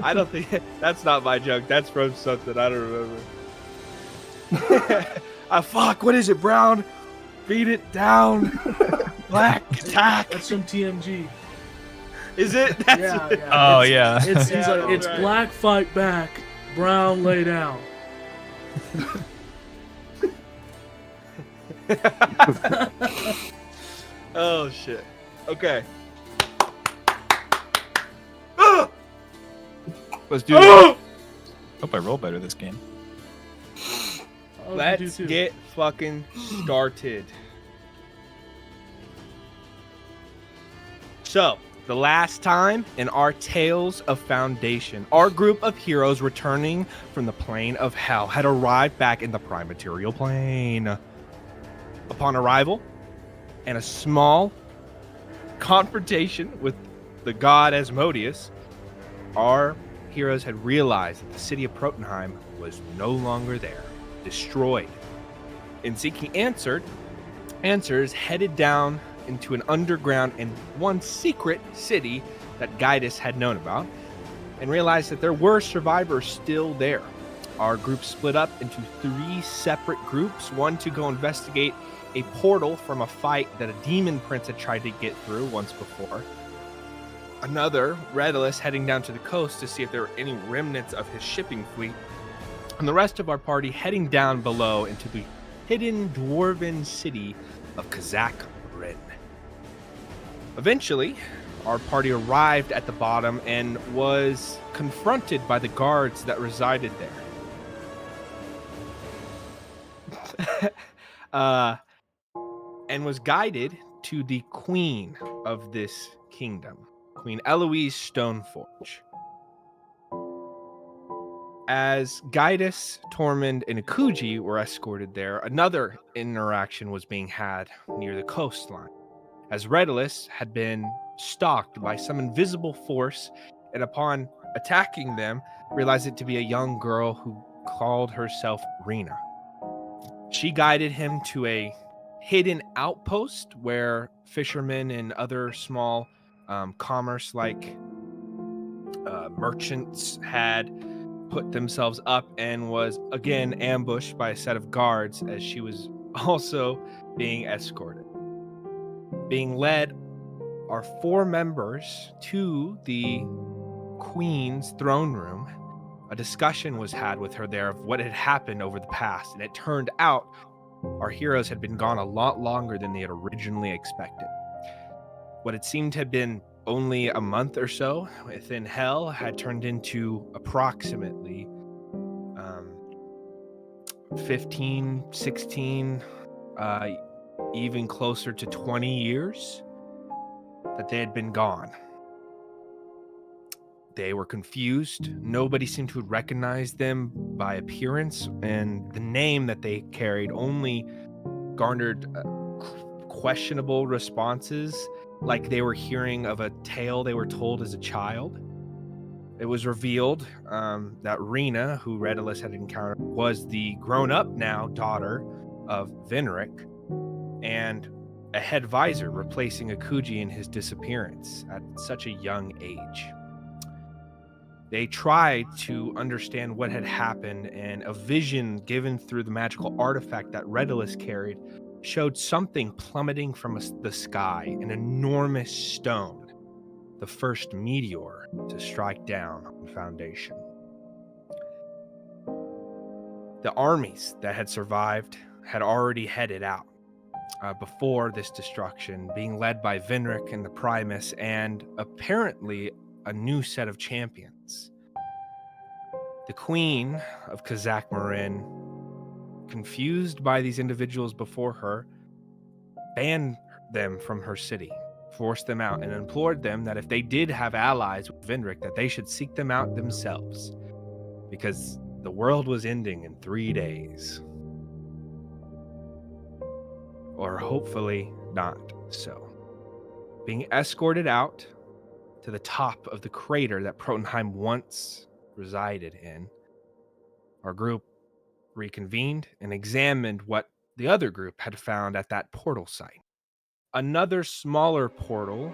I don't think that's not my joke. That's from something I don't remember. Fuck. What is it, Brown? Beat it down. Black attack. That's from TMG. Is it? Yeah. Oh, yeah. He's Yeah, like, it's right. Black fight back, Brown lay down. Oh shit. Okay. Let's do it. Hope I roll better this game. Oh, Let's you do too. get fucking started. So, the last time in our Tales of Foundation, our group of heroes returning from the plane of hell had arrived back in the prime material plane. Upon arrival, and a small confrontation with the god Asmodeus, our heroes had realized that the city of Protunheim was no longer there, destroyed. In seeking answers headed down into an underground and one secret city that Gaius had known about, and realized that there were survivors still there. Our group split up into 3 separate groups, one to go investigate a portal from a fight that a demon prince had tried to get through once before. Another, Redulus, heading down to the coast to see if there were any remnants of his shipping fleet. And the rest of our party heading down below into the hidden dwarven city of Kazakh-Rin. Eventually, our party arrived at the bottom and was confronted by the guards that resided there. And was guided to the queen of this kingdom, Queen Eloise Stoneforge. As Gaius, Tormund, and Ikuji were escorted there, another interaction was being had near the coastline, as Redulus had been stalked by some invisible force, and upon attacking them, realized it to be a young girl who called herself Rena. She guided him to a hidden outpost where fishermen and other small commerce-like merchants had put themselves up, and was again ambushed by a set of guards as she was also being escorted. Being led are 4 members to the queen's throne room. A discussion was had with her there of what had happened over the past, and it turned out our heroes had been gone a lot longer than they had originally expected. What it seemed to have been only a month or so within hell had turned into approximately 15, 16, even closer to 20 years that they had been gone. They were confused. Nobody seemed to recognize them by appearance, and the name that they carried only garnered questionable responses, like they were hearing of a tale they were told as a child. It was revealed that Rena, who Redulus had encountered, was the grown-up now daughter of Vinric, and a head visor, replacing Ikuji in his disappearance at such a young age. They tried to understand what had happened, and a vision given through the magical artifact that Redulus carried showed something plummeting from the sky, an enormous stone, the first meteor to strike down on Foundation. The armies that had survived had already headed out before this destruction, being led by Vinric and the Primus, and apparently a new set of champions. The Queen of Kazakh-Marin, confused by these individuals before her, banned them from her city, forced them out, and implored them that if they did have allies with Vinric, that they should seek them out themselves, because the world was ending in 3 days. Or hopefully not so. Being escorted out to the top of the crater that Protunheim once resided in, our group reconvened and examined what the other group had found at that portal site. Another smaller portal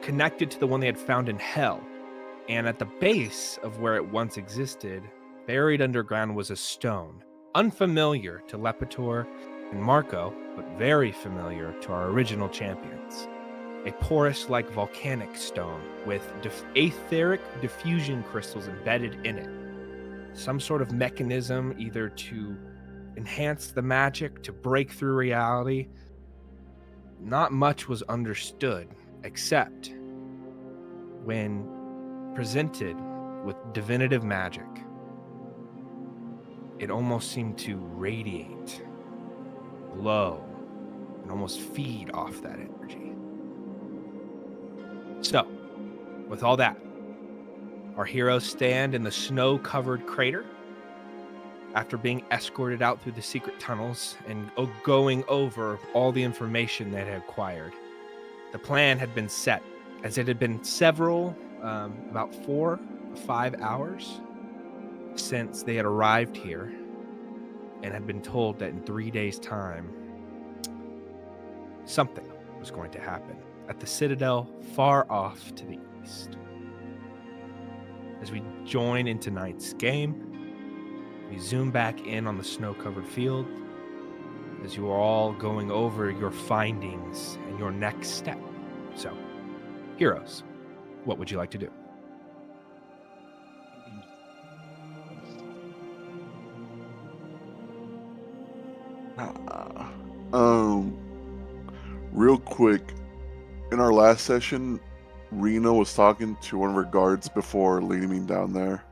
connected to the one they had found in hell, And at the base of where it once existed, buried underground, was a stone, unfamiliar to Lepitor and Marco, but very familiar to our original champions. A porous-like volcanic stone with etheric diffusion crystals embedded in it. Some sort of mechanism either to enhance the magic, to break through reality. Not much was understood, except when presented with divinative magic, it almost seemed to radiate, glow, and almost feed off that energy. So, with all that, our heroes stand in the snow-covered crater after being escorted out through the secret tunnels and going over all the information they had acquired. The plan had been set, as it had been about 4 or 5 hours since they had arrived here and had been told that in 3 days' time, something was going to happen at the Citadel far off to the east. As we join in tonight's game, we zoom back in on the snow-covered field as you are all going over your findings and your next step. So, heroes, what would you like to do? Real quick, in our last session, Reno was talking to one of her guards before leading me down there,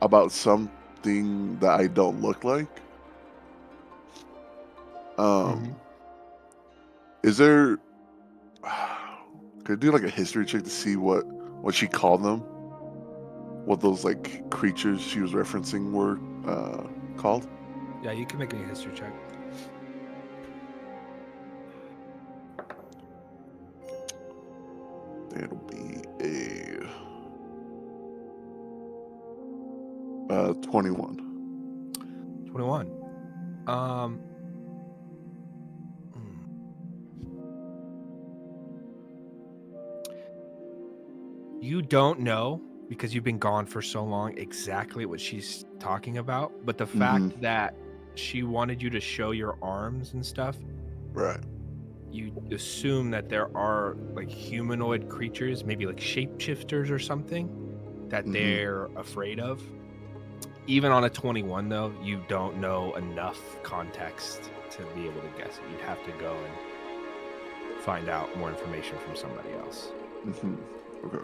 about something that I don't look like. Is there? Could I do like a history check to see what she called them? What those like creatures she was referencing were called? Yeah, you can make me a history check. It'll be a 21. 21. You don't know, because you've been gone for so long, exactly what she's talking about, but the fact that she wanted you to show your arms and stuff, Right. you assume that there are like humanoid creatures, maybe like shapeshifters or something, that they're afraid of. Even on a 21, though, you don't know enough context to be able to guess it. You'd have to go and find out more information from somebody else. Okay.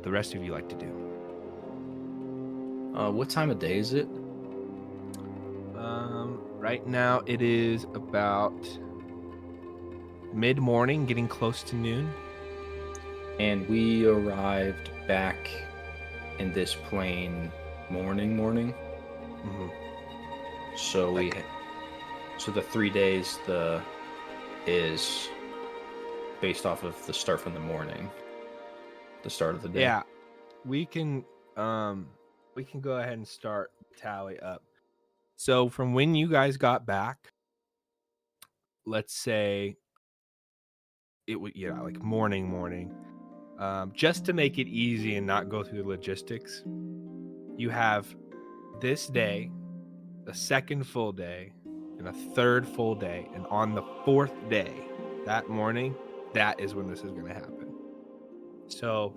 The rest of you like to do. What time of day is it? Right now it is about mid-morning, getting close to noon. And we arrived back in this plane morning. So so the 3 days is based off of the start from the morning, the start of the day. Yeah, we can go ahead and start tally up. So from when you guys got back, let's say it would, like morning. Just to make it easy and not go through the logistics, you have this day, a second full day, and a third full day, and on the fourth day, that morning, that is when this is going to happen. So,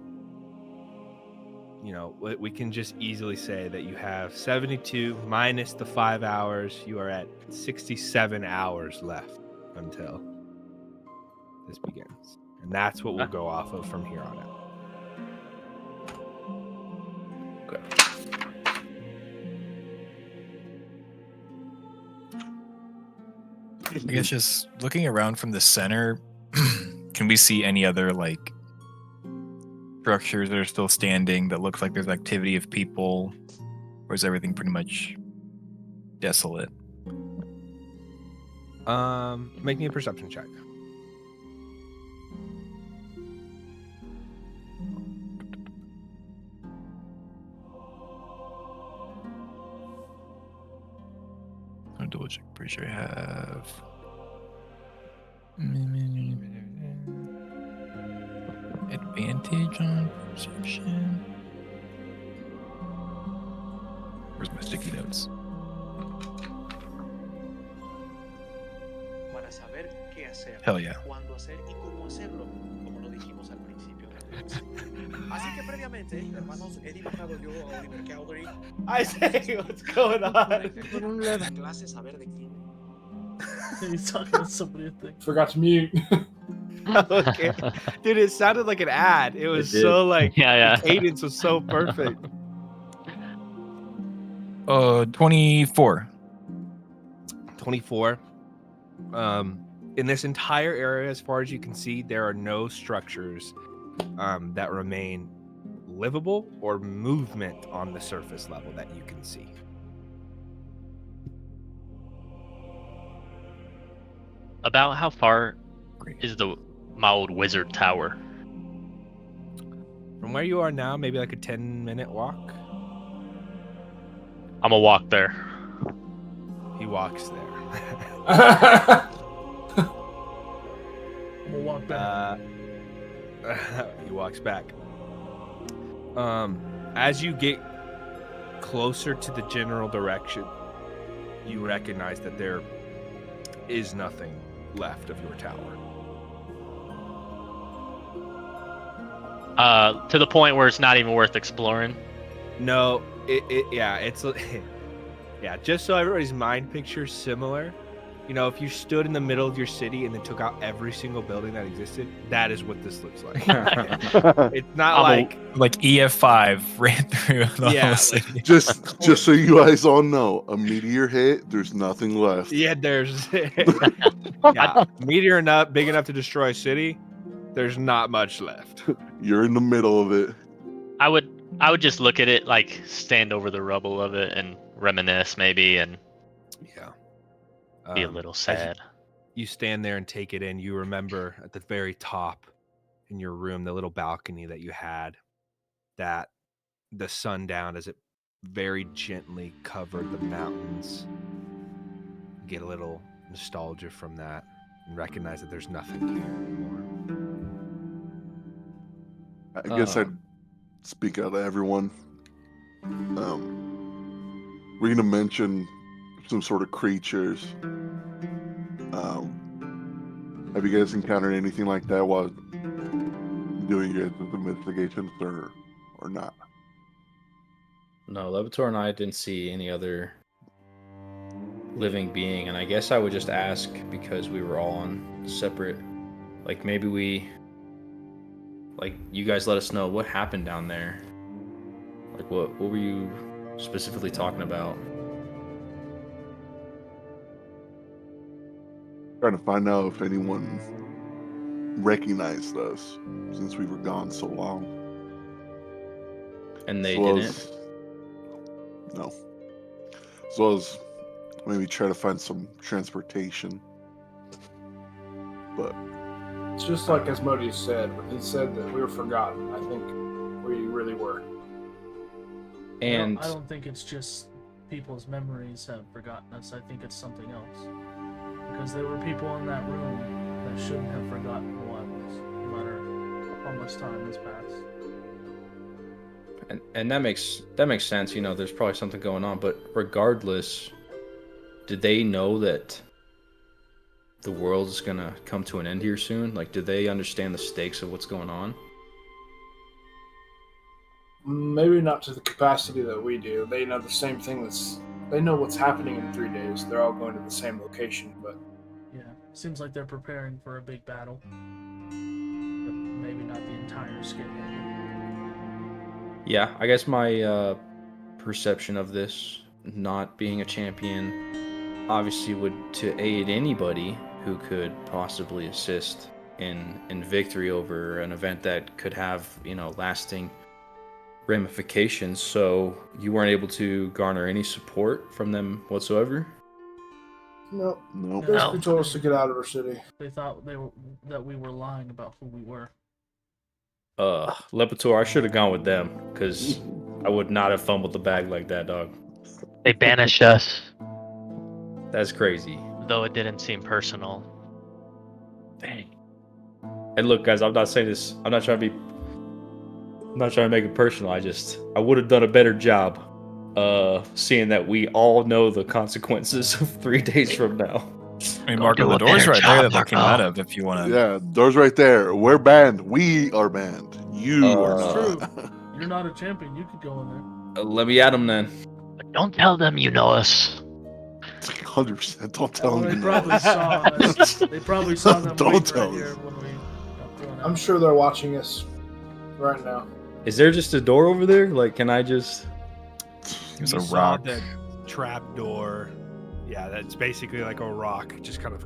we can just easily say that you have 72 minus the 5 hours. You are at 67 hours left until this begins. And that's what we'll go off of from here on out. Okay. I guess just looking around from the center, can we see any other like structures that are still standing that looks like there's activity of people, or is everything pretty much desolate? Make me a perception check. I'm double check. Pretty sure I have advantage on perception. Where's my sticky notes? Para saber qué hacer, Hell yeah. cuándo hacer y cómo hacerlo, como lo dijimos al principio de la clase. Así que previamente, hermanos, he dibujado yo a Oliver Cowdery. I say, what's going on? La clase saber de quién. He's talking to somebody, I think. Forgot to mute. Okay, dude, it sounded like an ad. It was It did. so like Yeah, the cadence was so perfect. 24. 24. In this entire area, as far as you can see, there are no structures that remain livable or movement on the surface level that you can see. About how far Great. is my old wizard tower? From where you are now, maybe like a 10-minute walk. I'm gonna walk there. He walks there. I'm gonna walk back. He walks back. As you get closer to the general direction, you recognize that there is nothing left of your tower. To the point where it's not even worth exploring. No, it's yeah, just so everybody's mind picture's similar. You know, if you stood in the middle of your city and then took out every single building that existed, that is what this looks like. It's not like EF5 ran through the Yeah. whole city. Just so you guys all know, a meteor hit, there's nothing left. yeah, there's yeah, meteor enough big enough to destroy a city. There's not much left. You're in the middle of it. I would just look at it, like stand over the rubble of it and reminisce maybe and Yeah. be a little sad. You stand there and take it in. You remember at the very top in your room, the little balcony that you had, that the sundown as it very gently covered the mountains. Get a little nostalgia from that and recognize that there's nothing here anymore. I guess I'd speak out to everyone. Rena mentioned some sort of creatures. Have you guys encountered anything like that while doing your investigations or not? No, Levitor and I didn't see any other living being, and I guess I would just ask because we were all on separate. Like maybe you guys let us know what happened down there. Like what were you specifically talking about? Trying to find out if anyone recognized us since we were gone so long. And they As well didn't. as- No. As well as maybe try to find some transportation. But It's just like Asmodeus said. He said that we were forgotten. I think we really were. And I don't think it's just people's memories have forgotten us. I think it's something else. Because there were people in that room that shouldn't have forgotten who I was, no matter how much time has passed. and that makes sense. You know, there's probably something going on, but regardless, did they know that the world is gonna come to an end here soon? Like, do they understand the stakes of what's going on? Maybe not to the capacity that we do. They know the same thing. They know what's happening in 3 days. They're all going to the same location, but Yeah, seems like they're preparing for a big battle. But maybe not the entire scale of it. Yeah, I guess my perception of this, not being a champion, obviously would to aid anybody who could possibly assist in victory over an event that could have, you know, lasting ramifications. So you weren't able to garner any support from them whatsoever? no. no. They basically told us to get out of our city. They thought that we were lying about who we were. Lepitor, I should have gone with them, because I would not have fumbled the bag like that, dog. They banished us, That's crazy. though it didn't seem personal. Dang. And look, guys, I'm not saying this. I'm not trying to be I'm not trying to make it personal. I would have done a better job seeing that we all know the consequences of 3 days from now. I mean, Go Marco, do the a door's better right there job, that they came Marco. out of if you want to. Yeah, doors right there. We're banned. We are banned. You are True. not. You're not a champion. You could go in there. Let me at him then. But don't tell them you know us. 100%. Don't tell Well, me. they probably saw us. They probably saw them Don't wait tell right here us. when we got thrown out. I'm sure they're watching us right now. Is there just a door over there? Like, can I just? There's You a saw rock. the trap door. Yeah, that's basically like a rock, just kind of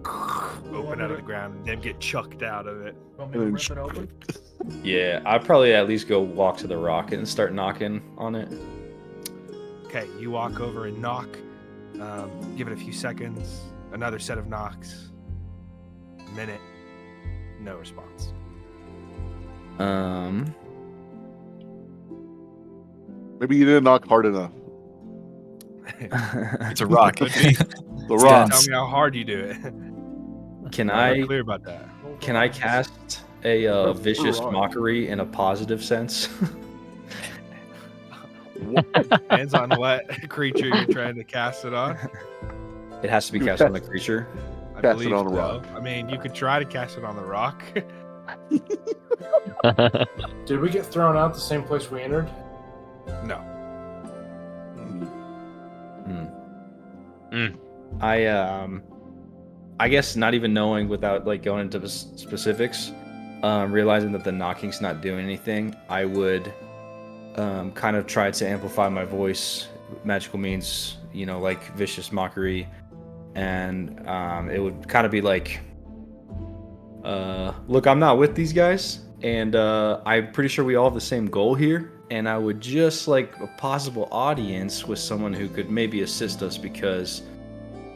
open out of the ground, and then get chucked out of it. Want me to rip it open? Yeah, I'd probably at least go walk to the rock and start knocking on it. Okay, you walk over and knock. Give it a few seconds. Another set of knocks. Minute. No response. Maybe you didn't knock hard enough. It's a rock. Could be. The It's rock. Tell me how hard you do it. Can I'm I clear about that. can I cast a vicious Right. mockery in a positive sense? Depends on what creature you're trying to cast it on. It has to be cast on the creature. I Cast it believe on a so. rock. I mean, you could try to cast it on the rock. Did we get thrown out the same place we entered? No. Hmm. I guess not even knowing without like going into the specifics, realizing that the knocking's not doing anything, I would kind of try to amplify my voice, magical means, like vicious mockery, and it would kind of be like, look, I'm not with these guys, and I'm pretty sure we all have the same goal here, and I would just like a possible audience with someone who could maybe assist us, because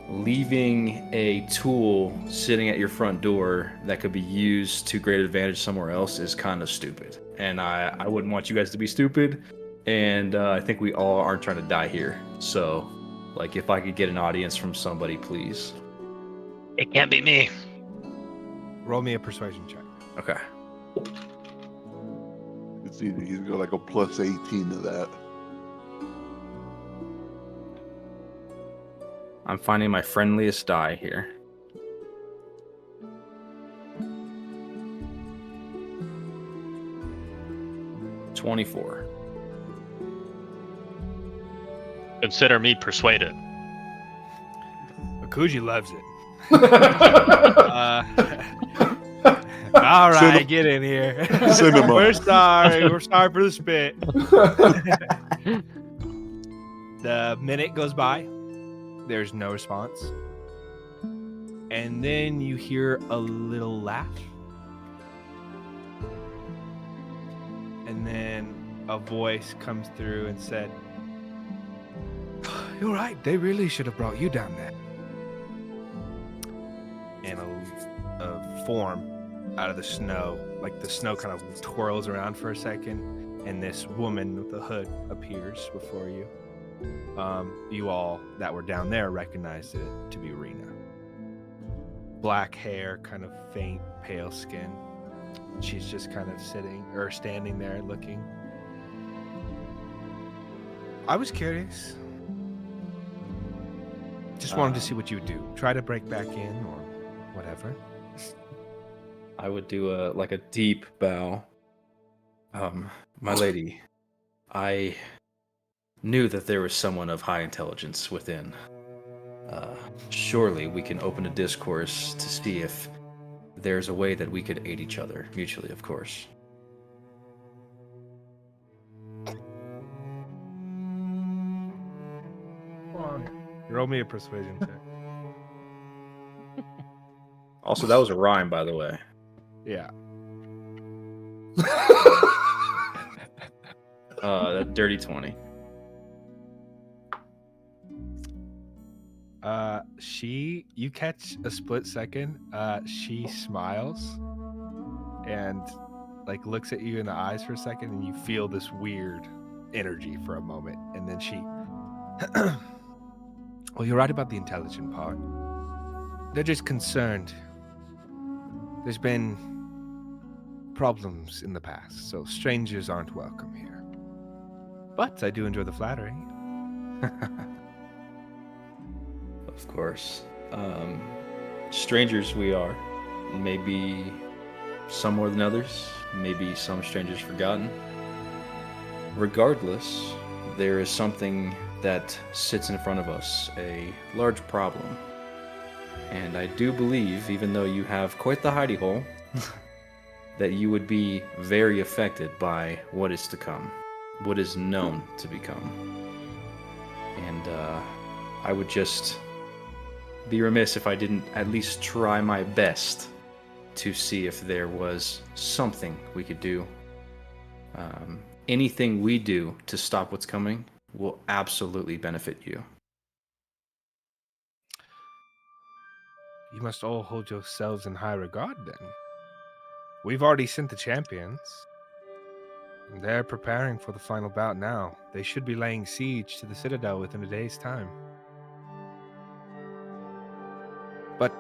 leaving a tool sitting at your front door that could be used to great advantage somewhere else is kind of stupid. And I wouldn't want you guys to be stupid. And I think we all aren't trying to die here. So, like, if I could get an audience from somebody, please. It can't be me. Roll me a persuasion check. Okay. It's easy. He's got like a plus 18 to that. I'm finding my friendliest die here. $24. Consider me persuaded. Akuji loves it. All right, Cinema. get in here. Cinema. We're sorry. We're sorry for the spit. The minute goes by. There's no response. And then you hear a little laugh. And then a voice comes through and said, "You're right. They really should have brought you down there." And a form out of the snow, like the snow kind of twirls around for a second, and this woman with a hood appears before you. You all that were down there recognized it to be Rena. Black hair, kind of faint, pale skin. She's just kind of standing there looking. I was curious. Just wanted to see what you would do. Try to break back in or whatever. I would do a deep bow. My lady, I knew that there was someone of high intelligence within. Surely we can open a discourse to see if there's a way that we could aid each other, mutually, of course. Come on. Roll me a persuasion check. Also, that was a rhyme, by the way. Yeah. That dirty 20. You catch a split second. She smiles and like looks at you in the eyes for a second, and you feel this weird energy for a moment, and then she well, you're right about the intelligent part. They're just concerned. There's been problems in the past, so strangers aren't welcome here. But I do enjoy the flattery. Of course. Strangers we are. Maybe some more than others. Maybe some strangers forgotten. Regardless, there is something that sits in front of us, a large problem. And I do believe, even though you have quite the hidey hole, that you would be very affected by what is to come, what is known to become. And I would just be remiss if I didn't at least try my best to see if there was something we could do. Anything we do to stop what's coming will absolutely benefit you. You must all hold yourselves in high regard, then. We've already sent the champions. They're preparing for the final bout now. They should be laying siege to the Citadel within a day's time. But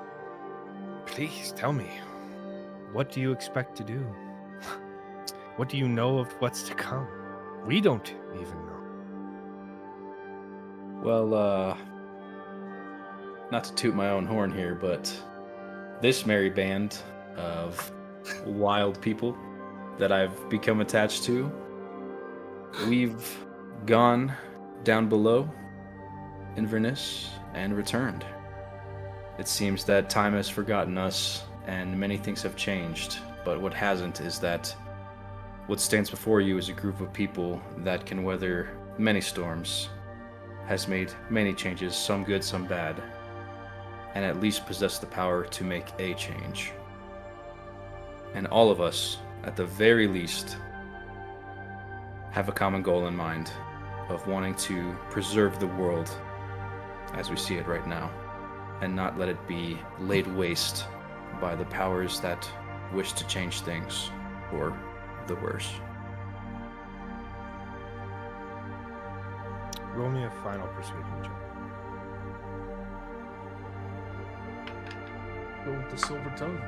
please tell me, what do you expect to do? What do you know of what's to come? We don't even know. Well, not to toot my own horn here, but this merry band of wild people that I've become attached to, we've gone down below Inverness and returned. It seems that time has forgotten us and many things have changed, but what hasn't is that what stands before you is a group of people that can weather many storms, has made many changes, some good, some bad, and at least possess the power to make a change. And all of us, at the very least, have a common goal in mind of wanting to preserve the world as we see it right now, and not let it be laid waste by the powers that wish to change things for the worse. Roll me a final persuasion check. Go with the silver tongue.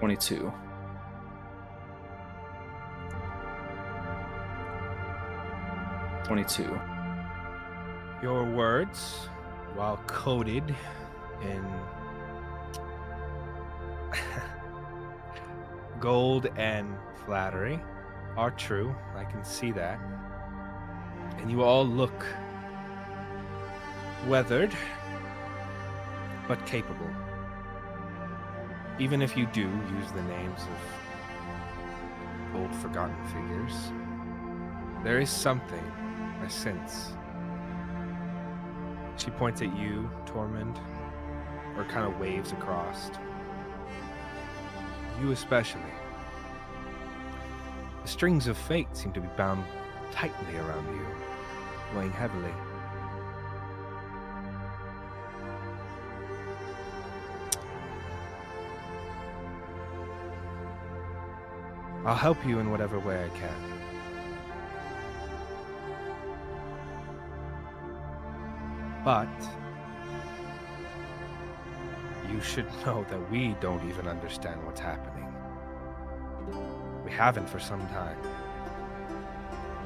"22. Your words, while coded in gold and flattery, are true. I can see that. And you all look weathered, but capable. Even if you do use the names of old forgotten figures, there is something I sense. She points at you, Tormund, or kind of waves across. You especially. The strings of fate seem to be bound tightly around you, weighing heavily. I'll help you in whatever way I can. But you should know that we don't even understand what's happening. We haven't for some time.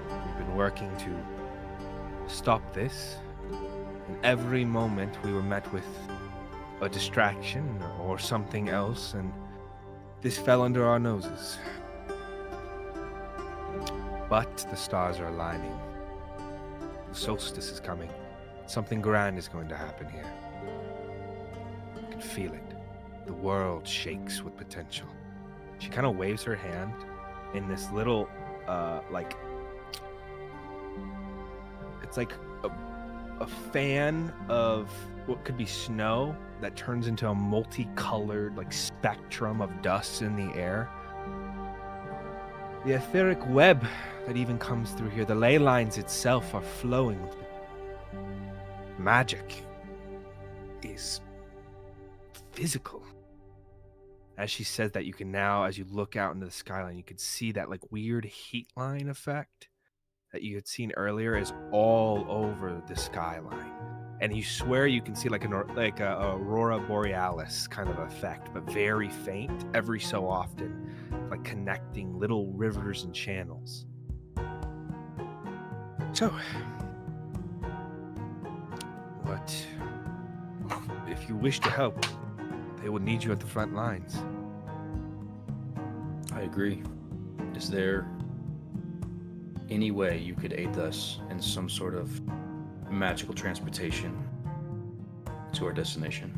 We've been working to stop this, and every moment we were met with a distraction or something else, and this fell under our noses. But the stars are aligning. The solstice is coming. Something grand is going to happen here. You can feel it. The world shakes with potential. She kind of waves her hand in this little, it's like a fan of what could be snow that turns into a multicolored, like, spectrum of dust in the air. The etheric web that even comes through here, the ley lines itself are flowing with magic is physical. As she says that, you can now, as you look out into the skyline, you could see that like weird heat line effect that you had seen earlier is all over the skyline. and you swear you can see like a aurora borealis kind of effect, but very faint every so often, like connecting little rivers and channels. So, what if you wish to help? They will need you at the front lines. I agree. Is there any way you could aid us in some sort of magical transportation to our destination?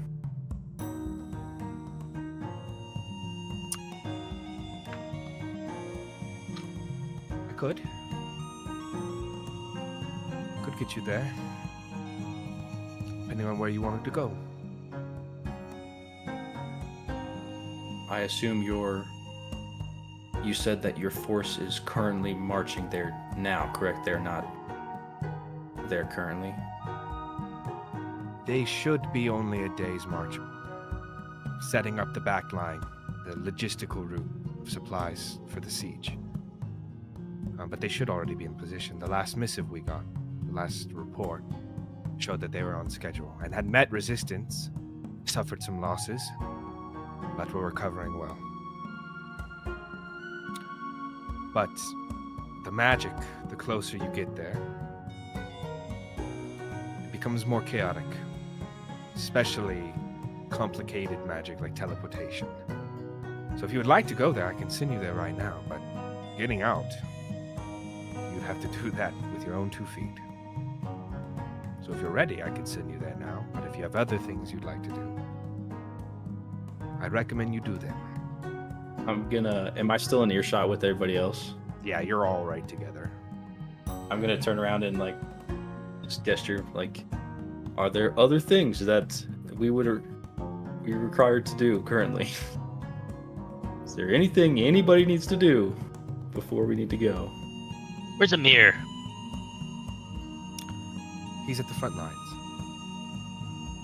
I could get you there, depending on where you wanted to go. I assume you said that your force is currently marching there now, correct? They're not there currently. They should be only a day's march, setting up the back line, the logistical route of supplies for the siege. But they should already be in position. The last missive we got, the last report, showed that they were on schedule and had met resistance, suffered some losses, but were recovering well. But the magic, the closer you get there, it becomes more chaotic, especially complicated magic like teleportation. So if you would like to go there, I can send you there right now, but getting out, you'd have to do that with your own 2 feet. So if you're ready, I could send you there now, but if you have other things you'd like to do, I'd recommend you do them. Am I still in earshot with everybody else? Yeah, you're all right together. I'm gonna turn around and like just gesture like, are there other things that we're required to do currently? Is there anything anybody needs to do before we need to go? Where's Amir? He's at the front lines.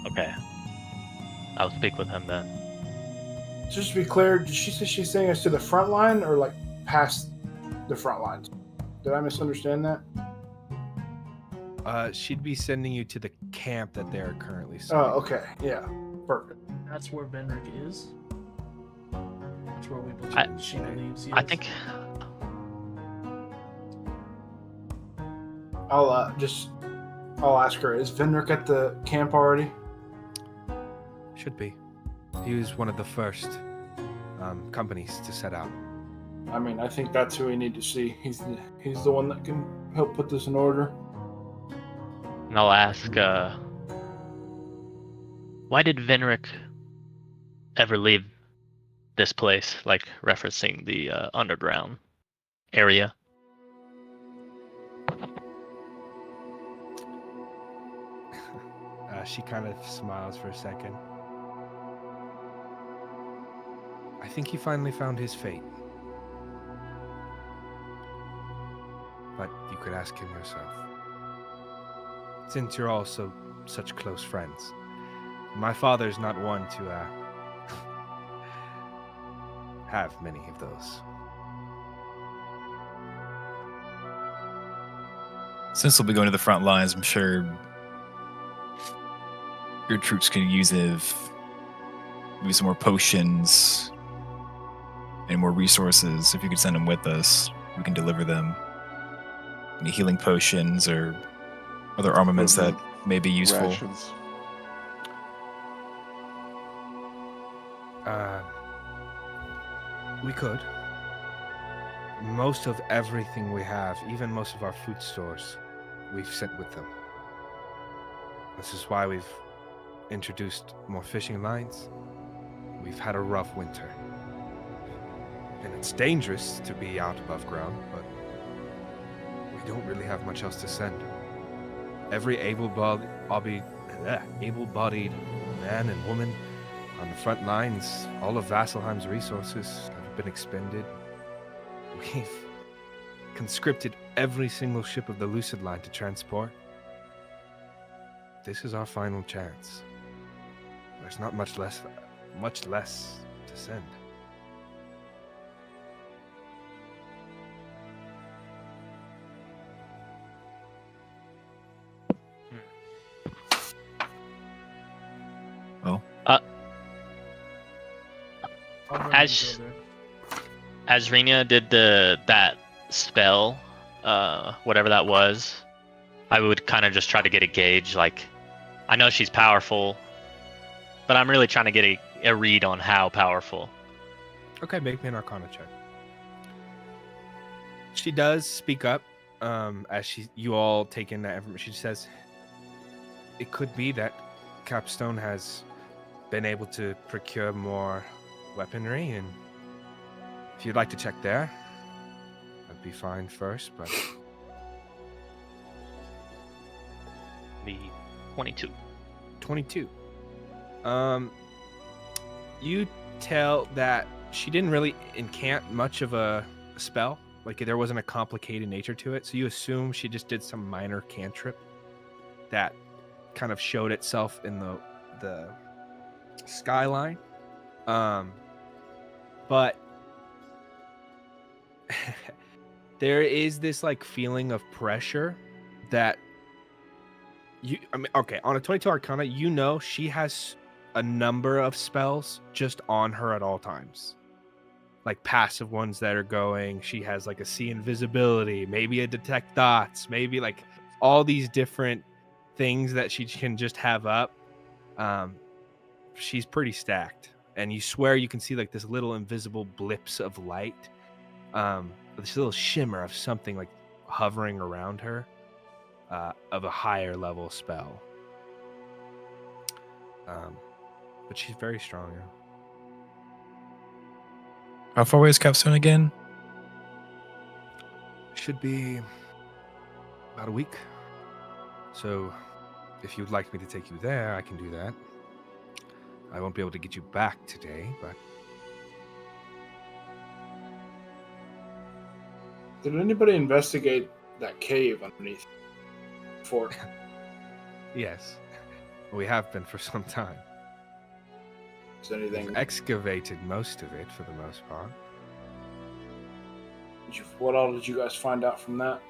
Okay. I'll speak with him then. Just to be clear, did she say she's saying us to the front line or like past the front lines? Did I misunderstand that? She'd be sending you to the camp that they're currently Oh, serving. okay. Yeah. Perfect. That's where Venric is. That's where she believes he is. I think I'll ask her, is Venric at the camp already? Should be. He was one of the first companies to set out. I mean, I think that's who we need to see. He's the one that can help put this in order. and I'll ask, why did Venric ever leave this place, like referencing the underground area? She kind of smiles for a second. I think he finally found his fate. But you could ask him yourself. Since you're all such close friends. My father's not one to have many of those. Since we'll be going to the front lines, I'm sure your troops could use maybe some more potions and more resources. If you could send them with us, we can deliver them. Any healing potions or other armaments that may be useful. Rations. We could. Most of everything we have, even most of our food stores, we've sent with them. This is why we've introduced more fishing lines. We've had a rough winter. And it's dangerous to be out above ground, but we don't really have much else to send. Every able-bodied man and woman on the front lines, all of Vasselheim's resources have been expended. We've conscripted every single ship of the Lucid Line to transport. This is our final chance. There's not much less to send. As Rina did that spell, whatever that was, I would kind of just try to get a gauge. Like, I know she's powerful, but I'm really trying to get a read on how powerful. Okay, make me an Arcana check. She does speak up, as you all take in that information. She says, "It could be that Capstone has been able to procure more weaponry, and if you'd like to check there, that'd be fine first, but..." The 22. 22. You tell that she didn't really incant much of a spell. Like, there wasn't a complicated nature to it, so you assume she just did some minor cantrip that kind of showed itself in the skyline. But there is this like feeling of pressure that on a 22 Arcana, you know she has a number of spells just on her at all times. Like passive ones that are going. She has like a see invisibility, maybe a detect dots, maybe like all these different things that she can just have up. She's pretty stacked, and you swear you can see like this little invisible blips of light, this little shimmer of something like hovering around her, of a higher level spell. But she's very strong. Yeah. How far away is Capstone again? Should be about a week. So if you'd like me to take you there, I can do that. I won't be able to get you back today, but... Did anybody investigate that cave underneath the fort? Yes, we have been for some time. Is anything? We've excavated most of it for the most part. What all did you guys find out from that?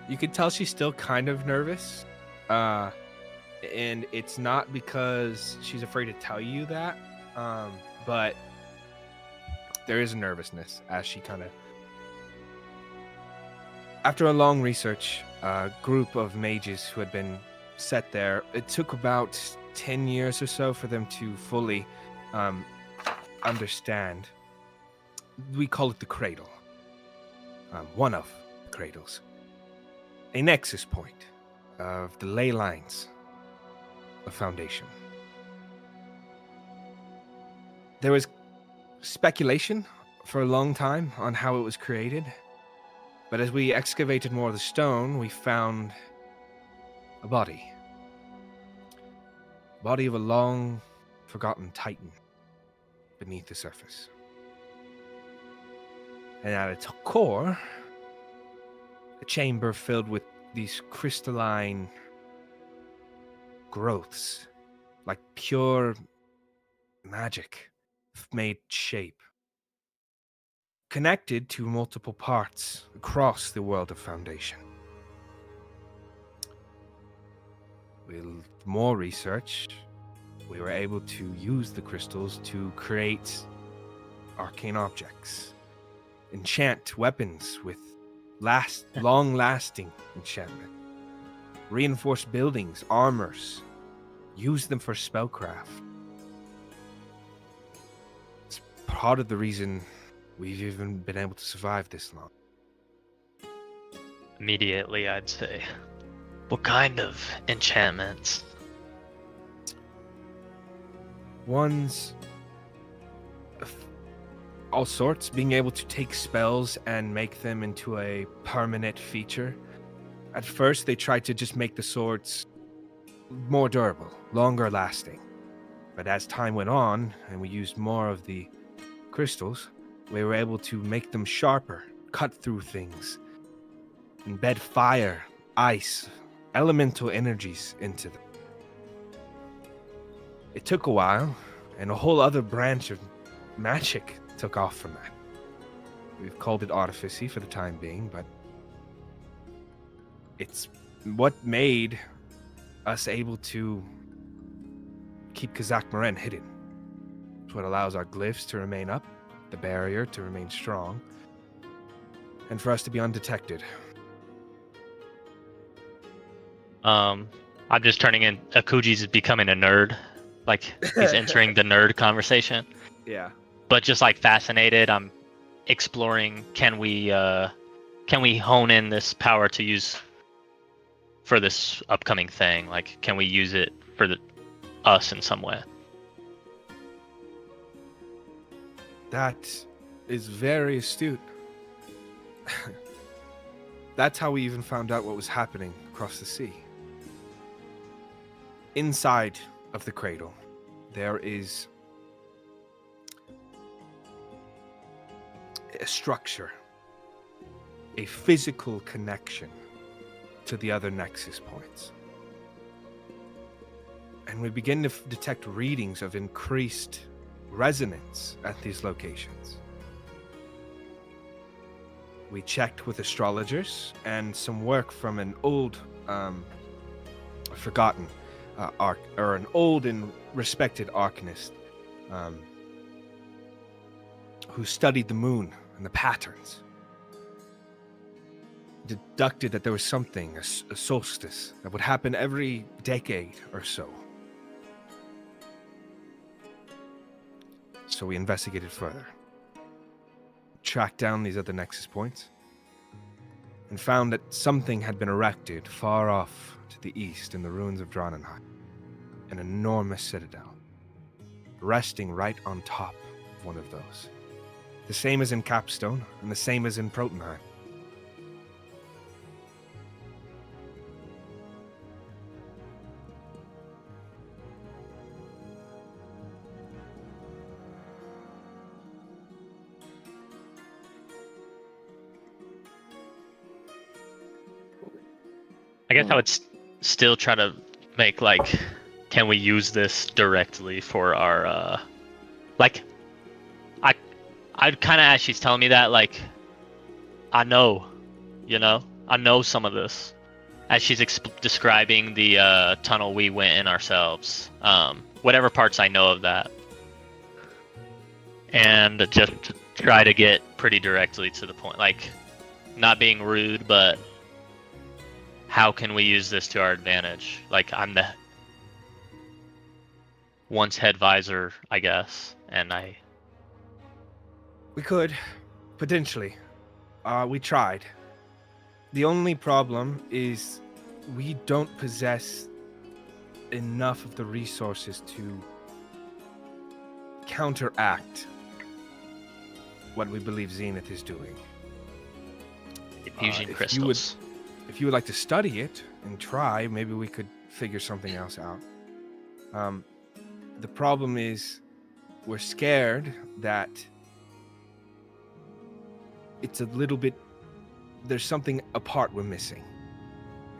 You can tell she's still kind of nervous. And it's not because she's afraid to tell you that, but there is a nervousness as she kind of... After a long research, a group of mages who had been set there, it took about 10 years or so for them to fully understand. We call it the Cradle. One of the cradles. A nexus point of the ley lines of Foundation. There was speculation for a long time on how it was created, but as we excavated more of the stone, we found a body. Body of a long forgotten titan beneath the surface. And at its core, a chamber filled with these crystalline growths, like pure magic made shape, connected to multiple parts across the world of Foundation. With more research, we were able to use the crystals to create arcane objects, enchant weapons with long-lasting enchantment, reinforce buildings, armors, use them for spellcraft. It's part of the reason we've even been able to survive this long. Immediately, I'd say. What kind of enchantments? One's all sorts, being able to take spells and make them into a permanent feature. At first, they tried to just make the swords more durable, longer lasting. But as time went on, and we used more of the crystals, we were able to make them sharper, cut through things, embed fire, ice, elemental energies into them. It took a while, and a whole other branch of magic took off from that. We've called it artificy for the time being, but it's what made us able to keep Kazakh Maren hidden. It's what allows our glyphs to remain up, the barrier to remain strong, and for us to be undetected. I'm just turning in. Akuji's becoming a nerd. Like he's entering the nerd conversation. Yeah. But just like fascinated, I'm exploring. Can we hone in this power to use for this upcoming thing? Like, can we use it for us in some way? That is very astute. That's how we even found out what was happening across the sea. Inside of the cradle, there is a structure, a physical connection to the other nexus points. And we begin to detect readings of increased resonance at these locations. We checked with astrologers and some work from an old, forgotten an old and respected arcanist who studied the moon and the patterns. Deducted that there was something, a solstice, that would happen every decade or so. So we investigated further, tracked down these other nexus points, and found that something had been erected far off to the east in the ruins of Dranenheim, an enormous citadel, resting right on top of one of those. The same as in Capstone, and the same as in Protonheim. I guess I would still try to make like, can we use this directly for our like, I'd kind of, as she's telling me that, like, I know some of this, as she's describing the tunnel we went in ourselves, whatever parts I know of that, and just to try to get pretty directly to the point, like, not being rude, but how can we use this to our advantage? Like, I'm the once head visor, I guess, and We could, potentially. We tried. The only problem is we don't possess enough of the resources to counteract what we believe Zenith is doing. diffusion If crystals. If you would like to study it and try, maybe we could figure something else out. The problem is we're scared that it's a little bit, there's something apart we're missing.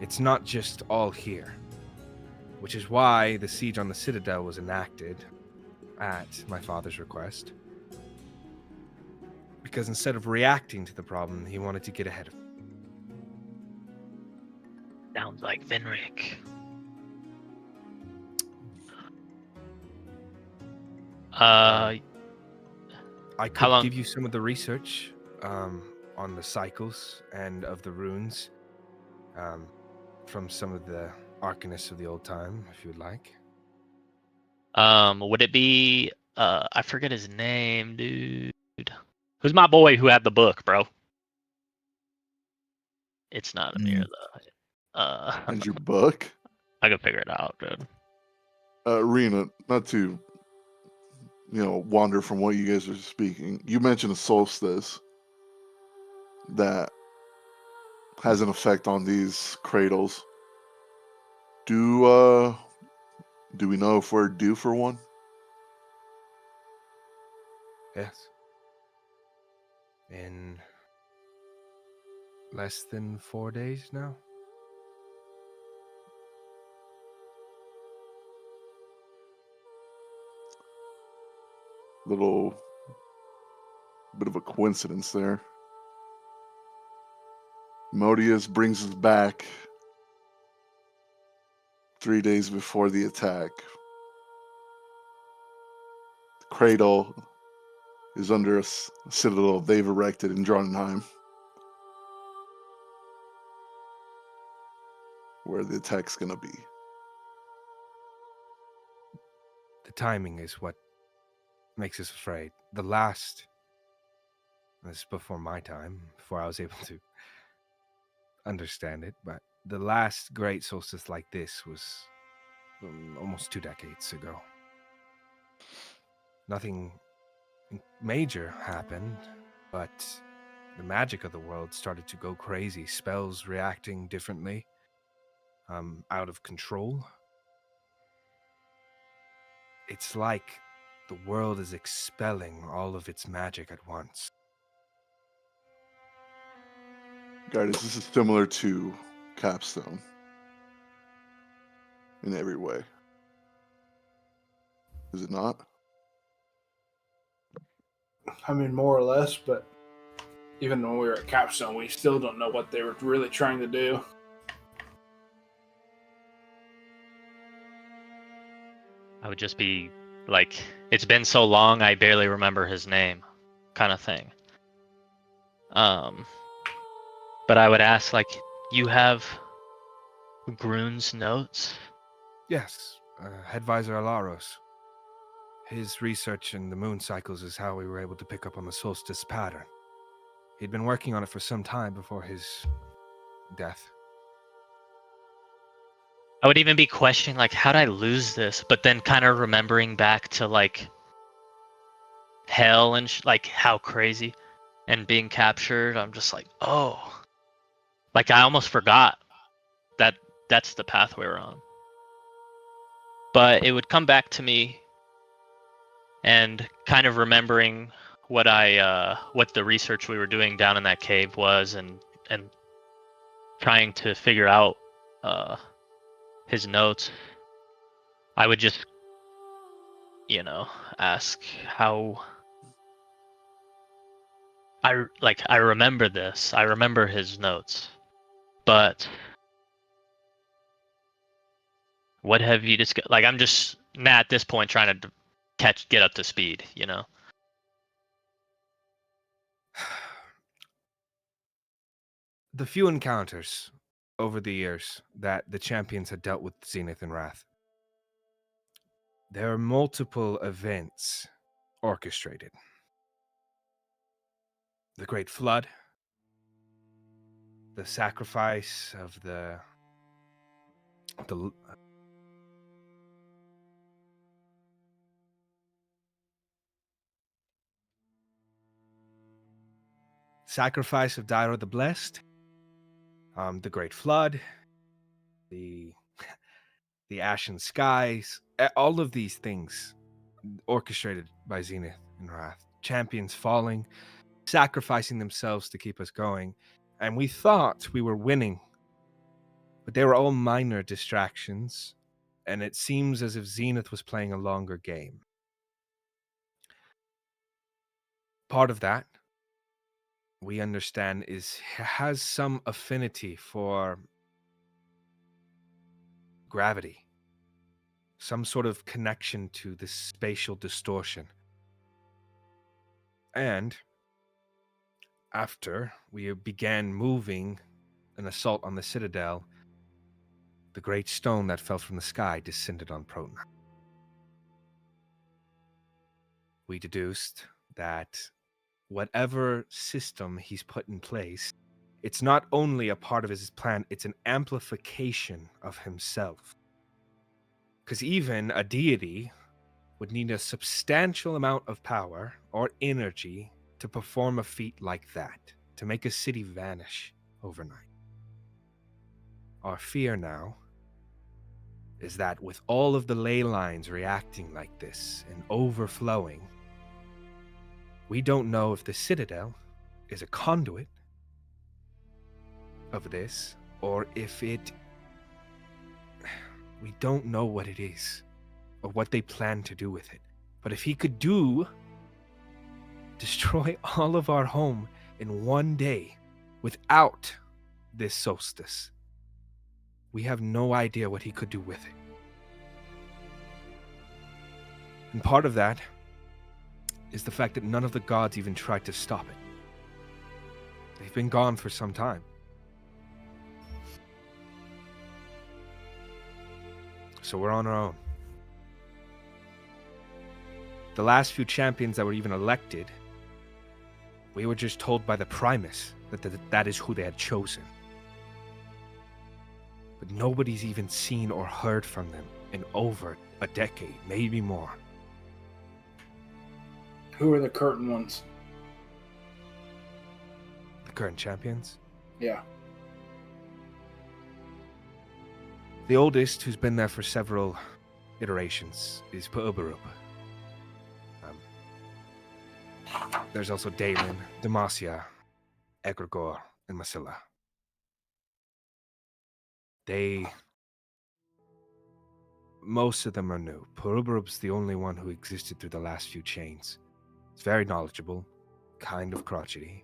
It's not just all here, which is why the siege on the Citadel was enacted at my father's request. Because instead of reacting to the problem, he wanted to get ahead of it. Sounds like Vinric. I How could long- give you some of the research on the cycles and of the runes from some of the arcanists of the old time, if you would like. Would it be I forget his name, dude. Who's my boy who had the book, bro? It's not Amir though. And your book? I can figure it out, dude. Rena, not to, wander from what you guys are speaking. You mentioned a solstice that has an effect on these cradles. Do we know if we're due for one? Yes. In less than 4 days now. Little bit of a coincidence there. Modius brings us back 3 days before the attack, the cradle is under a citadel they've erected in Jotunheim, where the attack's gonna be. The timing is what makes us afraid. The last, this is before my time, before I was able to understand it, but the last great solstice like this was almost 2 decades ago. Nothing major happened, but the magic of the world started to go crazy. Spells reacting differently, out of control. It's like the world is expelling all of its magic at once. Guys, this is similar to Capstone in every way. Is it not? I mean, more or less, but even when we were at Capstone, we still don't know what they were really trying to do. I would just be like, it's been so long, I barely remember his name, kind of thing. But I would ask, like, you have Grun's notes? Yes, Headvisor Alaros. His research in the moon cycles is how we were able to pick up on the solstice pattern. He'd been working on it for some time before his death. I would even be questioning, like, how'd I lose this? But then kind of remembering back to, like, hell and, like, how crazy. And being captured, I'm just like, oh. Like, I almost forgot that that's the path we were on. But it would come back to me and kind of remembering what what the research we were doing down in that cave was, and trying to figure out his notes. I would just, ask how. I remember this. I remember his notes, but what have you discussed? Like, I'm just now at this point trying to get up to speed, The few encounters over the years that the champions had dealt with Zenith and Wrath, there are multiple events orchestrated. The Great Flood, the sacrifice of the sacrifice of Dairo the Blessed, the Great Flood, the Ashen Skies, all of these things orchestrated by Zenith and Wrath. Champions falling, sacrificing themselves to keep us going, and we thought we were winning, but they were all minor distractions, and it seems as if Zenith was playing a longer game. Part of that, we understand, has some affinity for gravity, some sort of connection to this spatial distortion. And after we began moving an assault on the Citadel, the great stone that fell from the sky descended on Proton. We deduced that whatever system he's put in place, it's not only a part of his plan, it's an amplification of himself. Because even a deity would need a substantial amount of power or energy to perform a feat like that, to make a city vanish overnight. Our fear now is that with all of the ley lines reacting like this and overflowing, we don't know if the Citadel is a conduit of this, or if we don't know what it is, or what they plan to do with it. But if he could destroy all of our home in one day without this solstice, we have no idea what he could do with it. And part of that is the fact that none of the gods even tried to stop it. They've been gone for some time. So we're on our own. The last few champions that were even elected, we were just told by the Primus that is who they had chosen. But nobody's even seen or heard from them in over a decade, maybe more. Who are the current ones? The current champions? Yeah. The oldest, who's been there for several iterations, is Pu'ubarup. There's also Dalen, Demacia, Egregor, and Masilla. Most of them are new. Pu'ubarup's the only one who existed through the last few chains. He's very knowledgeable, kind of crotchety.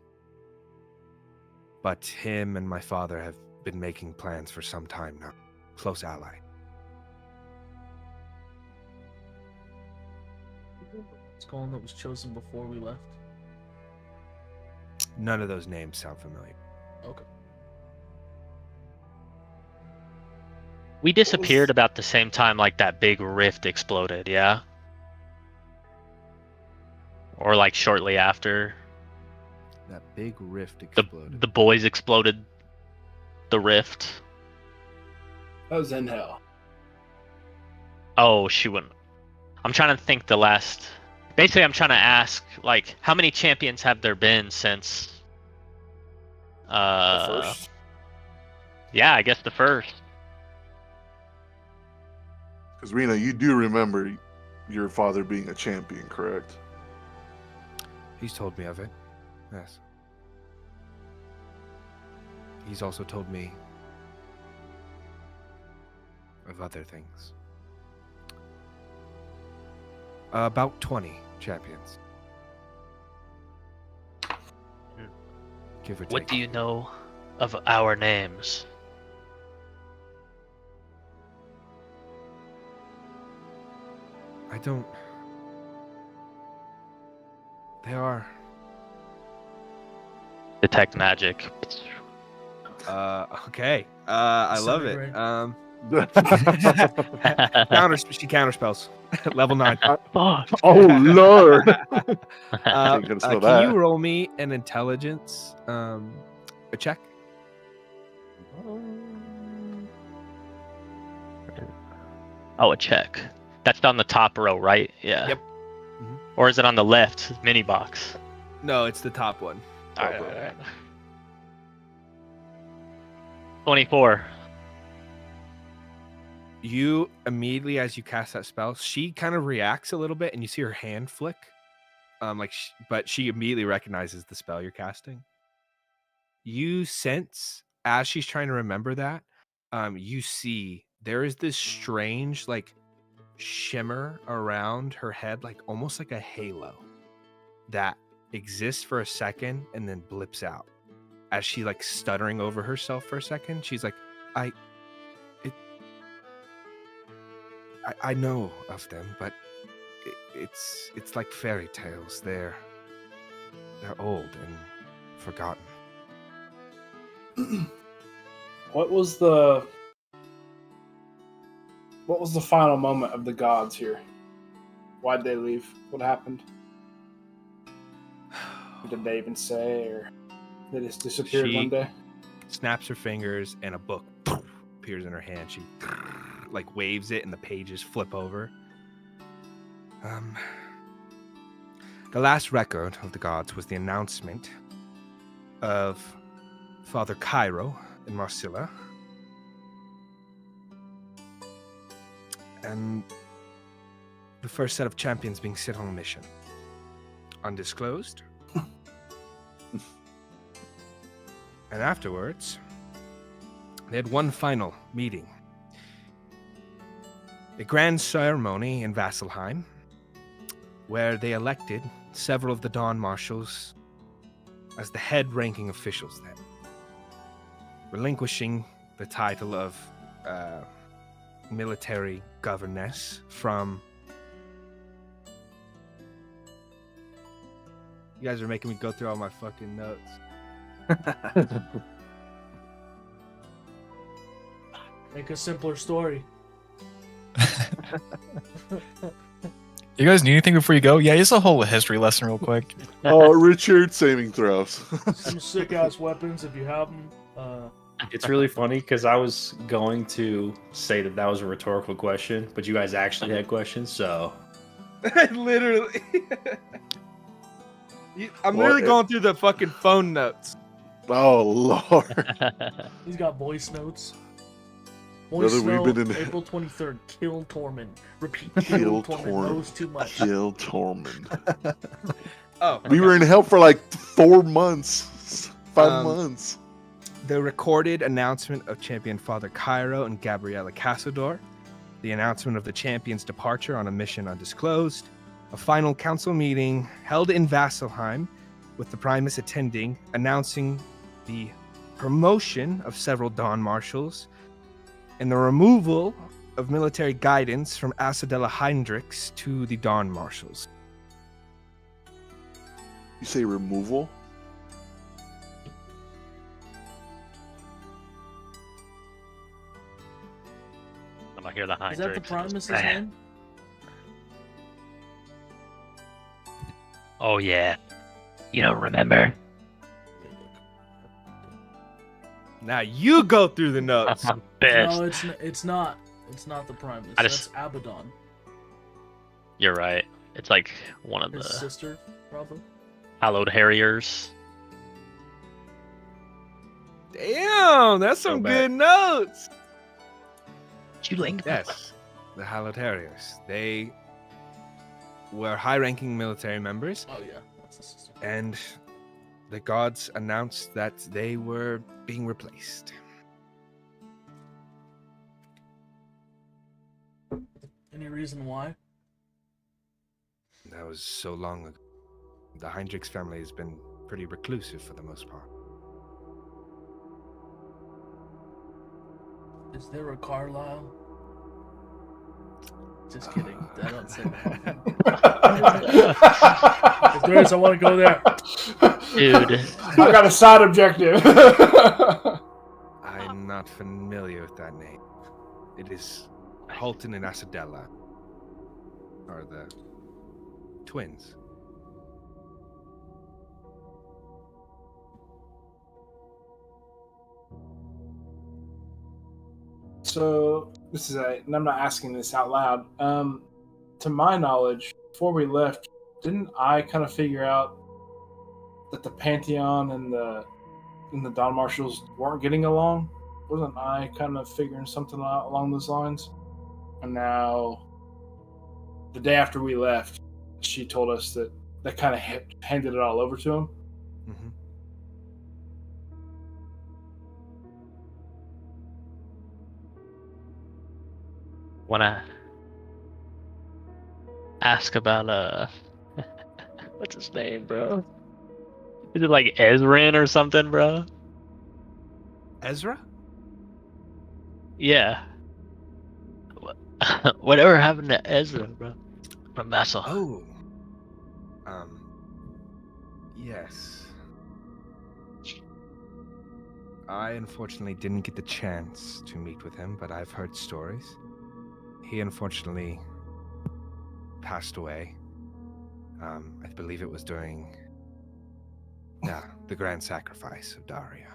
But him and my father have been making plans for some time now. Close ally. Skull that was chosen before we left. None of those names sound familiar. Okay. We disappeared about the same time like that big rift exploded, yeah? Or like shortly after. That big rift The exploded. the boys exploded the rift. That was in hell. Oh, she wouldn't. I'm trying to think the last. Basically, I'm trying to ask, like, how many champions have there been since? The first. Yeah, I guess the first. Because Rena, you do remember your father being a champion, correct? He's told me of it. Yes. He's also told me of other things. About 20 champions. Give or take. What do you know of our names? I don't. They are. Detect magic. Okay. I love it. Disintegrate. She counterspells. Level 9. Fuck. Oh Lord! Uh, Ain't gonna spell can that. you roll me an intelligence a check? Oh, a check. That's on the top row, right? Yeah. Yep. Mhm. Or is it on the left mini box? No, it's the top one. Alright, alright. 24. You immediately, as you cast that spell, she kind of reacts a little bit, and you see her hand flick. But she immediately recognizes the spell you're casting. You sense as she's trying to remember that, you see there is this strange like shimmer around her head, like almost like a halo that exists for a second and then blips out. As she like stuttering over herself for a second, she's like, I know of them, but it's like fairy tales. They're old and forgotten. What was the final moment of the gods here? Why'd they leave? What happened? Did they even say, or they just disappeared one day? Snaps her fingers and a book appears in her hand. She like waves it and the pages flip over. The last record of the gods was the announcement of Father Cairo in Marcilla. And the first set of champions being sent on a mission. Undisclosed. And afterwards, they had one final meeting. A grand ceremony in Vasselheim, where they elected several of the Dawn Marshals as the head-ranking officials then, relinquishing the title of military governess from. You guys are making me go through all my fucking notes. Make a simpler story. You guys need anything before you go? Yeah, just a whole history lesson real quick. Oh, Richard, saving throws. Some sick ass weapons if you have them. It's really funny because I was going to say that was a rhetorical question, but you guys actually had questions, so. Literally. I'm Well, literally going through the fucking phone notes. Oh, Lord. He's got voice notes. Brother, Voice we've note, been in- April 23rd. Kill Tormund. Repeat. Kill Kill Tormund. Tormund. Knows too much. Kill Tormund. Oh, We were in hell for like 4 months. 5 Um, months. the recorded announcement of champion Father Cairo and Gabriella Casador, the announcement of the champion's departure on a mission undisclosed, a final council meeting held in Vasselheim with the Primus attending, announcing the promotion of several Dawn Marshals, and the removal of military guidance from Asadella Heinrichs to the Dawn Marshals. You say removal? I'm gonna hear the Is that the Heinrichs. Primus's name? Oh yeah. You don't remember? Now you go through the notes. I'm pissed. No, it's not. It's not the Primus. I just- That's Abaddon. You're right. It's like one of His the sister, probably. hallowed harriers. Damn, that's some back. good notes. Juling. Yes, the Hallowed Harriers. They were high-ranking military members, Oh yeah, that's his sister. and the gods announced that they were being replaced. Any reason why? That was so long ago. The Heinrichs family has been pretty reclusive for the most part. Is there a Carlisle? Just kidding. I don't say that. If there is, I want to go there. Dude. I got a side objective. I'm not familiar with that name. It is Halton and Asadella are the twins. So this is and I'm not asking this out loud. To my knowledge, before we left, didn't I kind of figure out that the Pantheon and the Dawn Marshals weren't getting along? Wasn't I kind of figuring something out along those lines? And now, the day after we left, she told us that they kind of handed it all over to him. Mm-hmm. Wanna ask about what's his name, bro? Is it like Ezrin or something, bro? Ezra? Yeah. Whatever happened to Ezra, bro? From Vassal. Oh. Yes. I unfortunately didn't get the chance to meet with him, but I've heard stories. He unfortunately passed away. I believe it was during the grand sacrifice of Daria.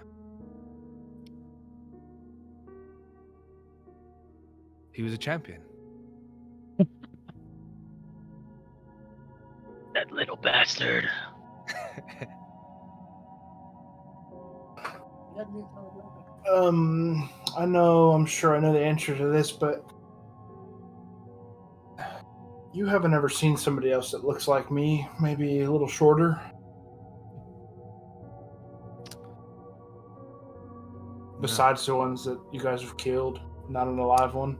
He was a champion. That little bastard. I'm sure I know the answer to this, but you haven't ever seen somebody else that looks like me, maybe a little shorter? Besides the ones that you guys have killed, not an alive one?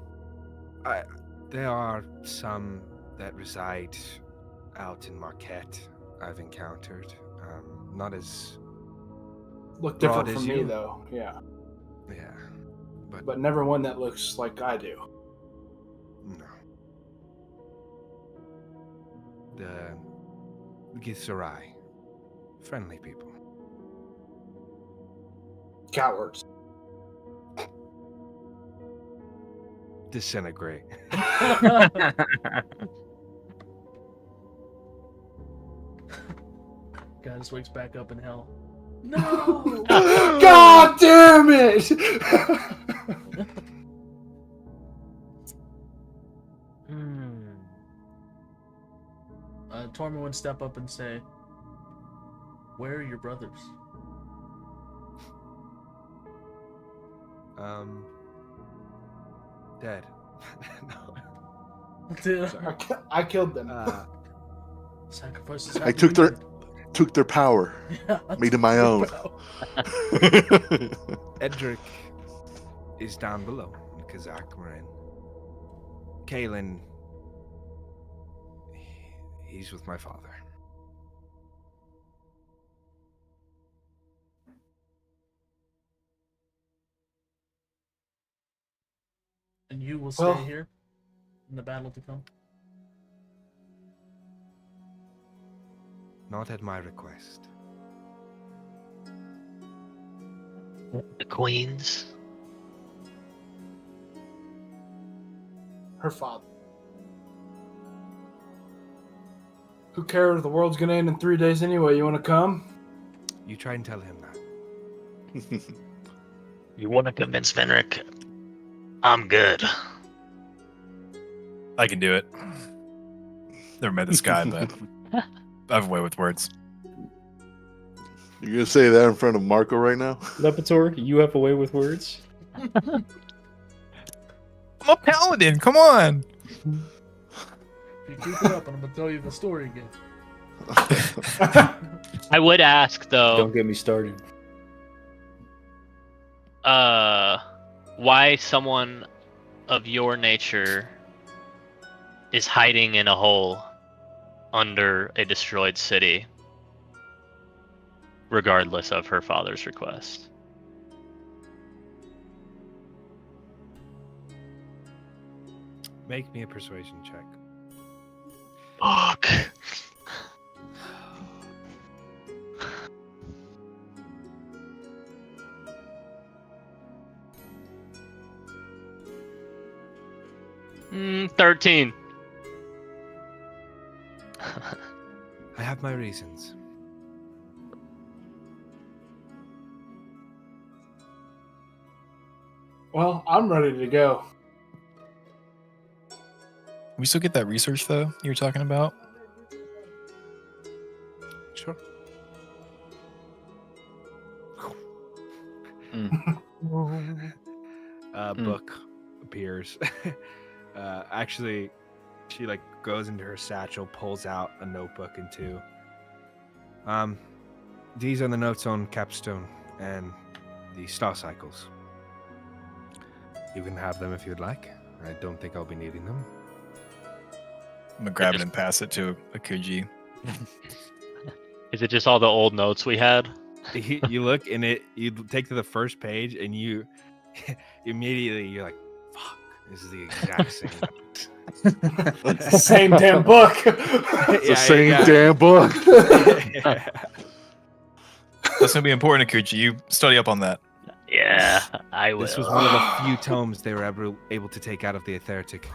There are some that reside out in Marquette I've encountered. Not as Look different broad as from me, you. though. Yeah. Yeah. but never one that looks like I do. No. The Githzerai. Friendly people. Cowards. Disintegrate. Guy just wakes back up in hell. No! God damn it! Tormund would step up and say, "Where are your brothers?" Dead. No. Dude, Sorry. I killed them. sacrifices. I have took to be took their power, made. made it my own. Edric is down below in Kazakh-Marin. Kalen, he's with my father. And you will stay Well- here in the battle to come. Not at my request. The queens. Her father. Who cares? The world's gonna end in 3 days anyway. You wanna come? You try and tell him that. You want to convince Fenric? I'm good. I can do it. Never met this guy, but I have a way with words. You're gonna say that in front of Marco right now? Lepitor, you have a way with words. I'm a paladin. Come on. If you keep it up, I'm gonna tell you the story again. I would ask though, Don't get me started. why someone of your nature is hiding in a hole under a destroyed city, regardless of her father's request. Make me a persuasion check. Fuck. Mm, 13. I have my reasons. Well, I'm ready to go. We still get that research though you were talking about. Sure. Book appears. Actually, she like goes into her satchel, pulls out a notebook and two. These are the notes on Capstone and the star cycles. You can have them if you'd like. I don't think I'll be needing them. I'm gonna grab it and pass it to Akuji. Is it just all the old notes we had? You look in it, you take to the first page, and you immediately you're like, "Fuck, this is the exact same." It's the same damn book. It's the same damn book. That's gonna be important, Akuji. You study up on that. Yeah, I will. This was one of the few tomes they were ever able to take out of the Aetheritic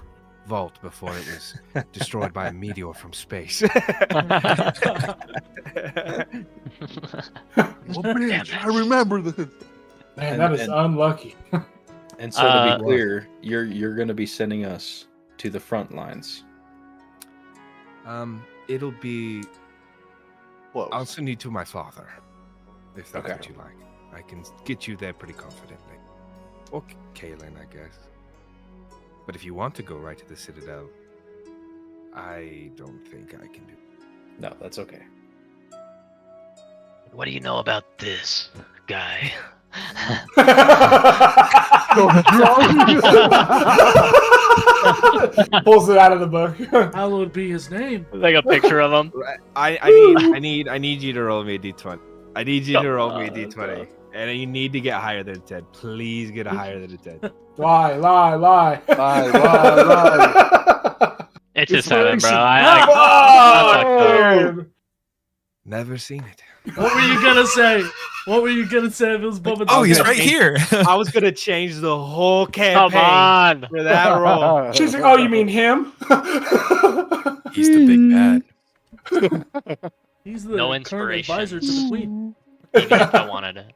vault before it was destroyed by a meteor from space. Well, bitch, I remember this. Man, that is unlucky. And so to be Uh, clear, you're going to be sending us to the front lines. It'll be. Close. I'll send you to my father, if that's Okay. what you like. I can get you there pretty confidently, or Kaelin, I guess. But if you want to go right to the Citadel, I don't think I can do. No, that's okay. What do you know about this guy? Pulls it out of the book. Hallowed be his name. Like a picture of him. I need you to roll me a d20. I need you to roll me a d20. And you need to get higher than a 10. Please get a higher than a 10. Lie. Lie. It's a It's 7, very bro. Oh, man. Never seen it. What were you gonna say? What were you gonna say if it was Bubba? Oh, he's Okay. right here. I was gonna change the whole Come campaign on. for that role. She's like, oh, you mean him? He's the big bad. He's the No current inspiration. advisor to the queen. Even if I wanted it.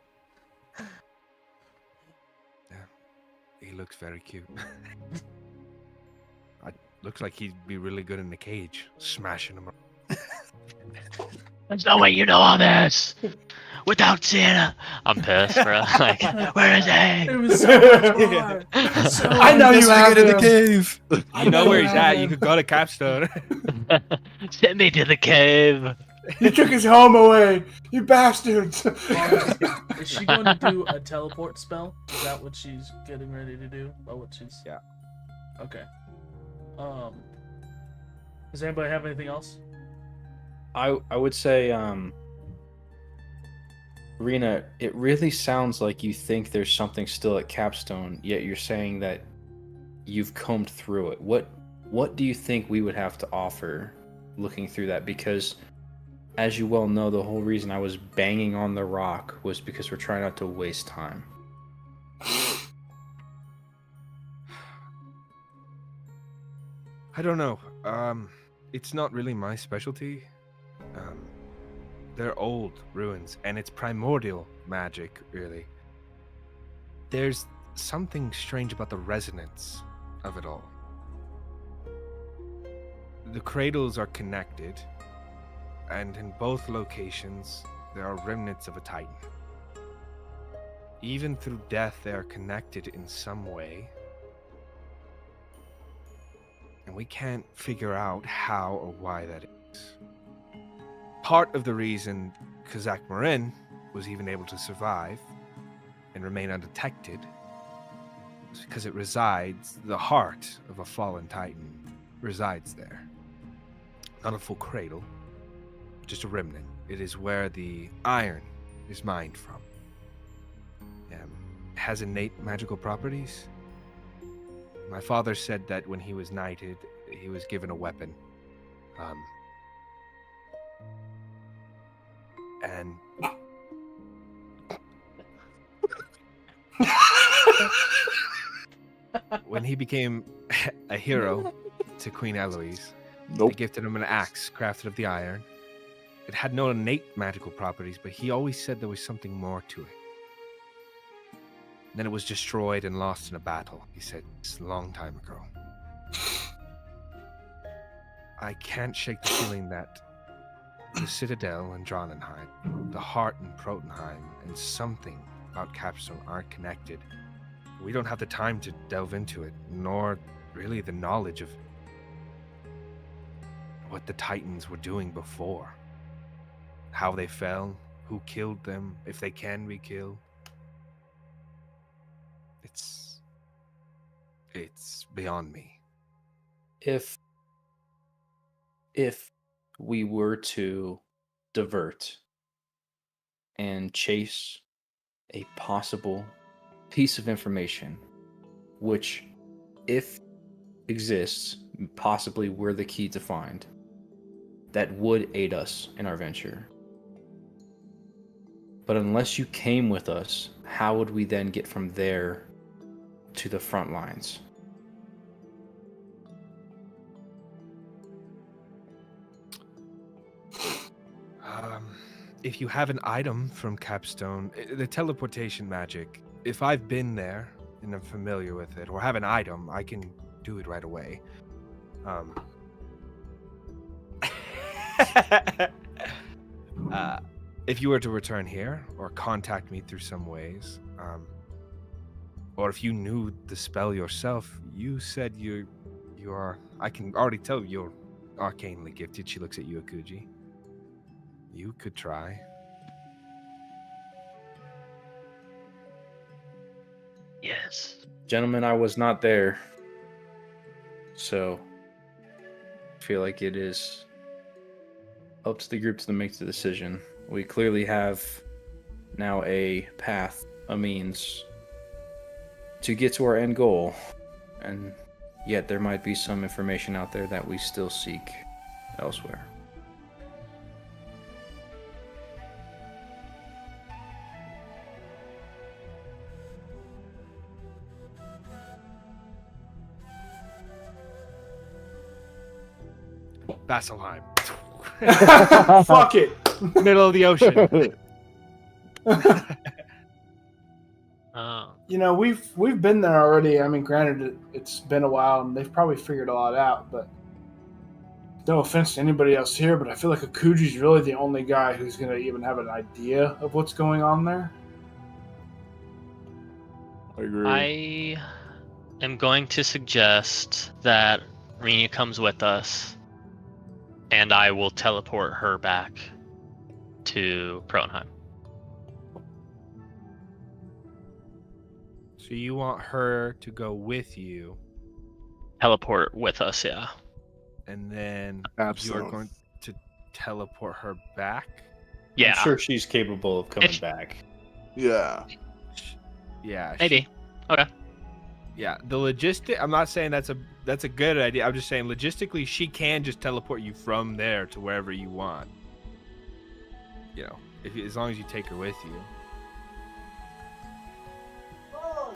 He looks very cute. Looks like he'd be really good in the cage, smashing him up. There's no way you know all this without Santa. I'm pissed, bro. Like, where is It he? was so much fun. So I know you have in the him. cave. You know where he's at. You could go to Capstone. Send me to the cave. You took his home away, you bastards. Is she going to do a teleport spell? Is that what she's getting ready to do? Oh, what she's... Yeah. Okay. Does anybody have anything else? I would say, Rena, it really sounds like you think there's something still at Capstone, yet you're saying that you've combed through it. What do you think we would have to offer looking through that? Because, as you well know, the whole reason I was banging on the rock was because we're trying not to waste time. I don't know. It's not really my specialty. They're old ruins, and it's primordial magic, really. There's something strange about the resonance of it all. The cradles are connected, and in both locations, there are remnants of a titan. Even through death, they are connected in some way. And we can't figure out how or why that is. Part of the reason Kazakh Marin was even able to survive and remain undetected is because it resides, the heart of a fallen titan resides there. Not a full cradle, just a remnant. It is where the iron is mined from. Has innate magical properties. My father said that when he was knighted, he was given a weapon. And when he became a hero to Queen Eloise, they Nope. gifted him an axe crafted of the iron. It had no innate magical properties, but he always said there was something more to it. Then it was destroyed and lost in a battle, he said. It's a long time ago. I can't shake the feeling that the Citadel and Dronenheim, the heart in Protunheim, and something about Capstone aren't connected. We don't have the time to delve into it, nor really the knowledge of what the Titans were doing before. How they fell, who killed them, if they can be killed. It's beyond me. If we were to divert and chase a possible piece of information, which, if exists, possibly we're the key to find, that would aid us in our venture. But unless you came with us, how would we then get from there to the front lines? If you have an item from Capstone, the teleportation magic, if I've been there and I'm familiar with it, or have an item, I can do it right away. If you were to return here or contact me through some ways, or if you knew the spell yourself, you said you are. I can already tell you're arcanely gifted. She looks at you, Akuji. You could try. Yes. Gentlemen, I was not there, so I feel like it is up to the group to make the decision. We clearly have now a path, a means to get to our end goal. And yet there might be some information out there that we still seek elsewhere. Vasselheim. Fuck it. Middle of the ocean. You know, we've been there already. I mean, granted, it's been a while, and they've probably figured a lot out. But no offense to anybody else here, but I feel like Akuji's really the only guy who's going to even have an idea of what's going on there. I agree. I am going to suggest that Rina comes with us, and I will teleport her back to Proenheim. So you want her to go with you, Teleport with us, yeah. and then Absolutely. you're going to teleport her back? Yeah, I'm sure she's capable of coming If- back. Yeah. Yeah. maybe. Yeah. The logistic. I'm not saying that's a good idea. I'm just saying logistically, she can just teleport you from there to wherever you want. You know, as long as you take her with you.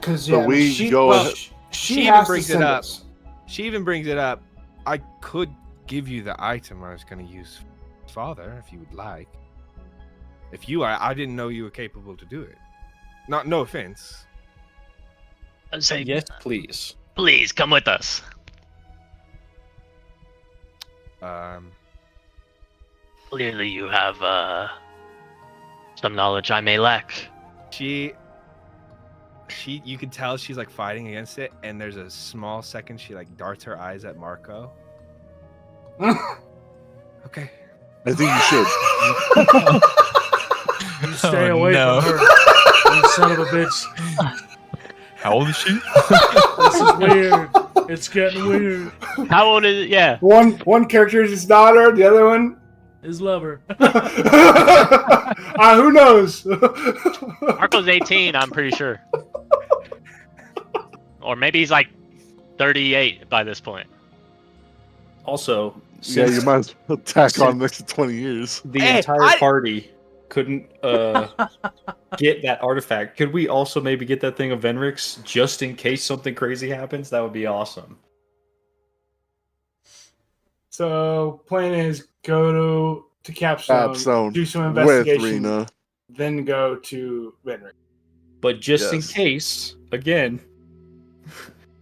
Because So we she, go well, ahead- she even has brings to it send up. us. She even brings it up. I could give you the item I was going to use, Father, if you would like. If you are, I didn't know you were capable to do it. No offense. I'd say, Yes, please. please come with us. Clearly, you have some knowledge I may lack. She, you can tell she's like fighting against it, and there's a small second she like darts her eyes at Marco. Okay. I think you should. You stay Oh, away no. from her, you son of a bitch. How old is she? This is weird. It's getting weird. How old is it? Yeah. One character is his daughter, the other one. His lover. Who knows? Marco's 18, I'm pretty sure. Or maybe he's like 38 by this point. Also, Yeah, since you might as well tack on next to 20 years. the Hey, entire party couldn't get that artifact, could we also maybe get that thing of Venrix just in case something crazy happens? That would be awesome. So, plan is go to Capstone, Capstone do some with investigation, Rena. then go to Venric. But just in Yes. case, again,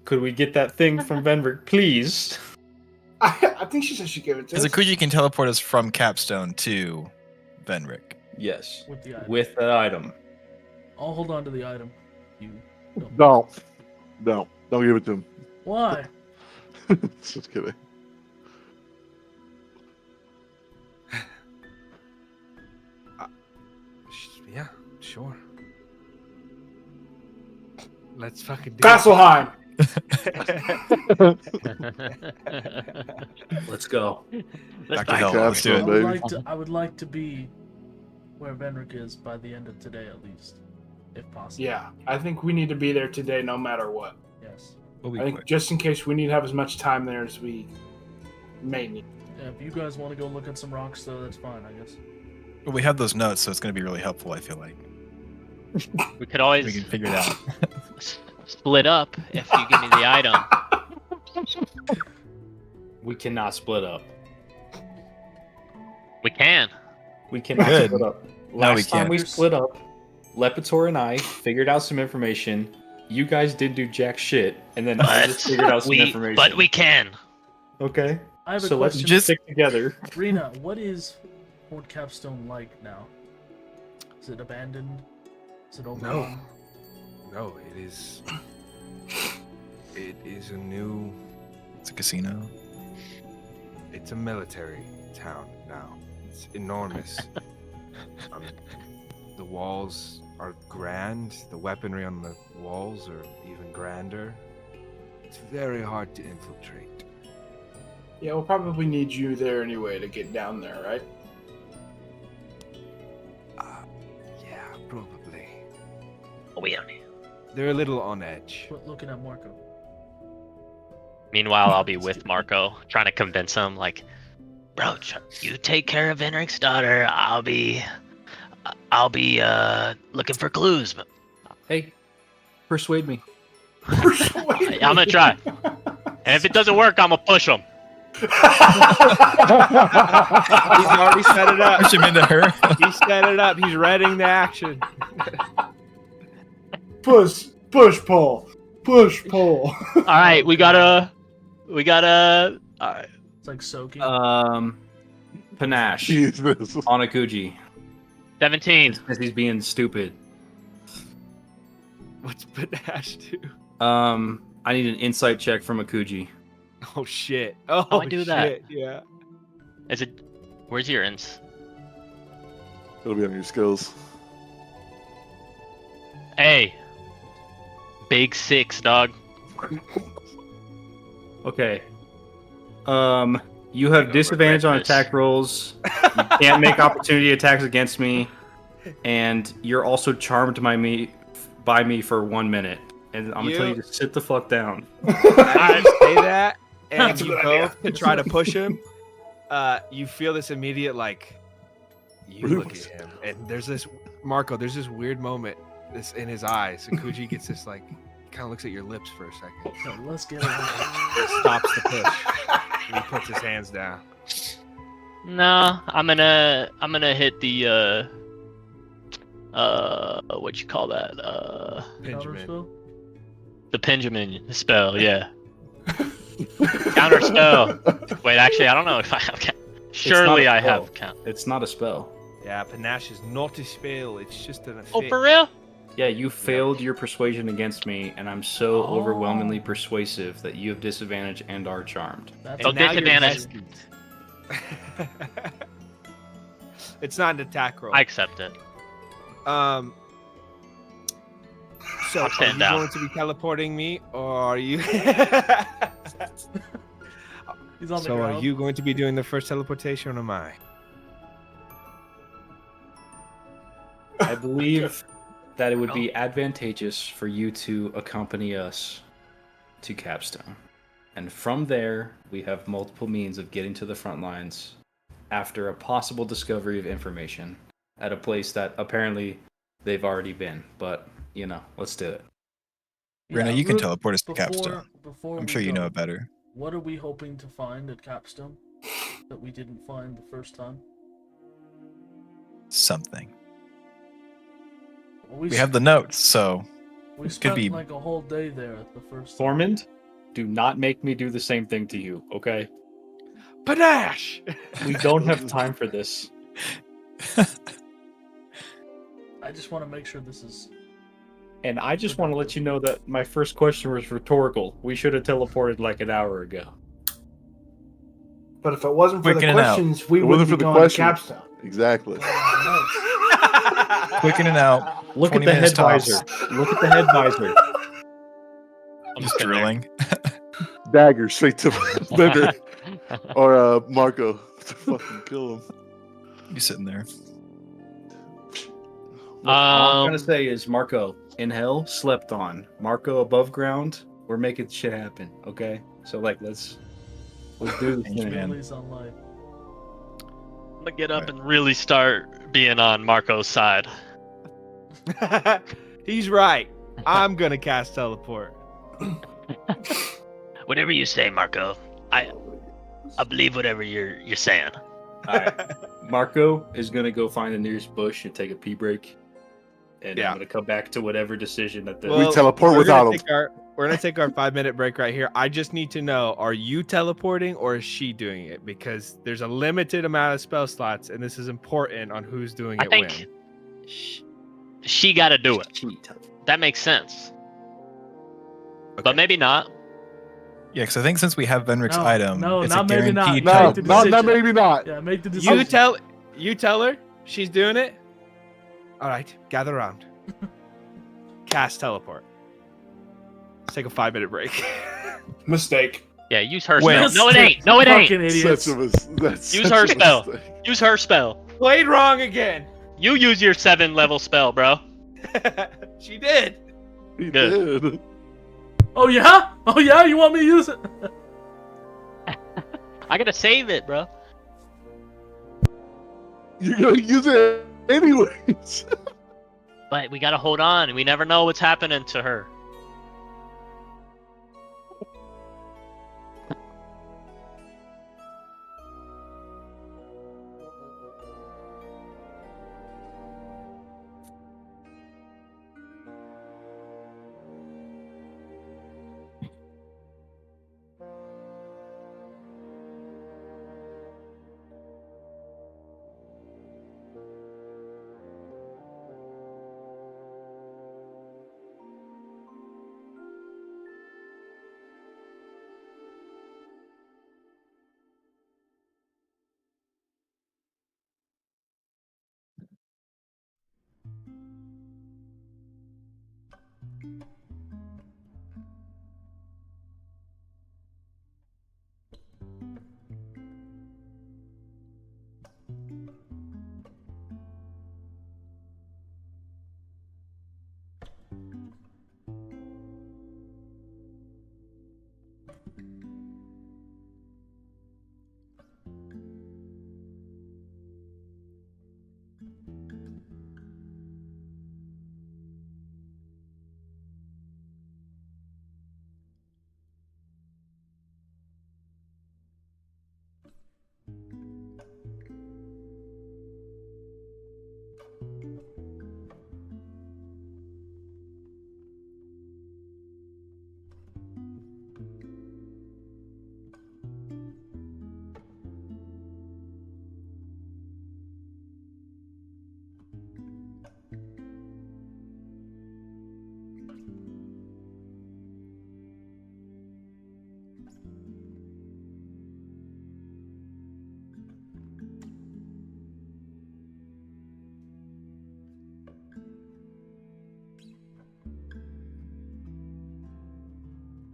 could we get that thing from Venric, please? I think she said she'd give it to Because us. Akuji can teleport us from Capstone to Venric. Yes, With the item. with that item. I'll hold on to the item. You Don't give it to him. Why? Just kidding. Yeah, sure. Let's fucking do Vasselheim! Let's go. Dr. Hell, let's do Capstone, it. baby. I would like to be where Venric is by the end of today, at least, if possible. Yeah, I think we need to be there today no matter what. Yes. We'll be I think quick. just in case we need to have as much time there as we may need. Yeah, if you guys want to go look at some rocks, though, that's fine, I guess. But we have those notes, so it's going to be really helpful, I feel like. We could always We can figure it out. split up if you give me the item. We cannot split up. We can. We cannot Good. split up. No, Last we time can't. we split up, Lepitor and I figured out some information. You guys didn't do jack shit, and then I just figured out some information. But we can. Okay. I have a So let's question. just stick together. Rena, what is Fort Capstone like now? Is it abandoned? Is it overrun? No, it is. It is a new. It's a casino. It's a military town now. It's enormous. The walls are grand. The weaponry on the walls are even grander. It's very hard to infiltrate. Yeah, we'll probably need you there anyway to get down there, right? Yeah, Probably. Obviamente. They're a little on edge. Quit looking at Marco. Meanwhile, I'll be with Marco, trying to convince him, like, bro, you take care of Enric's daughter. I'll be looking for clues. Hey, persuade me. I'm gonna try. And if it doesn't work, I'm gonna push him. He's already set it up. Push him into her. He set it up. He's readying the action. Push, pull. All right, we gotta. All right. It's like soaking. Panache. Jesus. Onakuji. 17. Because he's being stupid. What's Panache do? I need an insight check from Akuji. Oh shit. Oh, How do I do that? shit, yeah. Is it? Where's your ins? It'll be on your skills. Hey. Big 6, dog. Okay. You have disadvantage on attack rolls. You can't make opportunity attacks against me, and you're also charmed by me for 1 minute. And I'm gonna tell you to sit the fuck down. I say that, and That's a you good go idea. to try to push him. You feel this immediate you look at him, and there's this There's this weird moment in his eyes, and Kuji gets this kind of looks at your lips for a second. So let's get it. It stops the push. And he puts his hands down. No, I'm gonna hit the what you call that? Benjamin. The Benjamin spell, yeah. Counter spell. Wait, actually, I don't know if I have count. Surely I have count. It's not a spell. Yeah, Panache is not a spell. It's just an effect. Oh, for real? Yeah, you failed your persuasion against me, and I'm so overwhelmingly persuasive that you have disadvantage and are charmed. That's Oh, And now you're disadvantage. destined. It's not an attack roll. I accept it. So I'm are standing you down. going to be teleporting me, or are you? He's on the So ground. are you going to be doing the first teleportation, or am I? I believe that it would be advantageous for you to accompany us to Capstone. And from there, we have multiple means of getting to the front lines after a possible discovery of information at a place that apparently they've already been. But, let's do it. Rena, Yeah, you can look, teleport us to Capstone. Before I'm we sure you know go, it better. What are we hoping to find at Capstone that we didn't find the first time? Something. Well, We have the notes, so We could spent be- like a whole day there at the first. Thormund, do not make me do the same thing to you, okay? Panache. We don't have time for this. I just want to make sure this is. And I just want to let you know that my first question was rhetorical. We should have teleported like an hour ago. But if it wasn't for Quicken the it out. questions, we It wouldn't wasn't be for the going to question. Capstone. Exactly. quicken it out. Look at 20 the minutes head tops. visor. Look at the head visor. Just drilling. Dagger straight to Bender or Marco to fucking kill him. You sitting there. Look, all I'm trying to say is Marco in hell, slept on. Marco above ground, we're making shit happen, okay? So let's do this Thank you, thing. man. Really sunlight. I'm gonna get up and really start being on Marco's side. He's right. I'm gonna cast teleport. Whatever you say, Marco. I believe whatever you're saying. Alright. Marco is gonna go find the nearest bush and take a pee break. And Yeah. I'm gonna come back to whatever decision that the Well, teleport we're without gonna him. We're gonna take our 5-minute break right here. I just need to know: are you teleporting or is she doing it? Because there's a limited amount of spell slots, and this is important on who's doing I it think when. she got to do it. cheat. That makes sense. Okay. But maybe not. Yeah, because I think since we have Venric's No, item, no, it's not a maybe not. guaranteed No, No, Make the teleport. not decision. maybe not. Yeah, make the decision. You tell her she's doing it. All right, gather around. Cast teleport. Let's take a 5-minute break. Mistake. Yeah, use her Wait. spell. No, it ain't. No, it ain't. Fucking idiots. Such a that's Use such her a spell. mistake. Use her spell. Played wrong again. You use your 7-level spell, bro. She did. He Good. did. Oh yeah? Oh yeah? You want me to use it? I gotta save it, bro. You're gonna use it anyways. But we gotta hold on. We never know what's happening to her.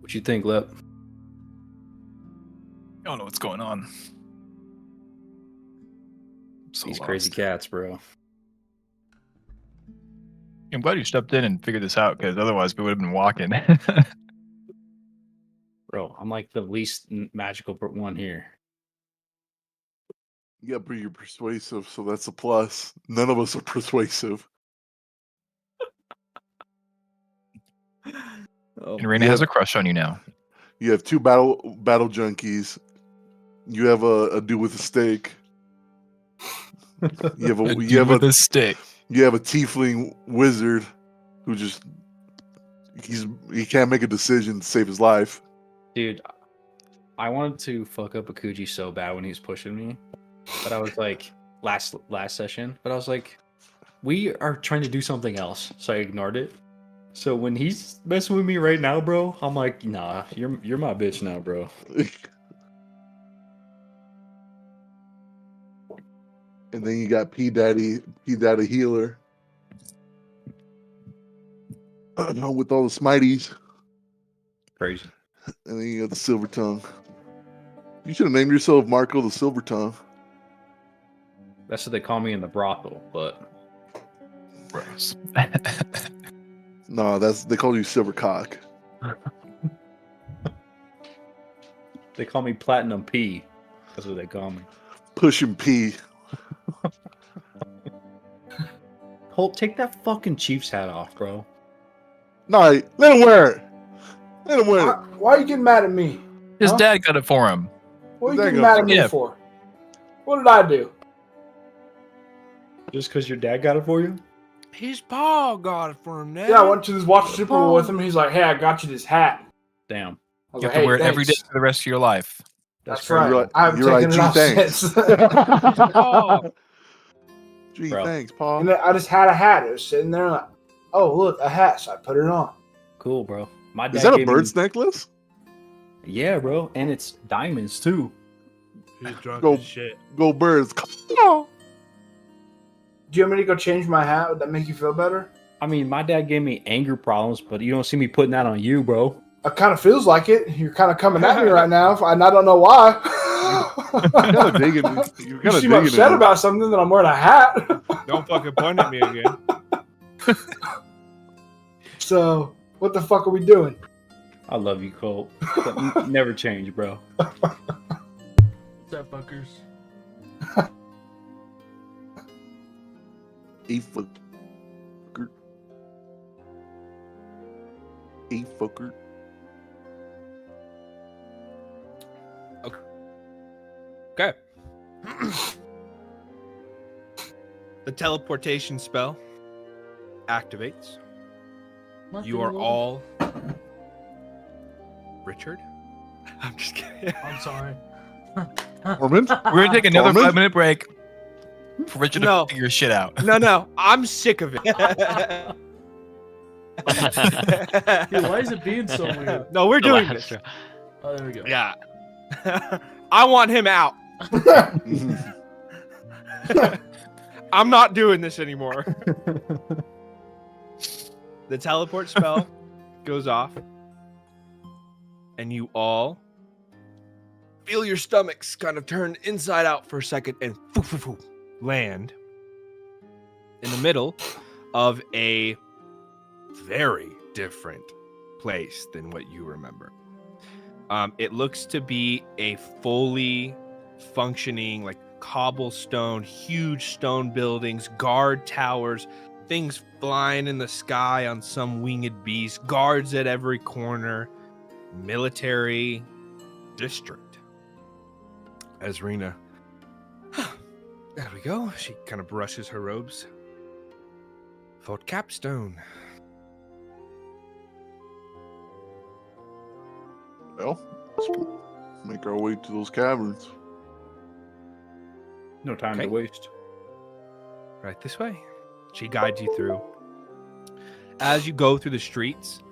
What you think, Lep? I don't know what's going on. I'm so These lost. crazy cats, bro. I'm glad you stepped in and figured this out, because otherwise we would have been walking. Bro, I'm like the least magical one here. Yeah, but you're persuasive, so that's a plus. None of us are persuasive. And Raina has a crush on you now. You have two battle junkies. You have a dude with a stake. You have With a stick. You have a tiefling wizard who just he can't make a decision to save his life. Dude, I wanted to fuck up Akuji so bad when he was pushing me. But I was like, last session, but I was like, we are trying to do something else. So I ignored it. So when he's messing with me right now, bro, I'm like, nah, you're my bitch now, bro. And then you got P Daddy Healer. With all the smities. Crazy. And then you got the Silver Tongue. You should have named yourself Marco the Silver Tongue. That's what they call me in the brothel, but Gross. No, they call you Silver Cock. they call me Platinum P. That's what they call me. Pushing P. Holt, take that fucking Chiefs hat off, bro. No, let him wear it. Let him wear it. Why are you getting mad at me? His Huh? dad got it for him. What are you There getting you mad go. at me Yeah. for? What did I do? Just because your dad got it for you? His paw got it for him now. Yeah, I went to this watch Super Bowl with him. He's like, "Hey, I got you this hat." Damn. I was You like, have to "Hey, wear it every day thanks." for the rest of your life. That's crazy. right. You're like- I haven't you're taken like, it "Gee, off thanks." since. Oh, Gee, Bro. thanks, Paul. And then I just had a hat. It was sitting there like, "Oh, look, a hat." So I put it on. Cool, bro. My dad Is that a gave me- bird's necklace? Yeah, bro. And it's diamonds, too. he's drunk Go- as shit. Go birds. Do you want me to go change my hat? Would that make you feel better? I mean, my dad gave me anger problems, but you don't see me putting that on you, bro. It kind of feels like it. You're kind of coming at me right now, and I don't know why. gotta dig in. You You gotta seem dig upset in. about something that I'm wearing a hat. Don't fucking point at me again. So, what the fuck are we doing? I love you, Colt. Never change, bro. What's up, fuckers? A fucker. A fucker. Okay. The teleportation spell activates. Am I You are feeling all Richard? I'm just kidding. I'm sorry. Ormond? We're gonna take another Tormund? 5-minute break for Richard No. to figure shit out. No, I'm sick of it. Dude, why is it being so weird? No, we're The doing last this. row. Oh, there we go. Yeah. I want him out. I'm not doing this anymore. The teleport spell goes off, and you all feel your stomachs kind of turn inside out for a second and land in the middle of a very different place than what you remember. It looks to be a fully functioning, like cobblestone, huge stone buildings, guard towers, things flying in the sky on some winged beast, guards at every corner, military district. As Rena, there we go. She kind of brushes her robes. Fort Capstone. Well, let's make our way to those caverns. No time Okay. to waste. Right this way. She guides you through. As you go through the streets,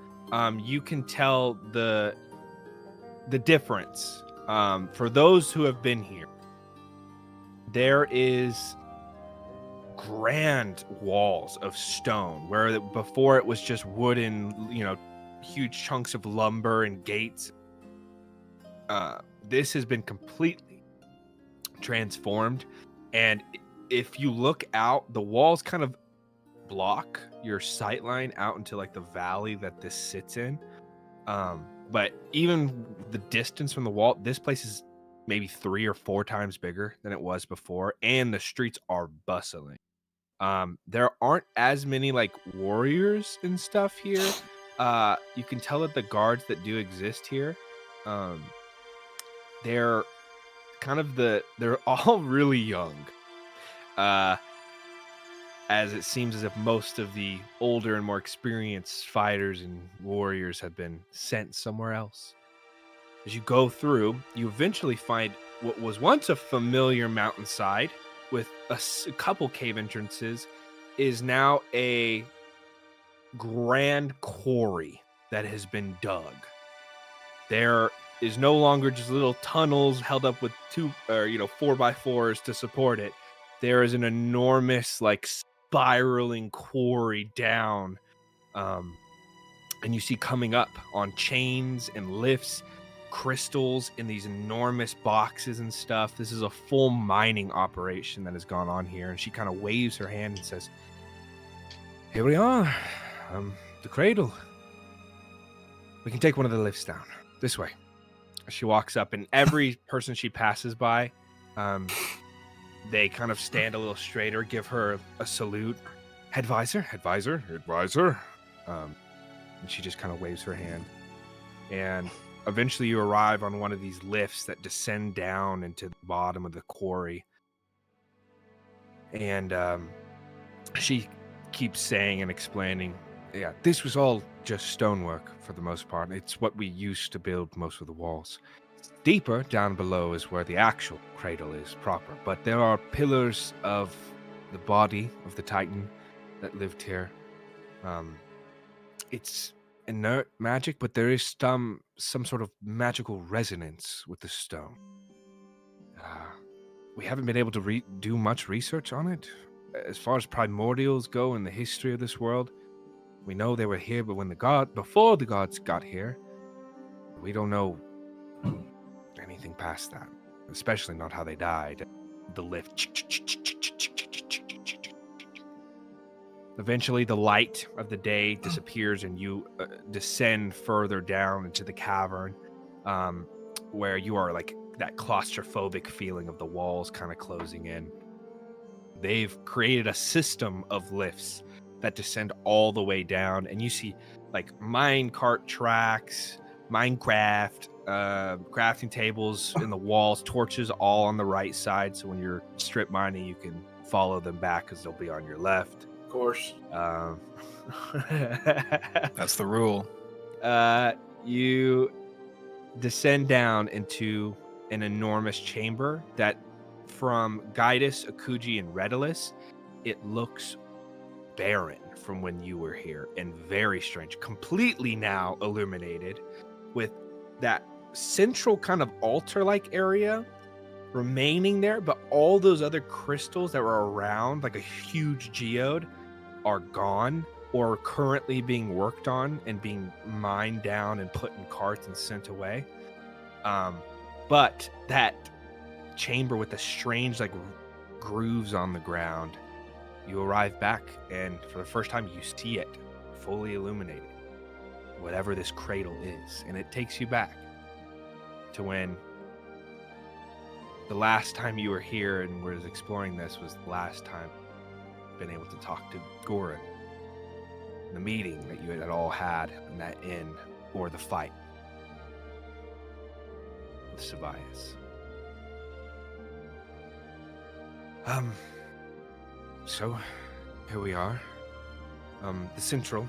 you can tell the difference. For those who have been here, there is grand walls of stone where before it was just wooden, huge chunks of lumber and gates. This has been completely transformed, and if you look out, the walls kind of block your sight line out into like the valley that this sits in. But even the distance from the wall, this place is maybe 3 or 4 times bigger than it was before, and the streets are bustling. There aren't as many like warriors and stuff here. You can tell that the guards that do exist here, they're they're all really young. As it seems as if most of the older and more experienced fighters and warriors have been sent somewhere else. As you go through, you eventually find what was once a familiar mountainside with a couple cave entrances is now a grand quarry that has been dug. There is no longer just little tunnels held up with 4x4s to support it. There is an enormous, like, spiraling quarry down, and you see coming up on chains and lifts crystals in these enormous boxes and stuff. This is a full mining operation that has gone on here, and she kind of waves her hand and says, "Here we are, the cradle. We can take one of the lifts down this way." She walks up, and every person she passes by, they kind of stand a little straighter, give her a salute. Advisor. And she just kind of waves her hand. And eventually you arrive on one of these lifts that descend down into the bottom of the quarry. And she keeps saying and explaining, yeah, this was all just stonework for the most part. It's what we used to build most of the walls. Deeper down below is where the actual cradle is proper, but there are pillars of the body of the Titan that lived here. It's inert magic, but there is some sort of magical resonance with the stone. We haven't been able to do much research on it. As far as primordials go in the history of this world, we know they were here, but before the gods got here, we don't know anything past that. especially not how they died. The lift. Eventually, the light of the day disappears, and you descend further down into the cavern, where you are like that claustrophobic feeling of the walls kind of closing in. They've created a system of lifts that descend all the way down, and you see like minecart tracks, Minecraft, crafting tables in the walls, torches all on the right side. So when you're strip mining, you can follow them back because they'll be on your left. Of course. That's the rule. You descend down into an enormous chamber that, from Gaius, Akuji, and Redulus, it looks barren from when you were here and very strange. Completely now illuminated with that central kind of altar-like area remaining there, but all those other crystals that were around, like a huge geode, are gone or currently being worked on and being mined down and put in carts and sent away. But that chamber with the strange like grooves on the ground, you arrive back, and for the first time you see it fully illuminated, whatever this cradle is, and it takes you back to when the last time you were here and was exploring this was the last time been able to talk to Goran. The meeting that you had all had in that inn, or the fight with Sabias. So here we are. The central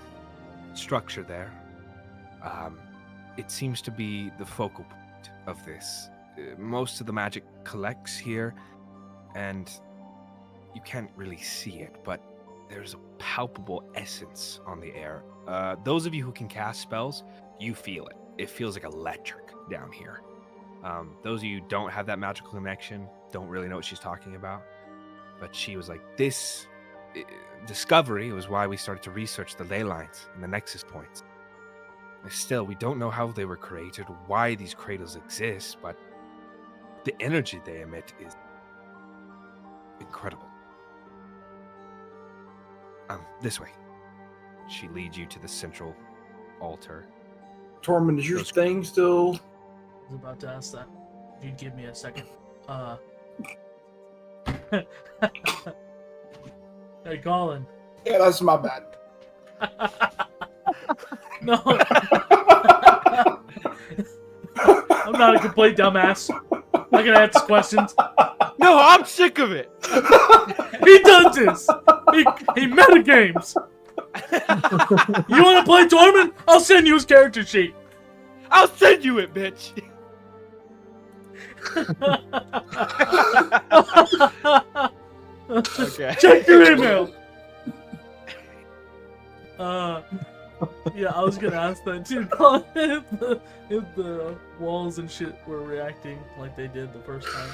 structure there. It seems to be the focal point of this. Most of the magic collects here, and you can't really see it, but there's a palpable essence on the air. Those of you who can cast spells, you feel it. It feels like electric down here. Those of you who don't have that magical connection don't really know what she's talking about. But she was like, this discovery was why we started to research the ley lines and the nexus points. And still, we don't know how they were created, why these cradles exist, but the energy they emit is incredible. This way. She leads you to the central altar. Tormund, is your thing still? I was about to ask that. If you'd give me a second. Hey, Colin. Yeah, that's my bad. No. I'm not a complete dumbass. I'm not gonna ask questions. No, I'm sick of it. He does this. He metagames. You want to play Tormund? I'll send you his character sheet. I'll send you it, bitch. Okay. Check your email. Yeah, I was gonna ask that too, Colin. If the walls and shit were reacting like they did the first time.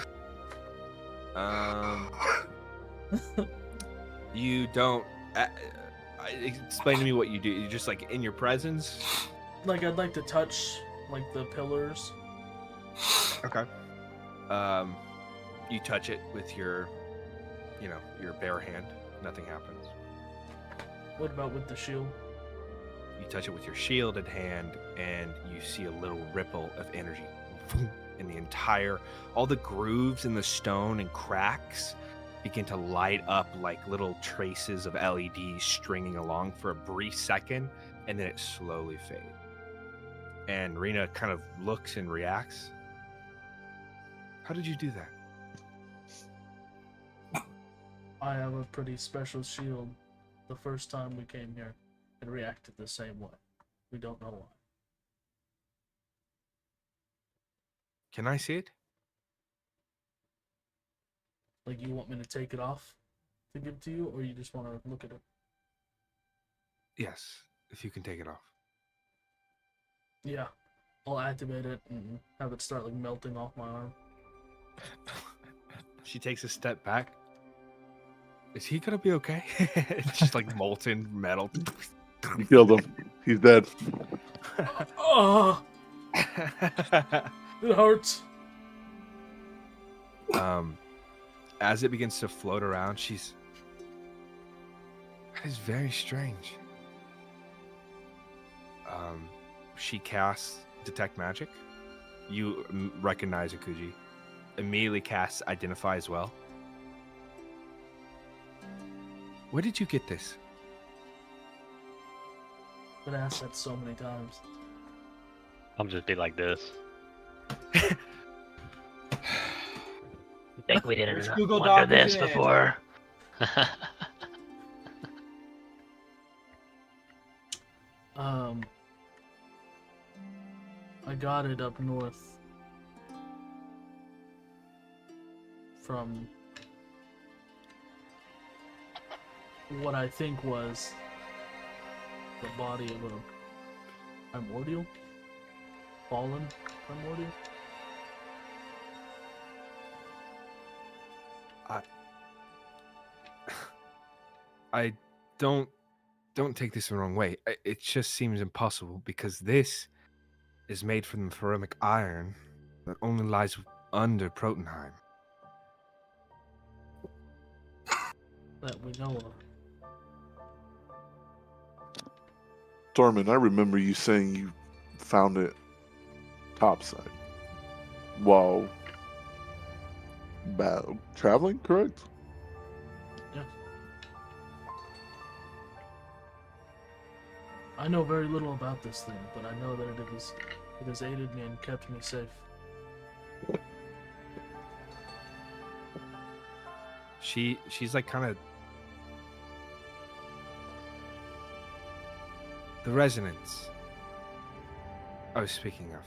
You don't. Explain to me what you do. You just like in your presence. Like I'd like to touch like the pillars. Okay. You touch it with your, your bare hand. Nothing happens. What about with the shield? You touch it with your shielded hand, and you see a little ripple of energy in the entire. All the grooves in the stone and cracks begin to light up like little traces of LEDs stringing along for a brief second, and then it slowly fades. And Rena kind of looks and reacts. How did you do that? I have a pretty special shield. The first time we came here, it reacted the same way. We don't know why. Can I see it? Like, you want me to take it off to give to you, or you just want to look at it? Yes, if you can take it off. Yeah. I'll activate it and have it start, like, melting off my arm. She takes a step back. Is he gonna be okay? It's just like molten metal. You killed him. He's dead. Oh! It hurts. As it begins to float around, she's. That is very strange. She casts Detect Magic. You recognize Akuji. Immediately casts Identify as well. Where did you get this? I've been asked that so many times. I'm just be like this. Think we didn't Which Google wonder Doc this is it? before? I got it up north from what I think was the body of a primordial, fallen primordial. I don't take this the wrong way. It just seems impossible because this is made from the ceramic iron that only lies under Protenheim. That we know of. Tormund, I remember you saying you found it topside while traveling, correct? Yeah. I know very little about this thing, but I know that it has aided me and kept me safe. She's like kind of the resonance I was speaking of.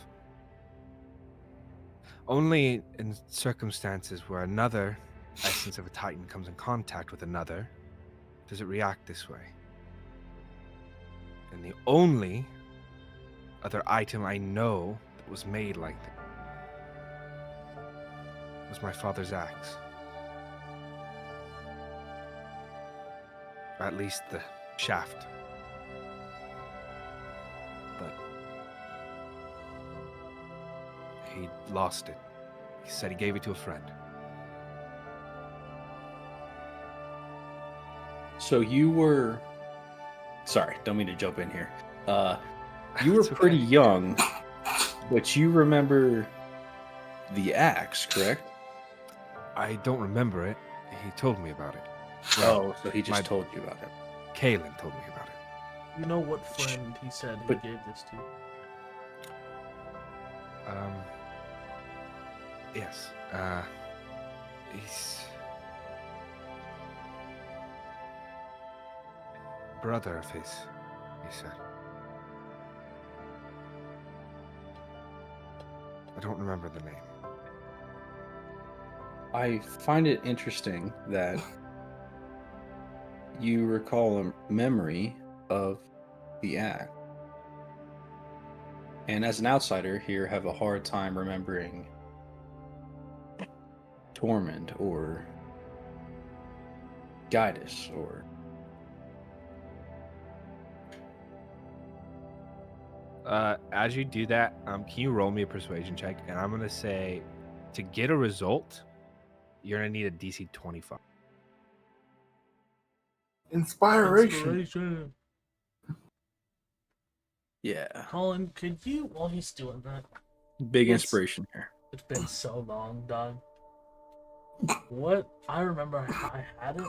Only in circumstances where another essence of a Titan comes in contact with another does it react this way. And the only other item I know that was made like that was my father's axe. Or at least the shaft. But he lost it. He said he gave it to a friend. So you were. Sorry, don't mean to jump in here. You were It's okay. pretty young, but you remember the axe, correct? I don't remember it. He told me about it. Oh, so he just my- told you about it. Kalen told me about it. You know what friend he said he But- gave this to? Yes. He's brother of his, he said. I don't remember the name. I find it interesting that you recall a memory of the act. And as an outsider here, have a hard time remembering Tormund or Guidus or As you do that, can you roll me a persuasion check? And I'm gonna say, to get a result, you're gonna need a DC 25. Inspiration. yeah, Colin, could you, while he's doing that, big Yes. inspiration here. it's been so long, dog. What? I remember I had it.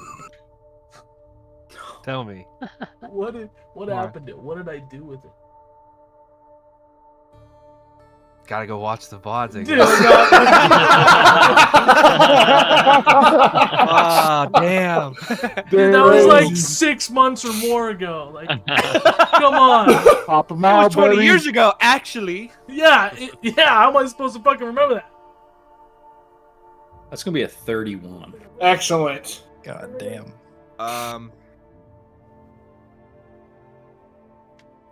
Tell me. What What? happened to it? What did I do with it? Gotta go watch the VODs. I Dude, guess. no. Ah, damn. Dude, that was like 6 months or more ago. Like, come on. Pop them That was out, 20 buddy. years ago, actually. Yeah, how am I supposed to fucking remember that? That's gonna be a 31. Excellent. God damn.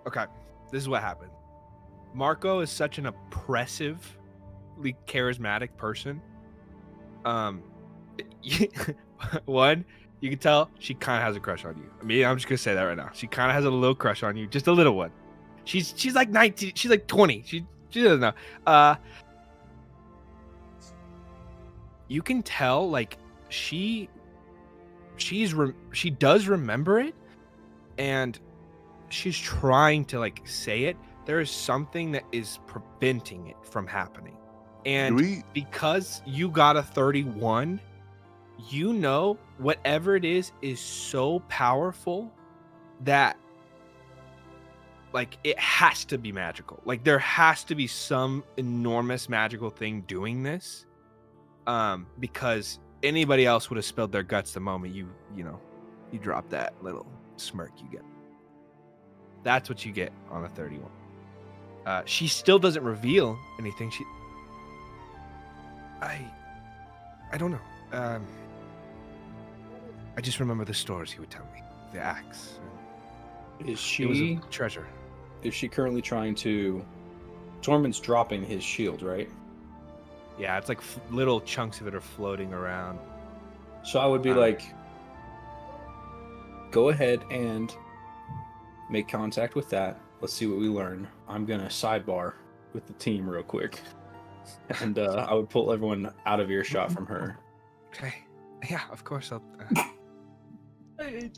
Okay, this is what happened. Marco is such an oppressively charismatic person. One, you can tell she kind of has a crush on you. I mean, I'm just gonna say that right now. She kind of has a little crush on you, just a little one. She's like 19. She's like 20. She doesn't know. you can tell like she does remember it, and she's trying to like say it. There is something that is preventing it from happening. And because you got a 31, you know whatever it is so powerful that like it has to be magical. Like there has to be some enormous magical thing doing this. Because anybody else would have spilled their guts the moment you drop that little smirk you get. That's what you get on a 31. She still doesn't reveal anything. I don't know. I just remember the stories he would tell me. The axe. Is It was she a treasure. is she currently trying to? Tormund's dropping his shield, right? Yeah, it's like little chunks of it are floating around. So I would be like, go ahead and make contact with that. Let's see what we learn. I'm gonna sidebar with the team real quick, and I would pull everyone out of earshot from her. Okay. Yeah, of course. I'll. Hey,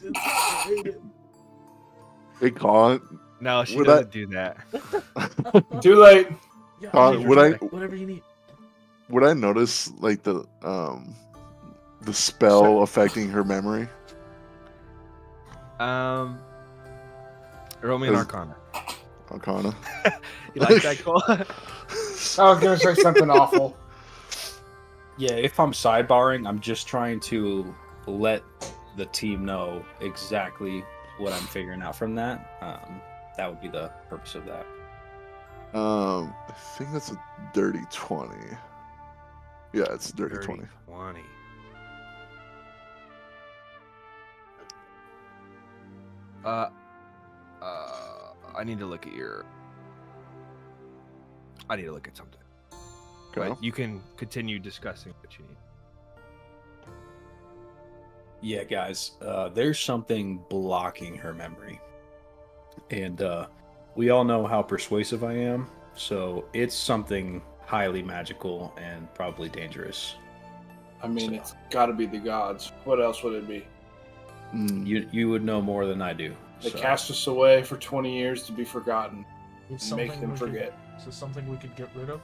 Colin. No, she Would doesn't do that. Too late. Yeah, Would I- whatever you need. Would I notice like the spell affecting her memory? Roll me an Arcana. Arcana. You like that, Cole? I was gonna say something awful. Yeah, if I'm sidebarring, I'm just trying to let the team know exactly what I'm figuring out from that. That would be the purpose of that. I think that's a dirty 20. Yeah, it's a dirty 20. 20. I need to look at your. I need to look at something. Okay. But you can continue discussing what you need. Yeah, guys, there's something blocking her memory. And we all know how persuasive I am, so it's something highly magical and probably dangerous. I mean, it's got to be the gods. What else would it be? You would know more than I do. They so. cast us away for 20 years to be forgotten. It's And make something them we could- forget. Is this something we could get rid of?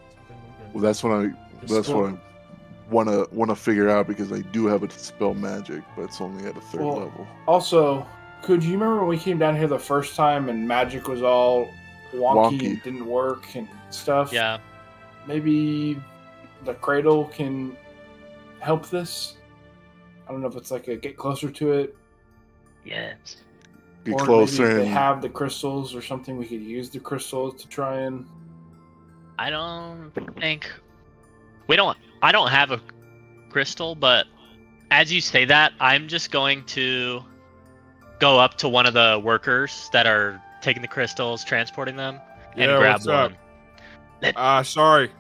Something we could Well, that's what I wanna figure out, because I do have a dispel magic, but it's only at a 3rd Well, level. Also, could you remember when we came down here the first time and magic was all wonky. and didn't work and stuff? Yeah. Maybe the cradle can help this? I don't know if it's like a get closer to it. Yes. Get or closer maybe they and have the crystals or something. We could use the crystals to try and. I don't think I don't have a crystal, but as you say that, I'm just going to go up to one of the workers that are taking the crystals, transporting them, and grab what's up? one. Sorry.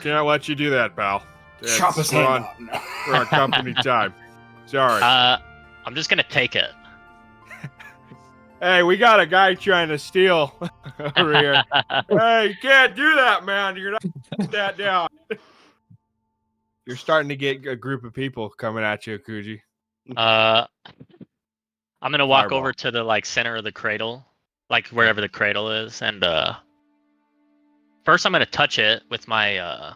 Can't let you do that, pal. Chop his hand off. For our company time. Sorry. I'm just gonna take it. Hey, we got a guy trying to steal over here. Hey, you can't do that, man. You're not put that down. You're starting to get a group of people coming at you, Kuji. I'm gonna walk Fireball. over to the like center of the cradle, like wherever the cradle is, and first I'm gonna touch it with my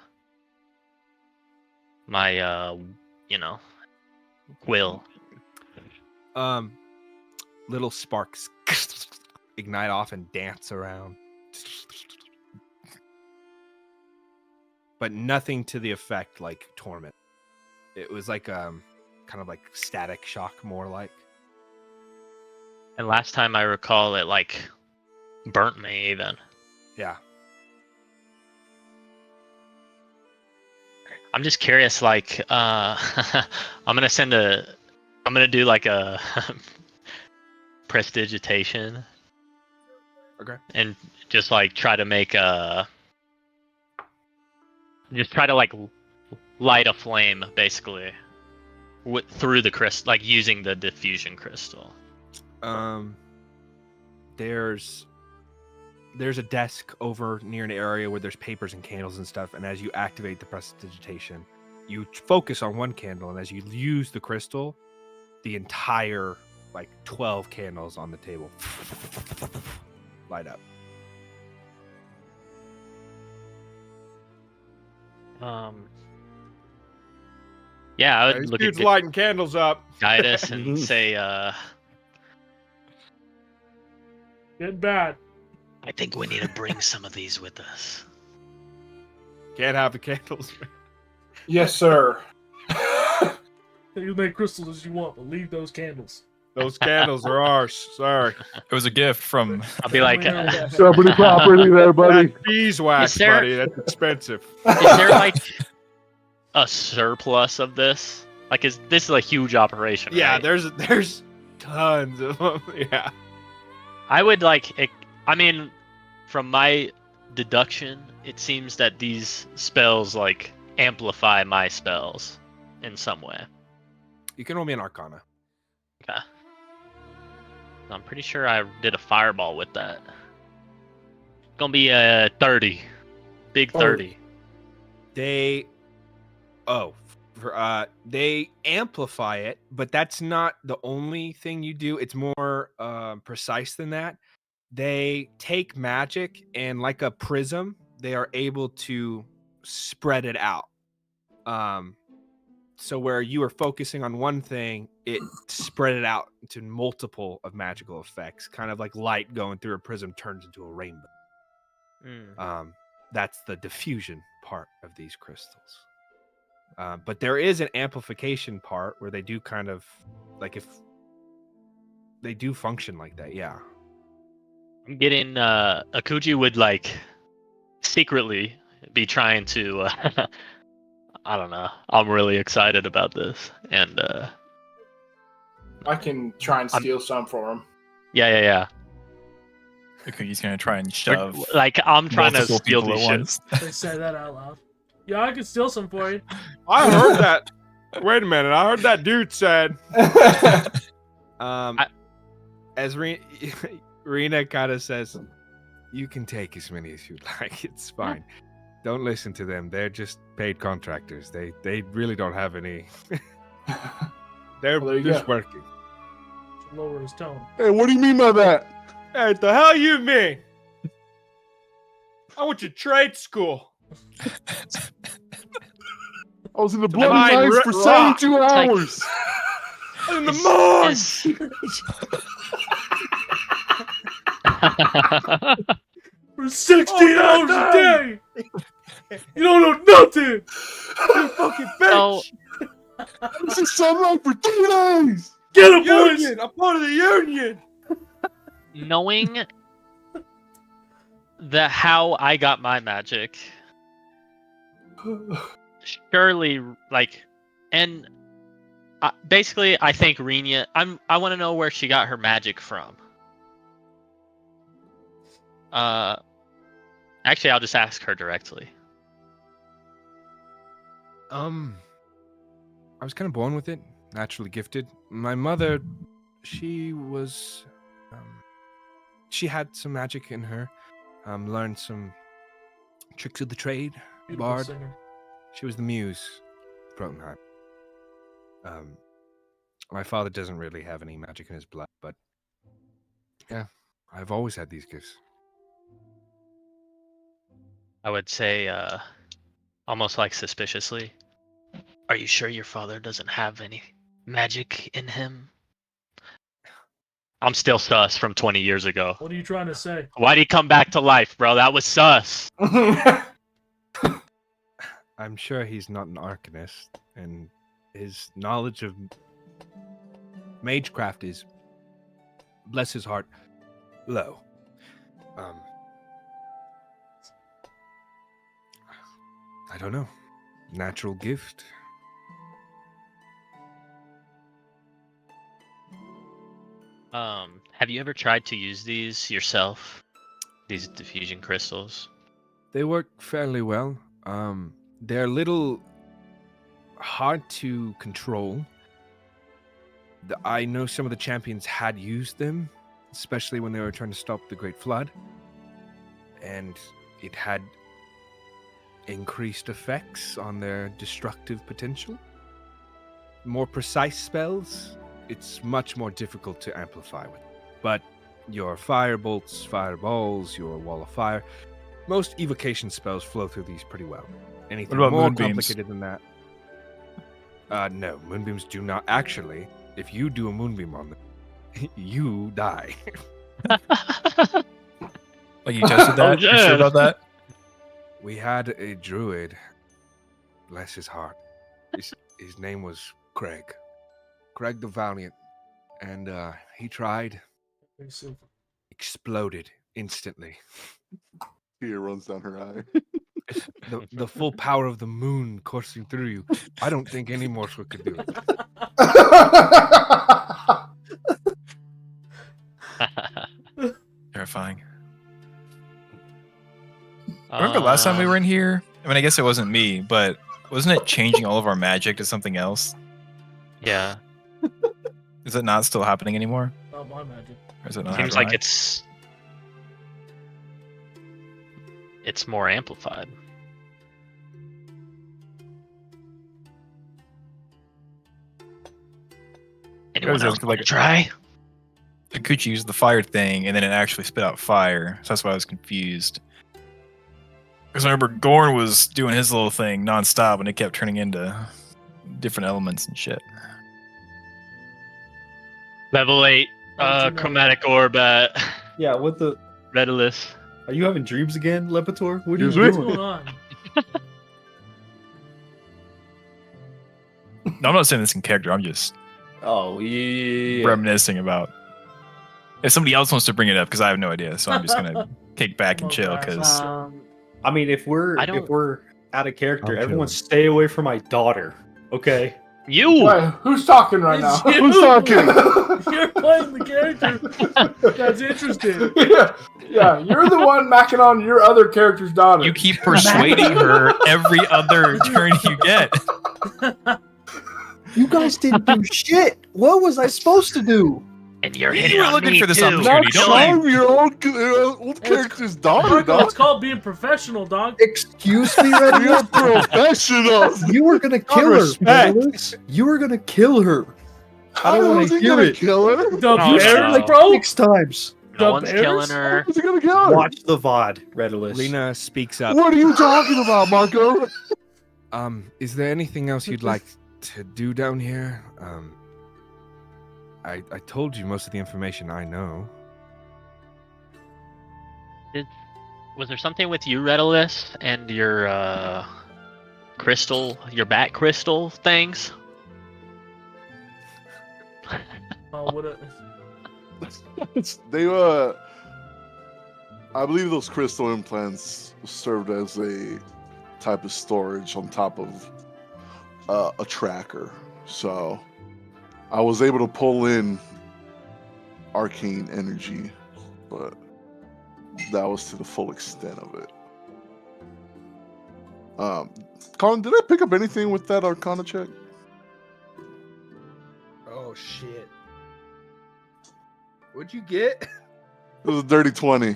will. Little sparks ignite off and dance around. But nothing to the effect like torment. It was like kind of like static shock, more like. And last time I recall, it like burnt me even. Yeah. I'm just curious, like I'm gonna do like a prestidigitation. Okay. And just like try to make just try to like light a flame basically through the crystal, like using the diffusion crystal. There's a desk over near an area where there's papers and candles and stuff, and as you activate the prestidigitation, you focus on one candle, and as you use the crystal, the entire 12 candles on the table light up. Yeah, I would This look dude's at lighting candles up. Gaius and say, Get bad. I think we need to bring some of these with us. Can't have the candles. Yes, sir. You make crystals as you want, but leave those candles. Those candles are ours. Sorry. It was a gift from. I'll be like, Company property there, buddy. That's beeswax, Is there- buddy. That's expensive. is there like a surplus of this? Like, this is a huge operation? Yeah, right? there's tons of them. Yeah. I would I mean, from my deduction, it seems that these spells amplify my spells in some way. You can roll me an Arcana. Okay. I'm pretty sure I did a fireball with that. Gonna be a 30. Big 30. They they amplify it, but that's not the only thing you do. It's more precise than that. They take magic and, like a prism, they are able to spread it out. So where you are focusing on one thing, it spread it out into multiple of magical effects, kind of like light going through a prism turns into a rainbow. That's the diffusion part of these crystals. But there is an amplification part where they do kind of if they do function like that. Yeah. I'm getting Akuji would secretly be trying to I don't know. I'm really excited about this, and I can try and steal some for him. yeah. Okay, he's gonna try and shove. I'm trying to multiple steal people these at shits. once. They say that out loud. Yeah, I can steal some for you. I heard that. Wait a minute. I heard that dude said. As Rena kind of says, you can take as many as you like. It's fine. Don't listen to them. They're just paid contractors. They really don't have any. They're Well, there you just go. working. Lower his tone. Hey, what do you mean by that? Hey, what the hell you mean? I went to trade school. I was in the bloody Mine mines for rock. 72 like- hours. In the Is- mines. For 16 Oh, hours a day! You don't know nothing! You fucking bitch. Oh, This is sunlight for 3 days. Get him, boys! Union. I'm part of the union. knowing how I got my magic, surely and basically I think Renia. I want to know where she got her magic from. Actually, I'll just ask her directly. I was kind of born with it, naturally gifted. My mother, she was, she had some magic in her. Learned some tricks of the trade. Beautiful Bard. singer. She was the muse, of Protenheim. My father doesn't really have any magic in his blood, but yeah, I've always had these gifts. I would say, almost suspiciously, are you sure your father doesn't have any magic in him? I'm still sus from 20 years ago. What are you trying to say? Why'd he come back to life, bro? That was sus. I'm sure he's not an arcanist, and his knowledge of magecraft is, bless his heart, low. I don't know. Natural gift. Have you ever tried to use these yourself? These diffusion crystals? They work fairly well. They're a little hard to control. I know some of the champions had used them, especially when they were trying to stop the Great Flood. And it had increased effects on their destructive potential. More precise spells, it's much more difficult to amplify with. But your fire bolts, fireballs, your wall of fire, most evocation spells flow through these pretty well. Anything What about more moonbeams? complicated than that? No, moonbeams do not. Actually, if you do a moonbeam on them, you die. Like you tested that? You sure about that? We had a druid, bless his heart. His name was Craig the Valiant, and he tried, Very silver. exploded instantly. Tear runs down her eye. The full power of the moon coursing through you. I don't think any mortal could do it. Terrifying. Remember last time we were in here? I mean, I guess it wasn't me, but wasn't it changing all of our magic to something else? Yeah. Is it not still happening anymore? Not my magic. Or is it not Seems like happening? it's more amplified. Anyone else want to try? I could use the fire thing, and then it actually spit out fire. So that's why I was confused. Because I remember Gorn was doing his little thing nonstop, and it kept turning into different elements and shit. Level 8 How'd you know? chromatic orb at Yeah, what the? Redolus. Are you having dreams again, Lepitor? What are you Excuse me? What's doing? going on? No, I'm not saying this in character. I'm just Oh, yeah. reminiscing about. If somebody else wants to bring it up, because I have no idea, so I'm just gonna kick back and chill. Because I mean, if we're I don't- out of character, I'm everyone chilling. stay away from my daughter. Okay. You! Wait, who's talking right now? It's you! Who's talking? You're playing the character that's interested. yeah, you're the one macking on your other character's daughter. you keep persuading her every other turn you get. You guys didn't do shit. What was I supposed to do? And you're You hitting were on looking me for this too. opportunity. Not Don't charm your old character's daughter, Marco, dog. it's called being professional, dog. Excuse me, You're Redolus? professional. You were gonna kill her, respect. Redolus. You were gonna kill her. I How don't was want he to hear gonna it. kill her? The Oh, bears, no. Like bro. 6 times. No The one's bears? killing How her. was he gonna kill her? Watch the VOD, Redolus. Lena speaks up. What are you talking about, Marco? Is there anything else you'd like to do down here? I told you most of the information I know. Was there something with you, Redolus, and your crystal, your bat crystal things? Oh, what a... They I believe those crystal implants served as a type of storage on top of a tracker. So I was able to pull in arcane energy, but that was to the full extent of it. Colin, did I pick up anything with that Arcana check? Oh shit! What'd you get? It was a dirty 20.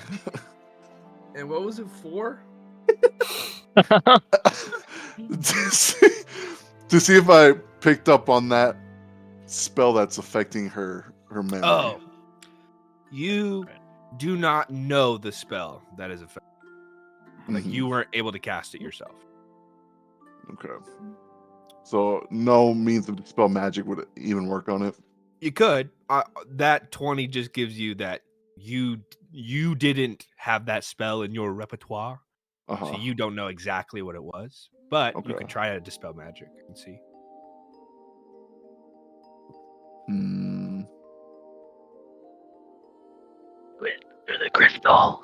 And what was it for? to see if I picked up on that spell that's affecting her memory. Oh, you do not know the spell that is affecting. Like Mhm. you weren't able to cast it yourself. Okay. So no means of dispel magic would even work on it. You could. That 20 just gives you that you didn't have that spell in your repertoire, Uh-huh. so you don't know exactly what it was. But you Okay. can try to dispel magic and see. Hmm. You're the crystal.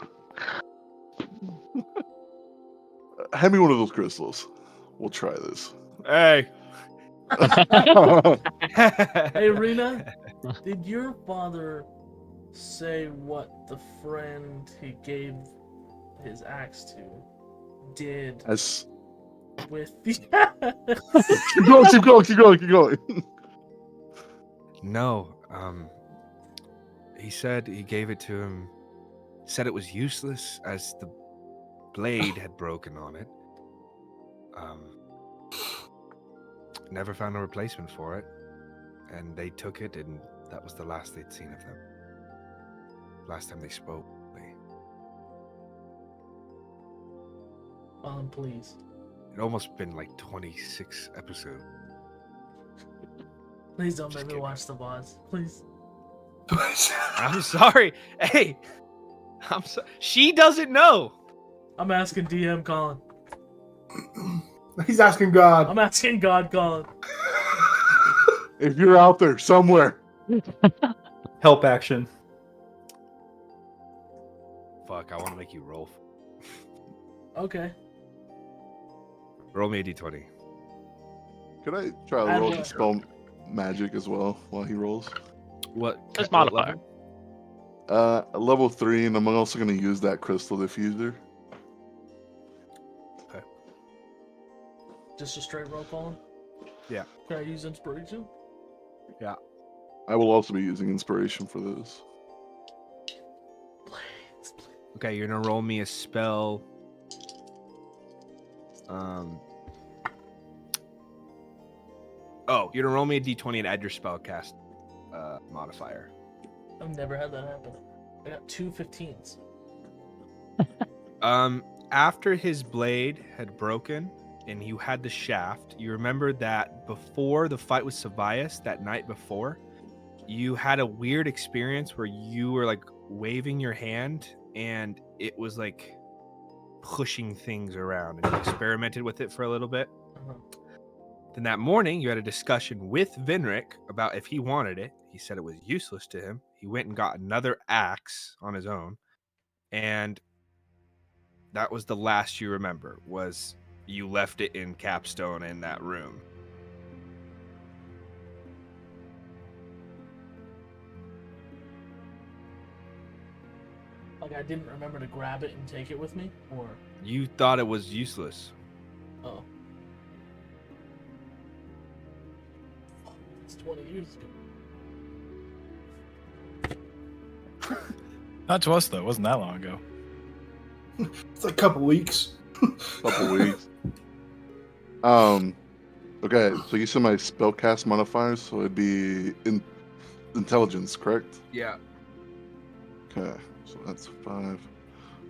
Hand me one of those crystals. We'll try this. Hey. Hey, Rena, did your father say what the friend he gave his axe to did As with the... keep going. No. He said he gave it to him. Said it was useless as the blade had broken on it. Never found a replacement for it, and they took it, and that was the last they'd seen of them. Last time they spoke. Please. It almost been like 26 episodes. Please don't Just make me kidding. watch the boss. Please. I'm sorry. Hey, she doesn't know. I'm asking DM Colin. He's asking God. I'm asking God Colin. If you're out there somewhere, Help action. Fuck, I want to make you roll. Okay. Roll me a d20. could I try to I roll will. dispel magic as well while he rolls? What? There's what modifier. level? Level 3, and I'm also going to use that crystal diffuser. Just a straight roll, Colin? Yeah. Can I use inspiration? I will also be using inspiration for this. Please, please. Okay, you're gonna roll me a spell. Oh, you're gonna roll me a d20 and add your spell cast modifier. I've never had that happen. I got 2 15s. After his blade had broken and you had the shaft, you remembered that before the fight with Savias that night before, you had a weird experience where you were like waving your hand and it was like pushing things around, and you experimented with it for a little bit. Uh-huh. Then that morning you had a discussion with Vinric about if he wanted it. He said it was useless to him. He went and got another axe on his own, and that was the last you remember, was you left it in Capstone in that room. Like I didn't remember to grab it and take it with me, or You thought it was useless. oh, it's 20 years ago. Not to us though. It wasn't that long ago. It's like a couple weeks. Couple weeks. Okay, so you said my spellcast modifiers, so it'd be intelligence, correct? Yeah. Okay, so that's 5.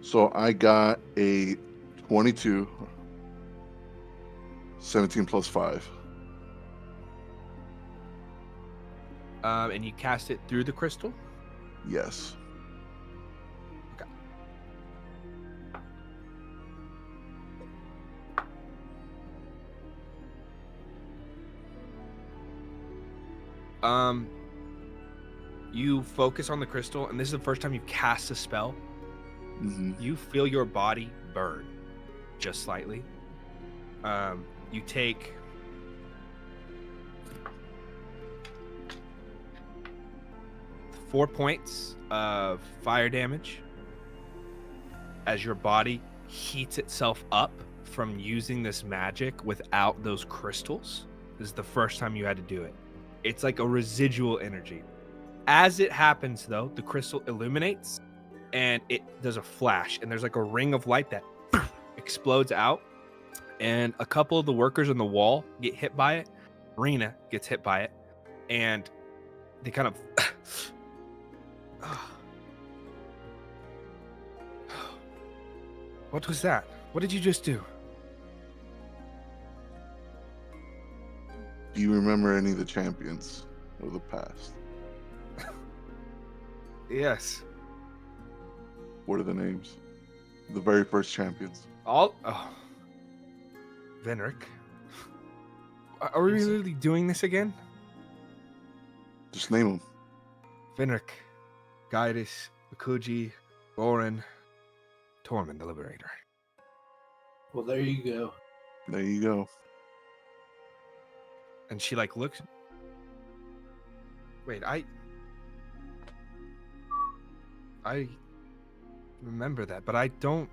So I got a 22. 17 plus 5. And you cast it through the crystal? Yes. You focus on the crystal, and this is the first time you cast a spell. Mm-hmm. You feel your body burn just slightly. You take 4 points of fire damage as your body heats itself up from using this magic without those crystals. This is the first time you had to do it. It's like a residual energy. As it happens, though, the crystal illuminates and it does a flash, and there's like a ring of light that explodes out, and a couple of the workers on the wall get hit by it. Rena gets hit by it, and they kind of What was that? What did you just do? Do you remember any of the champions of the past? Yes. What are the names? The very first champions. Vinric. Are we really doing this again? Just name them. Vinric, Gaidis, Akuji, Goran, Tormund the Liberator. Well, there you go. There you go. And she like looks. Wait, I remember that, but I don't.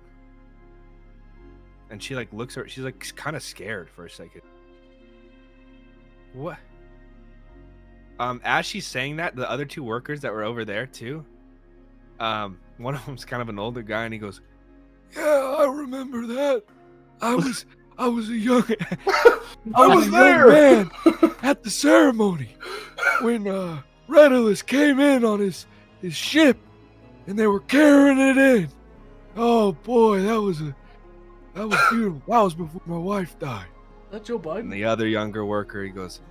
And she like looks at her. She's like kind of scared for a second. What? As she's saying that, the other two workers that were over there too. One of them's kind of an older guy, and he goes, "Yeah, I remember that. I I was a young I was there. man at the ceremony when Redulus came in on his ship and they were carrying it in. Oh boy, that was beautiful. That was before my wife died. That Joe Biden? And the other younger worker, he goes,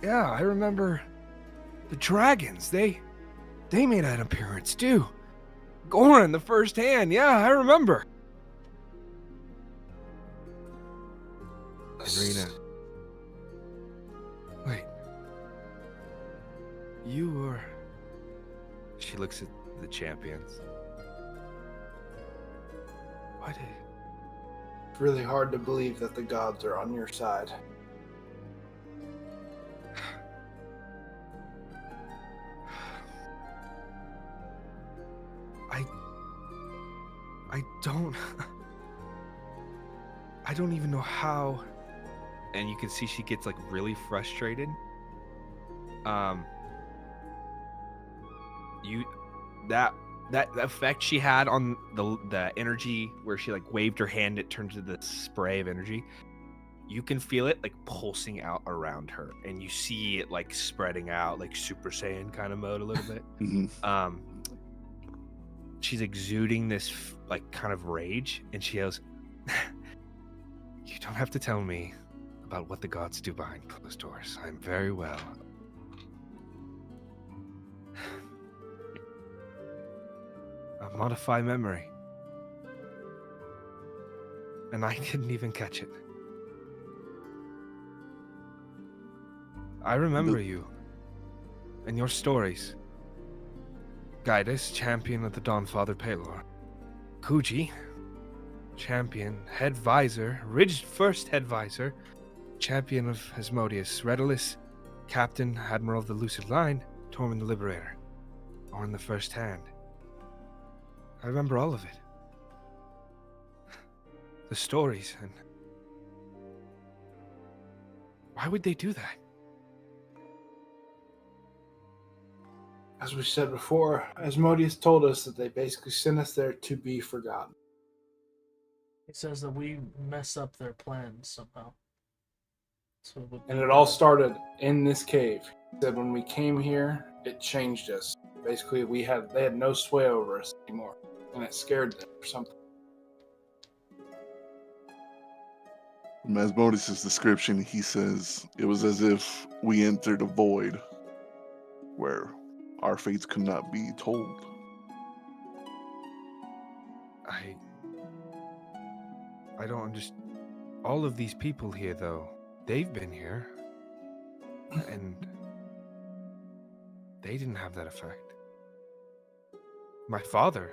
"Yeah, I remember the dragons. They made an appearance too. Goran, the first hand. Yeah, I remember." And Rena, wait, you were... She looks at the champions. What? It's really hard to believe that the gods are on your side. I don't even know how. And you can see she gets like really frustrated. That effect she had on the energy where she like waved her hand, it turned to this spray of energy. You can feel it like pulsing out around her, and you see it like spreading out like Super Saiyan kind of mode a little bit. She's exuding this like kind of rage, and she goes, "You don't have to tell me about what the gods do behind closed doors. I'm very well. A modified memory. And I didn't even catch it. I remember you and your stories. Gaidas, champion of the Dawnfather Pelor. Kuji, champion, head visor, Ridged first head visor, champion of Asmodeus. Redulus, captain, admiral of the Lucid Line, Tormund the Liberator. Orn the first hand. I remember all of it. The stories, and why would they do that? As we said before, Asmodeus told us that they basically sent us there to be forgotten. He says that we mess up their plans somehow. So And it all started in this cave. He said when we came here, it changed us. Basically, they had no sway over us anymore, and it scared them or something. From Asmodeus' description, he says it was as if we entered a void where our fates could not be told. I don't understand. All of these people here, though, they've been here. And they didn't have that effect. My father,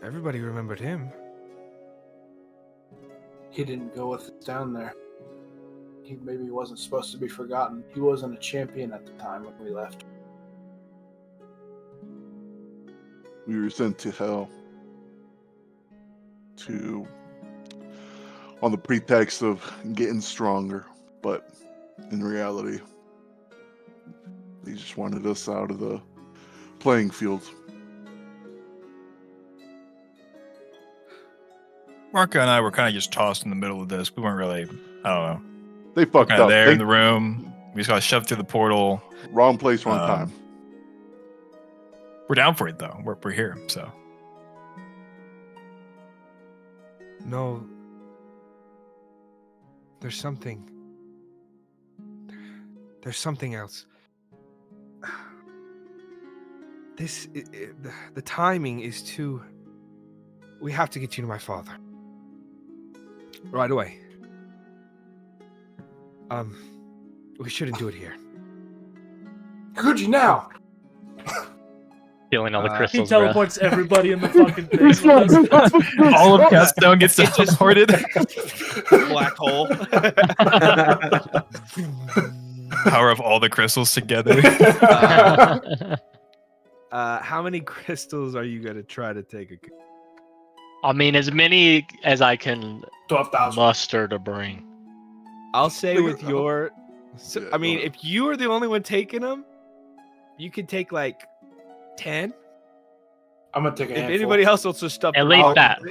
everybody remembered him. He didn't go with us down there. He maybe wasn't supposed to be forgotten. He wasn't a champion at the time when we left. We were sent to hell on the pretext of getting stronger, but in reality, they just wanted us out of the playing field. Marco and I were kind of just tossed in the middle of this. We weren't really, I don't know. They fucked kind of up. there in the room. We just got shoved through the portal. Wrong place, wrong time. We're down for it, though. We're here, so. No. There's something else. The timing is too... We have to get you to my father. Right away. We shouldn't do it here. Could you now? Stealing all the He crystals, bro. teleports everybody in the fucking thing. with us. All of Castone gets teleported. Black hole. Power of all the crystals together. How many crystals are you going to try to take? I mean, as many as I can 12,000. muster to bring. I'll say with your... Yeah, I mean, go ahead. if you are the only one taking them, you could take like 10. I'm gonna take a If handful. anybody else wants to stuff At them least out, that.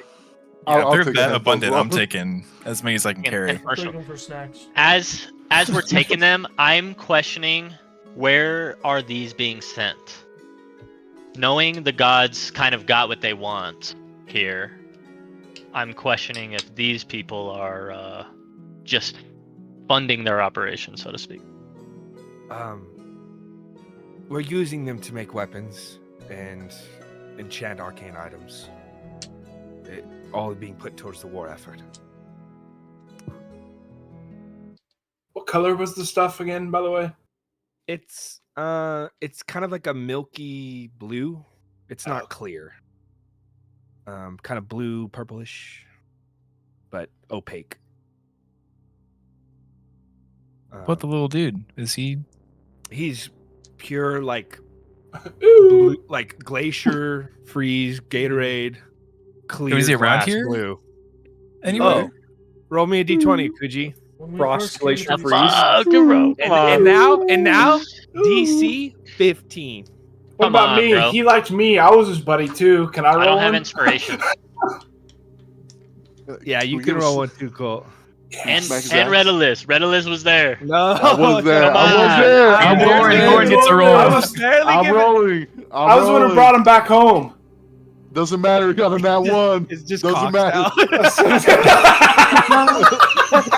Yeah, I'll if take they're a that handful as abundant, well. I'm taking as many as I can And- carry. and Marshall, Take them for snacks. as we're taking them, I'm questioning where are these being sent? Knowing the gods kind of got what they want here, I'm questioning if these people are just funding their operation, so to speak. We're using them to make weapons and enchant arcane items. All being put towards the war effort. What color was the stuff again, by the way? It's kind of like a milky blue. It's not clear. Kind of blue, purplish, but opaque. What the little dude? Is he? He's pure like Ooh. blue, like glacier, freeze, Gatorade, clear. Is he around glass here? Blue. Anywhere? Roll me a d20, Kuji. When we Frost first came glacier to these- freeze. And now DC 15. What Come about on, me? bro. He liked me. I was his buddy too. Can I roll I don't have one? inspiration. Yeah, you We can give roll us- one too, Colt. And Smack his and ass. Redalus. Redalus was there. No, I was there. come I was on. there. I'm was rolling. there. Lauren gets a roll. I was, I'm rolling. I was the one who brought him back home. Doesn't matter. We got a nat one. It's just Doesn't cocked matter. out.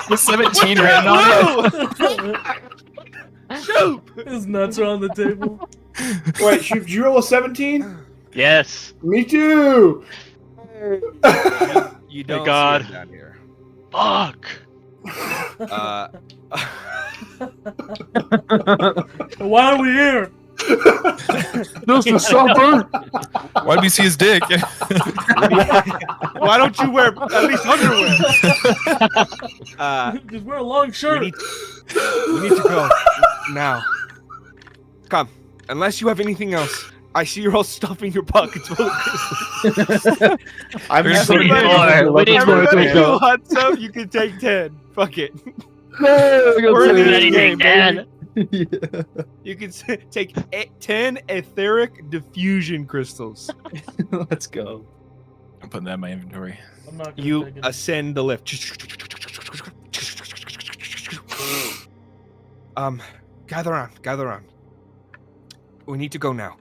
With 17 written on it. Shoot! His nuts are on the table. Wait, did you roll a 17? Yes. Me too. You don't God. see it down here. Fuck. Why are we here? Just a supper. Why do you see his dick? Why don't you wear at least underwear? Just wear a long We shirt. need to go now. Come, unless you have anything else. I see you're all stuffing your pockets full of crystals. I'm There's just so many thinking more. about We need what's more. going Everybody on. who wants some, you can take 10. Fuck it. We're We're in this Anything, game, man. baby. You can take 10 etheric diffusion crystals. Let's go. I'm putting that in my inventory. I'm not gonna You take it. ascend the lift. Gather around. We need to go now.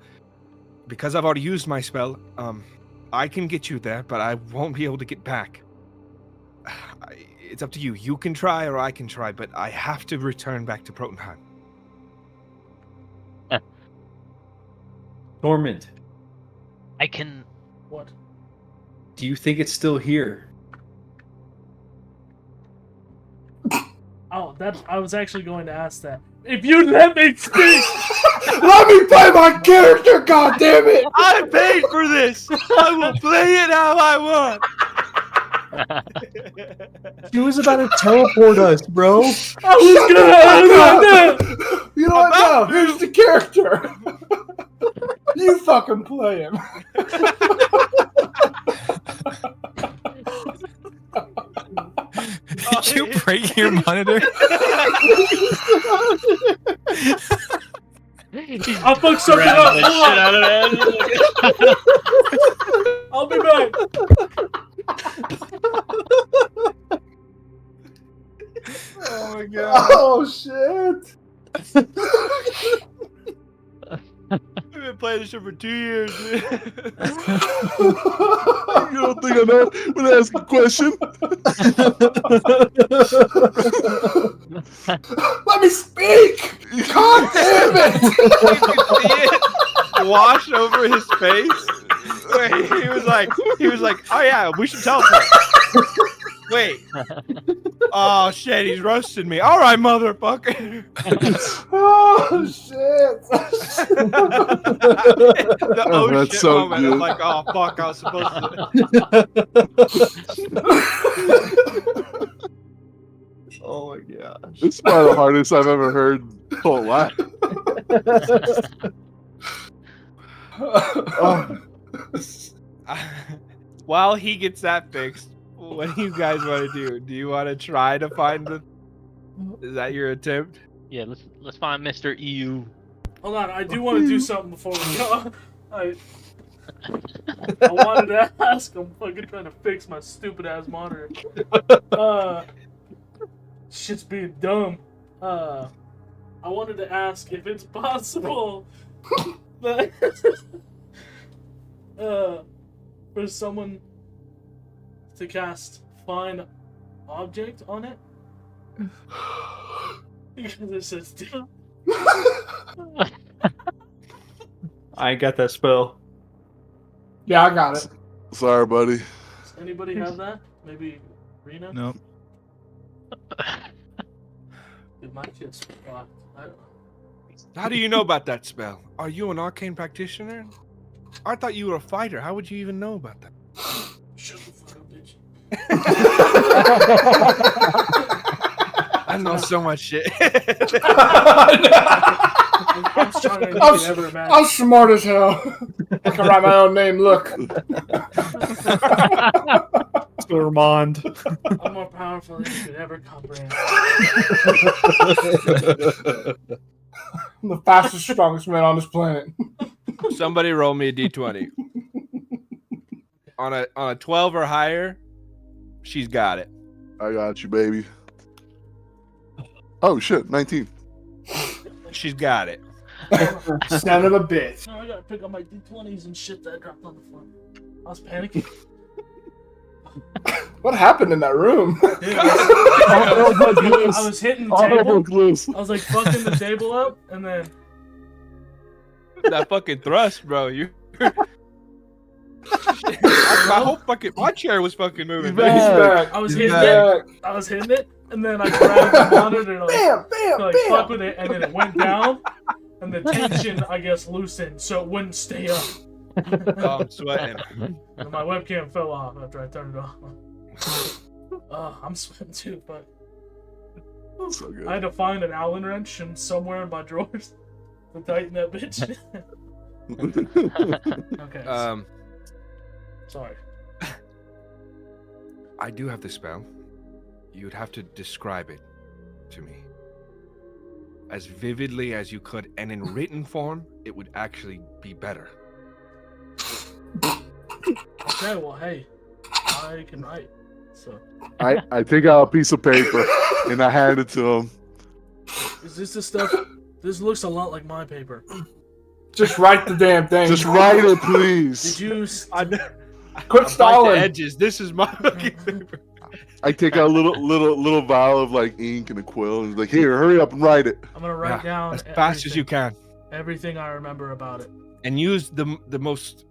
Because I've already used my spell, I can get you there, but I won't be able to get back. It's up to you. You can try or I can try, but I have to return back to Protonheim. Torment, I can. What? do you think it's still here? Oh, that I was actually going to ask that. If you let me speak. Let me play my character, goddammit! I paid for this. I will play it how I want. He was about to teleport us, bro. I was gonna ask that. You know what? No, here's the character. You fucking play him. Did you break your monitor? I'll fuck something up. Grab the shit out of it. I'll be back. Oh my god. Oh shit! We've been playing this shit for 2 years. You don't think I know when I ask a question? Let me speak! God damn it! You could see it wash over his face. Wait, he was like, oh yeah, we should teleport. Wait. Oh shit, he's roasting me. All right, motherfucker. Oh shit! The Oh, oh that's shit so moment. I'm good. like, oh fuck, I was supposed to. Oh my gosh. This is probably the hardest I've ever heard Colt laugh. Oh. While he gets that fixed, what do you guys want to do? Do you want to try to find the? Is that your attempt? Yeah, let's find Mr. EU. Hold on, I do want to do something before we go. I wanted to ask. I'm fucking trying to fix my stupid ass monitor. Shit's being dumb. I wanted to ask if it's possible that for someone to cast Find Object on it. Because it says I ain't got that spell. Yeah, I got it. Sorry, buddy. Does anybody have that? Maybe Rena? Nope. Dude, my shit's fucked. I don't know. How do you know about that spell? Are you an arcane practitioner? I thought you were a fighter. How would you even know about that? Shut the fuck up, bitch. I know so much shit. I'm stronger than you can ever imagine. I'm smart as hell. I can write my own name. Look. Stormond. I'm more powerful than you could ever comprehend. I'm the fastest, strongest man on this planet. Somebody roll me a d20. On a 12 or higher, she's got it. I got you, baby. Oh shit, 19. She's got it. Son of a bitch. No, I gotta pick up my D20s and shit that I dropped on the floor. I was panicking. What happened in that room? Dude, I was hitting the table. Close. I was like fucking the table up, and then That fucking thrust, bro. You. My whole fucking chair was fucking moving. He's back. I was He's hitting it. back. I was hitting it, and then I grabbed the monitor to Bam, bam, like bam. fuck with it, and then it went down, and the tension, I guess, loosened, so it wouldn't stay up. Oh, I'm sweating. And my webcam fell off after I turned it off. I'm sweating too, but So good. I had to find an Allen wrench and somewhere in my drawers to tighten that bitch. Okay. Sorry. I do have the spell. You'd have to describe it to me as vividly as you could, and in written form, it would actually be better. Okay, well, hey, I can write, so. I take out a piece of paper and I hand it to him. Is this the stuff? This looks a lot like my paper. Just write the damn thing. Just write it, please. Did you? Quit The stalling. edges. This is my fucking paper. I take out a little vial of like ink and a quill and like, here, hurry up and write it. I'm gonna write down as fast as you can, everything I remember about it. and use the most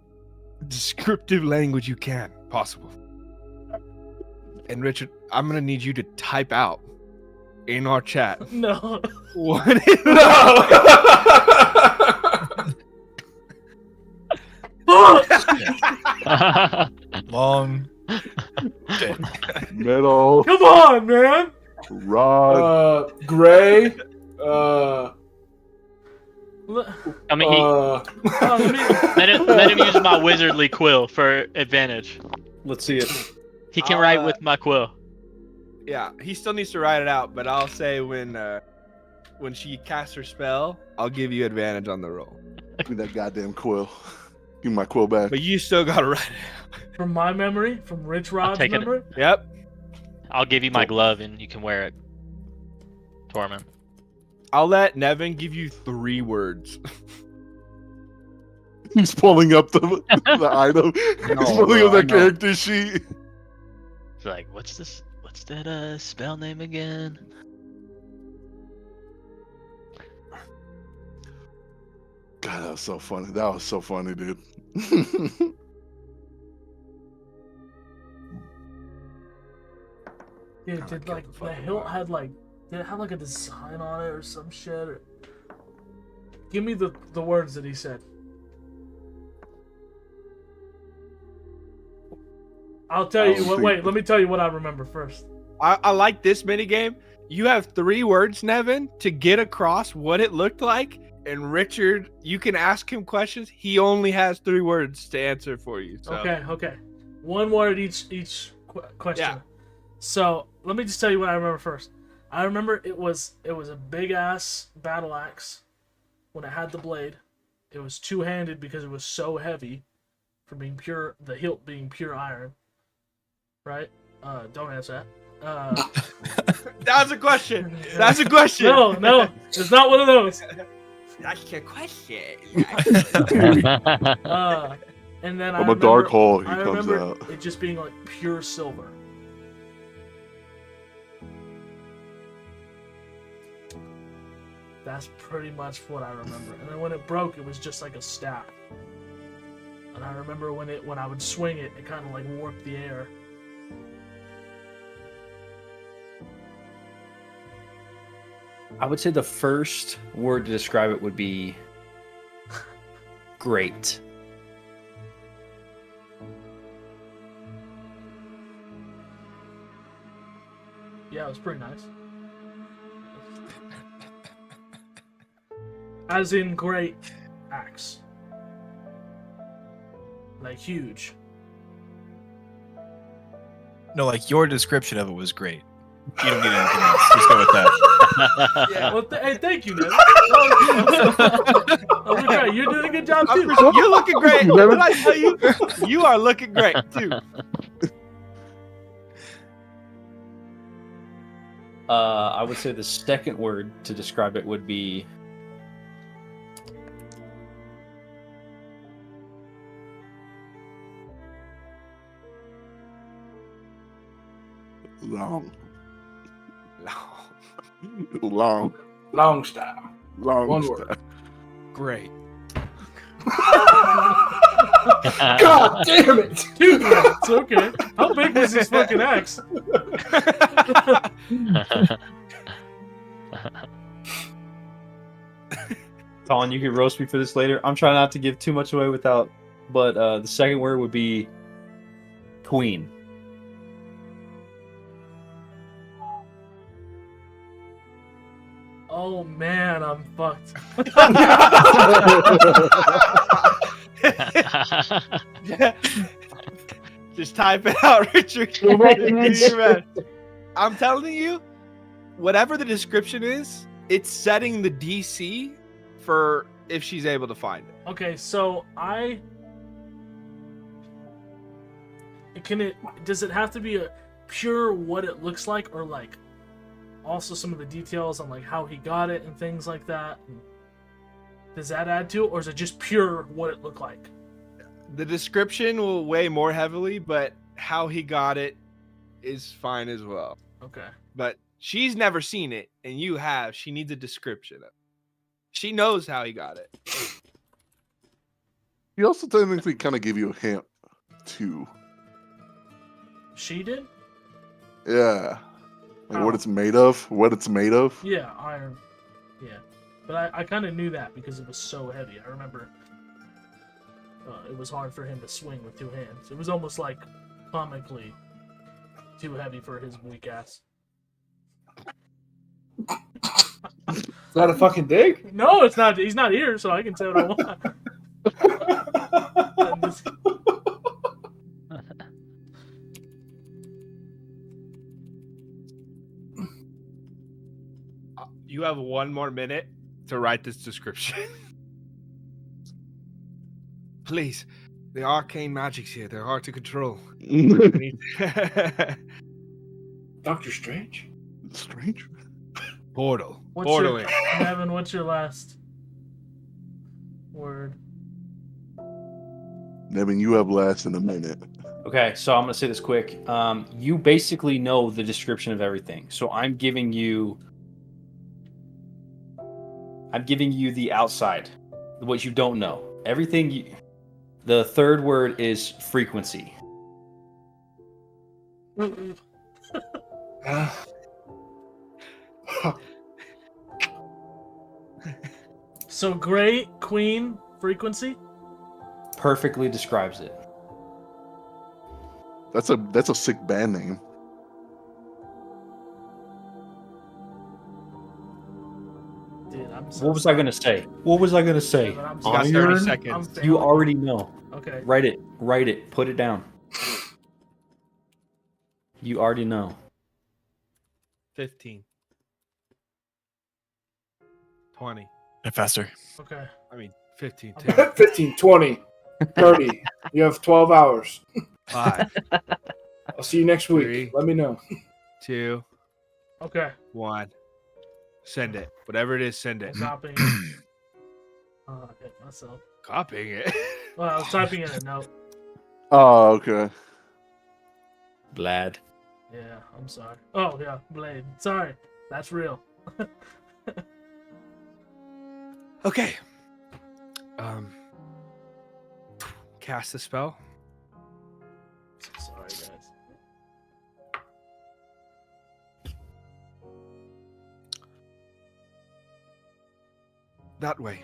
descriptive language you can possible. And Richard, I'm gonna need you to type out in our chat No. what Long. Metal, Come on, man. rod. Gray. I mean, let him use my wizardly quill for advantage. Let's see it. He can I'll, write with my quill. Yeah, he still needs to write it out, but I'll say when she casts her spell, I'll give you advantage on the roll. Give me that goddamn quill. Give me my quill back. But you still gotta write it. From my memory, from Rich Rod's take it. memory. Yep. I'll give you my glove and you can wear it, Tormund. I'll let Nevin give you 3 words. He's pulling up the item. He's pulling up that character sheet. It's like, what's that spell name again? God, that was so funny. That was so funny, dude. Dude, did like the hilt had like did it have like a design on it or some shit? Or... Give me the words that he said. I'll tell you what. Wait, let me tell you what I remember first. I like this minigame. You have 3 words, Nevin, to get across what it looked like. And Richard, you can ask him questions. He only has 3 words to answer for you. So. Okay. 1 word each question. Yeah. So let me just tell you what I remember first. I remember it was a big ass battle axe when it had the blade. It was 2-handed because it was so heavy. for being pure, the hilt being pure iron, right? Don't answer that. That's a question. That's a question. No, it's not one of those. That's a question. And then From a dark hole, he I comes remember out. it just being like pure silver. That's pretty much what I remember. And then when it broke, it was just like a staff. And I remember when I would swing it, it kind of like warped the air. I would say the first word to describe it would be great. Yeah, it was pretty nice. As in great axe. Like huge. No, like your description of it was great. You don't need anything else. Just go with that. Yeah. Well, hey, thank you, Ned. Okay, you're doing a good job too. You're looking great. What did I tell you? You are looking great too. I would say the second word to describe it would be Long. Long. Long style. Long. One word. Great. God damn it! 2 minutes, okay. How big was this fucking axe? Colin, you can roast me for this later. I'm trying not to give too much away without, but the second word would be queen. Oh man, I'm fucked. Just type it out, Richard. Do your best. I'm telling you, whatever the description is, it's setting the DC for if she's able to find it. Okay, so does it have to be a pure what it looks like, or like also some of the details on like how he got it and things like that? Does that add to it, or is it just pure what it looked like? The description will weigh more heavily, but how he got it is fine as well. Okay. But she's never seen it, and you have. She needs a description of it. She knows how he got it. He also technically kind of gave you a hint, too. She did? Yeah. Like Oh. what it's made of? What it's made of? Yeah, iron. Yeah. But I kind of knew that because it was so heavy. I remember it was hard for him to swing with 2 hands. It was almost like comically too heavy for his weak ass. Is that a fucking dig? No, it's not. He's not here, so I can say what I want. And this- You have 1 more minute to write this description. Please. The arcane magic's here. They're hard to control. Doctor Strange? Strange? Portal. What's your, Portaling. Nevin, what's your last word? Nevin, you have last in a minute. okay. So I'm gonna say this quick. You basically know the description of everything, so I'm giving you the outside, what you don't know. Everything. The third word is frequency. So great queen frequency. Perfectly describes it. That's a sick band name. Dude, I'm so What was I gonna say? What was I gonna say? Nevin, I'm You got 30 Iron? seconds. I'm You failing. already know. Okay. Write it. Put it down. You already know. 15. 20. And faster. Okay. I mean, 15. 15, 20. 30. You have 12 hours. 5, I'll see you next week. 3. Let me know. 2, Okay. 1. Send it. Whatever it is, send it. I'm copying it. I hit myself. Copying it. Well, I was typing in a note. Oh, okay. Blad. Yeah, I'm sorry. Oh, yeah, Blade. Sorry. That's real. Okay. Cast the spell. Sorry, guys. That way.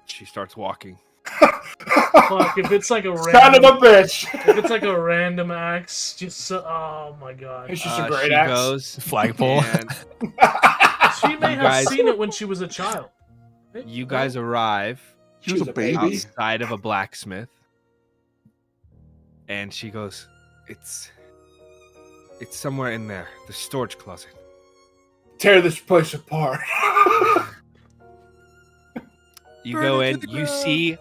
She starts walking. Fuck, if it's like a Son of random... a bitch! If it's like a random axe, just so... Oh, my God. It's just a great she axe. goes Flagpole. and She may You have guys- seen it when she was a child. you guys arrive She was a baby. outside of a blacksmith, and she goes, "It's somewhere in there, the storage closet." Tear this place apart. You Burn go it to in, the you ground. see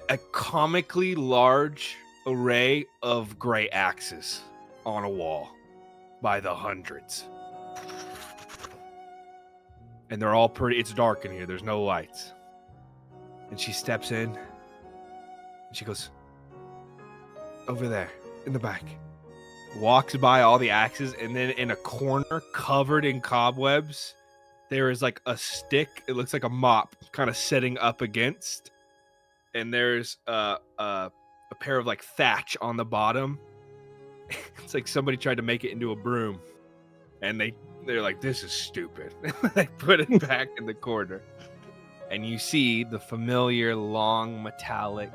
a comically large array of gray axes on a wall by the hundreds. And they're all pretty, it's dark in here, there's no lights. And she steps in, and she goes, "Over there, in the back." Walks by all the axes, and then in a corner covered in cobwebs, there is like a stick. It looks like a mop, kind of setting up against. And there's a pair of like thatch on the bottom. It's like somebody tried to make it into a broom, and they're like, "This is stupid." They put it back in the corner, and you see the familiar long metallic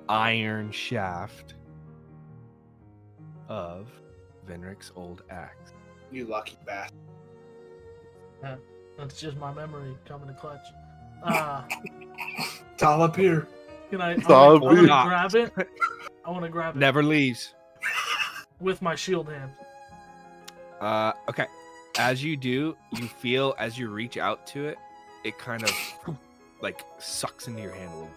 iron shaft of Venric's old axe. You lucky bastard. That's just my memory coming to clutch. It's all up here. Can I? It's all I want to up. grab it. I want to grab it Never leaves. with my shield hand. Okay. As you do, you feel as you reach out to it, it kind of like sucks into your hand a little.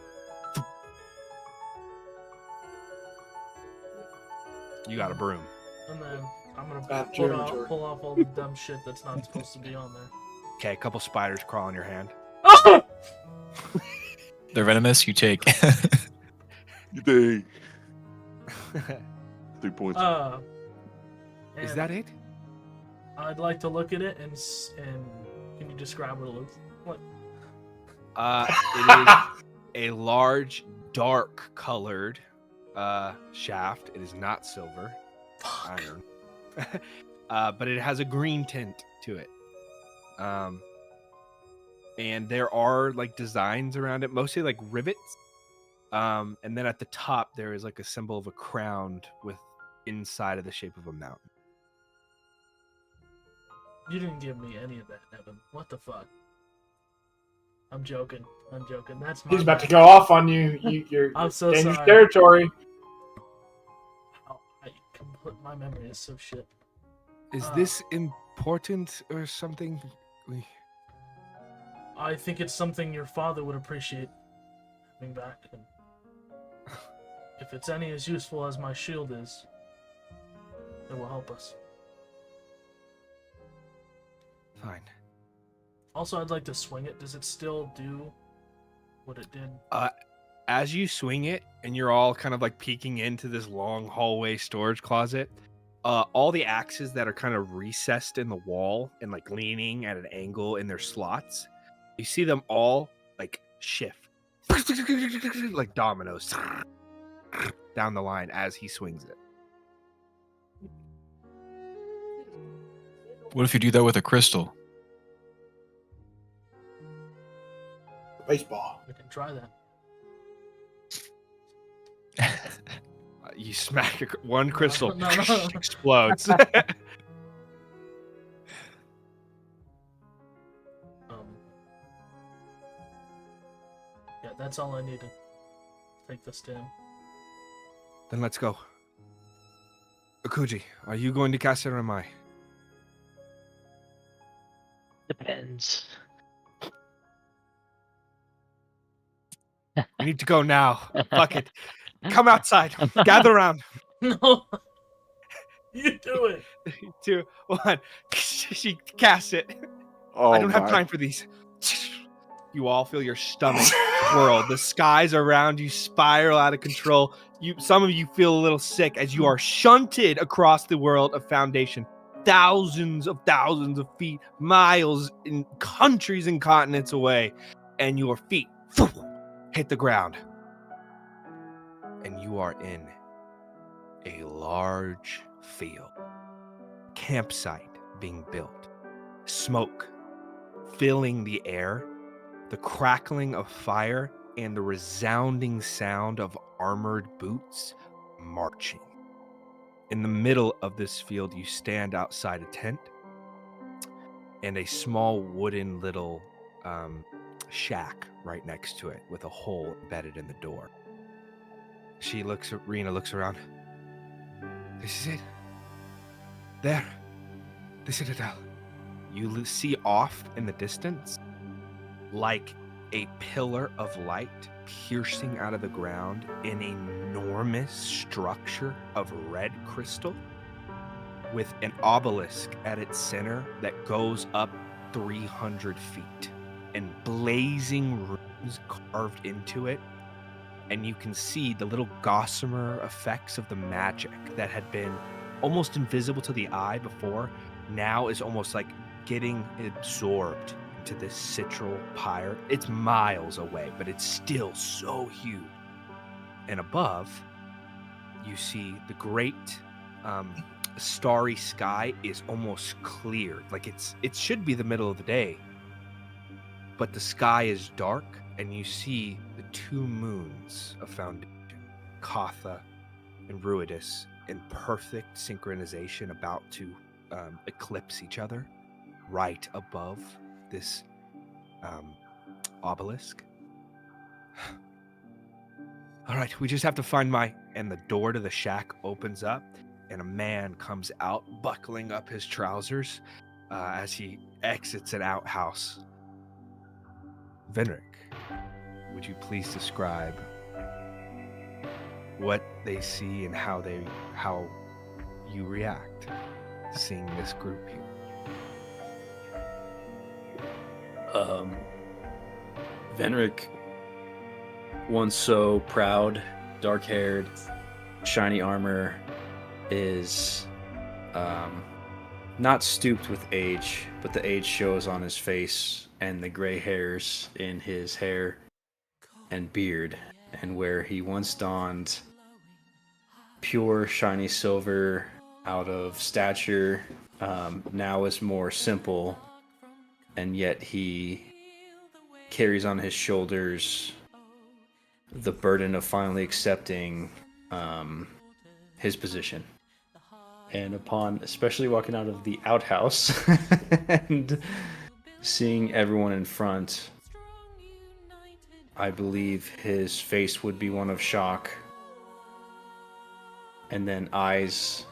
You got a broom. And then I'm gonna Bad pull territory. off all the dumb shit that's not supposed to be on there. Okay, a couple spiders crawl on your hand. They're venomous. You take. Dang. 3 points. Is and that it? I'd like to look at it and can you describe what it looks like? It is a large, dark colored shaft. It is not silver, iron, but it has a green tint to it. And there are like designs around it, mostly like rivets. And then at the top there is like a symbol of a crown with inside of the shape of a mountain. You didn't give me any of that, Evan. What the fuck? I'm joking. That's my He's about to bad. go off on you. You're I'm so dangerous sorry. territory. Oh, my memory is so shit. Is this important or something? I think it's something your father would appreciate coming back. And if it's any as useful as my shield is, it will help us. Fine. Also, I'd like to swing it. Does it still do what it did? As you swing it and you're all kind of like peeking into this long hallway storage closet, all the axes that are kind of recessed in the wall and like leaning at an angle in their slots, you see them all like shift like dominoes down the line as he swings it. What if you do that with a crystal? Baseball. We can try that. You smack one crystal, No. explodes. Yeah, that's all I need to take this to him. Then let's go. Akuji, are you going to cast it or am I? Depends. We need to go now. Fuck it. Come outside. Gather around. No. You do it. 3, 2, 1. She casts it. Oh, I don't have my. time for these. You all feel your stomach whirl. The skies around you spiral out of control. Some of you feel a little sick as you are shunted across the world of Foundation. Thousands of feet, miles, in countries and continents away. And your feet hit the ground. And you are in a large field. Campsite being built. Smoke filling the air, the crackling of fire, and the resounding sound of armored boots marching. In the middle of this field, you stand outside a tent and a small wooden little shack right next to it with a hole embedded in the door. Rena looks around. This is it. There. The Citadel. You see off in the distance, like a pillar of light piercing out of the ground, an enormous structure of red crystal with an obelisk at its center that goes up 300 feet and blazing runes carved into it. And you can see the little gossamer effects of the magic that had been almost invisible to the eye before, now is almost like getting absorbed into this citral pyre. It's miles away, but it's still so huge. And above, you see the great starry sky is almost clear. Like it should be the middle of the day, but the sky is dark, and you see the 2 moons of Foundation, Katha and Ruidus, in perfect synchronization, about to eclipse each other right above this obelisk. All right, we just have to find and the door to the shack opens up, and a man comes out, buckling up his trousers as he exits an outhouse. Venric, would you please describe what they see and how you react seeing this group here? Venric, once so proud, dark-haired, shiny armor, is not stooped with age, but the age shows on his face and the gray hairs in his hair and beard. And where he once donned pure shiny silver out of stature, now is more simple, and yet he carries on his shoulders the burden of finally accepting his position. And upon especially walking out of the outhouse and seeing everyone in front, I believe his face would be one of shock, and then eyes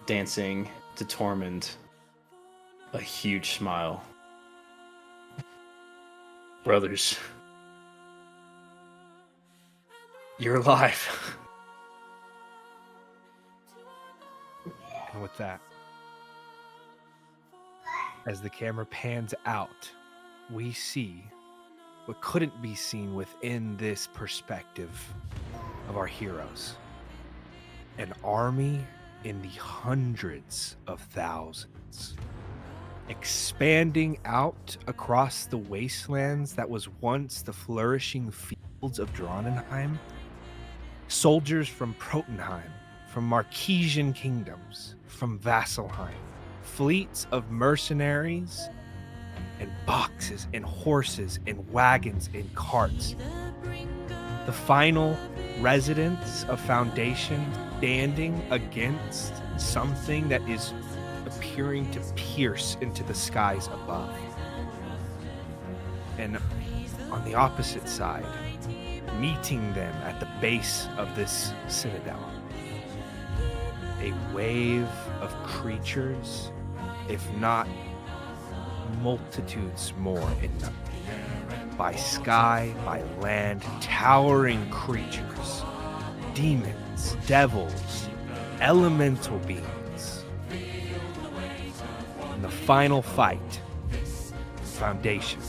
dancing to Tormund, a huge smile. Brothers, you're alive. And with that, as the camera pans out, we see what couldn't be seen within this perspective of our heroes. An army in the hundreds of thousands, expanding out across the wastelands that was once the flourishing fields of Dronenheim. Soldiers from Protunheim, from Marquesian kingdoms, from Vasselheim, fleets of mercenaries, and boxes and horses and wagons and carts. The final residents of Foundation standing against something that is appearing to pierce into the skies above. And on the opposite side, meeting them at the base of this citadel, a wave of creatures, if not multitudes more in number, by sky, by land, towering creatures, demons, devils, elemental beings. And the final fight, Foundation,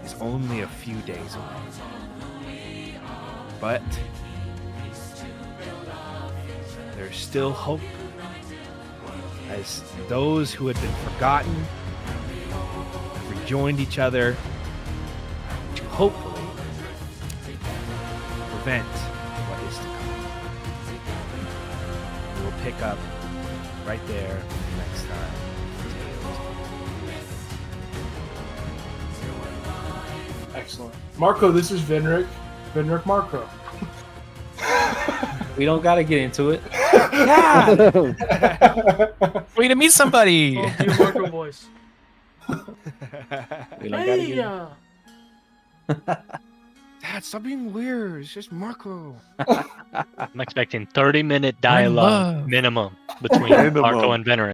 is only a few days away. But there's still hope, as those who had been forgotten have rejoined each other to hopefully prevent what is to come. We'll pick up right there next time. Excellent. Marco, this is Venric. Venric Marco. We don't gotta get into it. Way to meet somebody. Oh, do Marco voice. We don't gotta Hey, get Dad, stop being weird. It's just Marco. I'm expecting 30-minute dialogue love. minimum between Minimum. Marco and Venerin.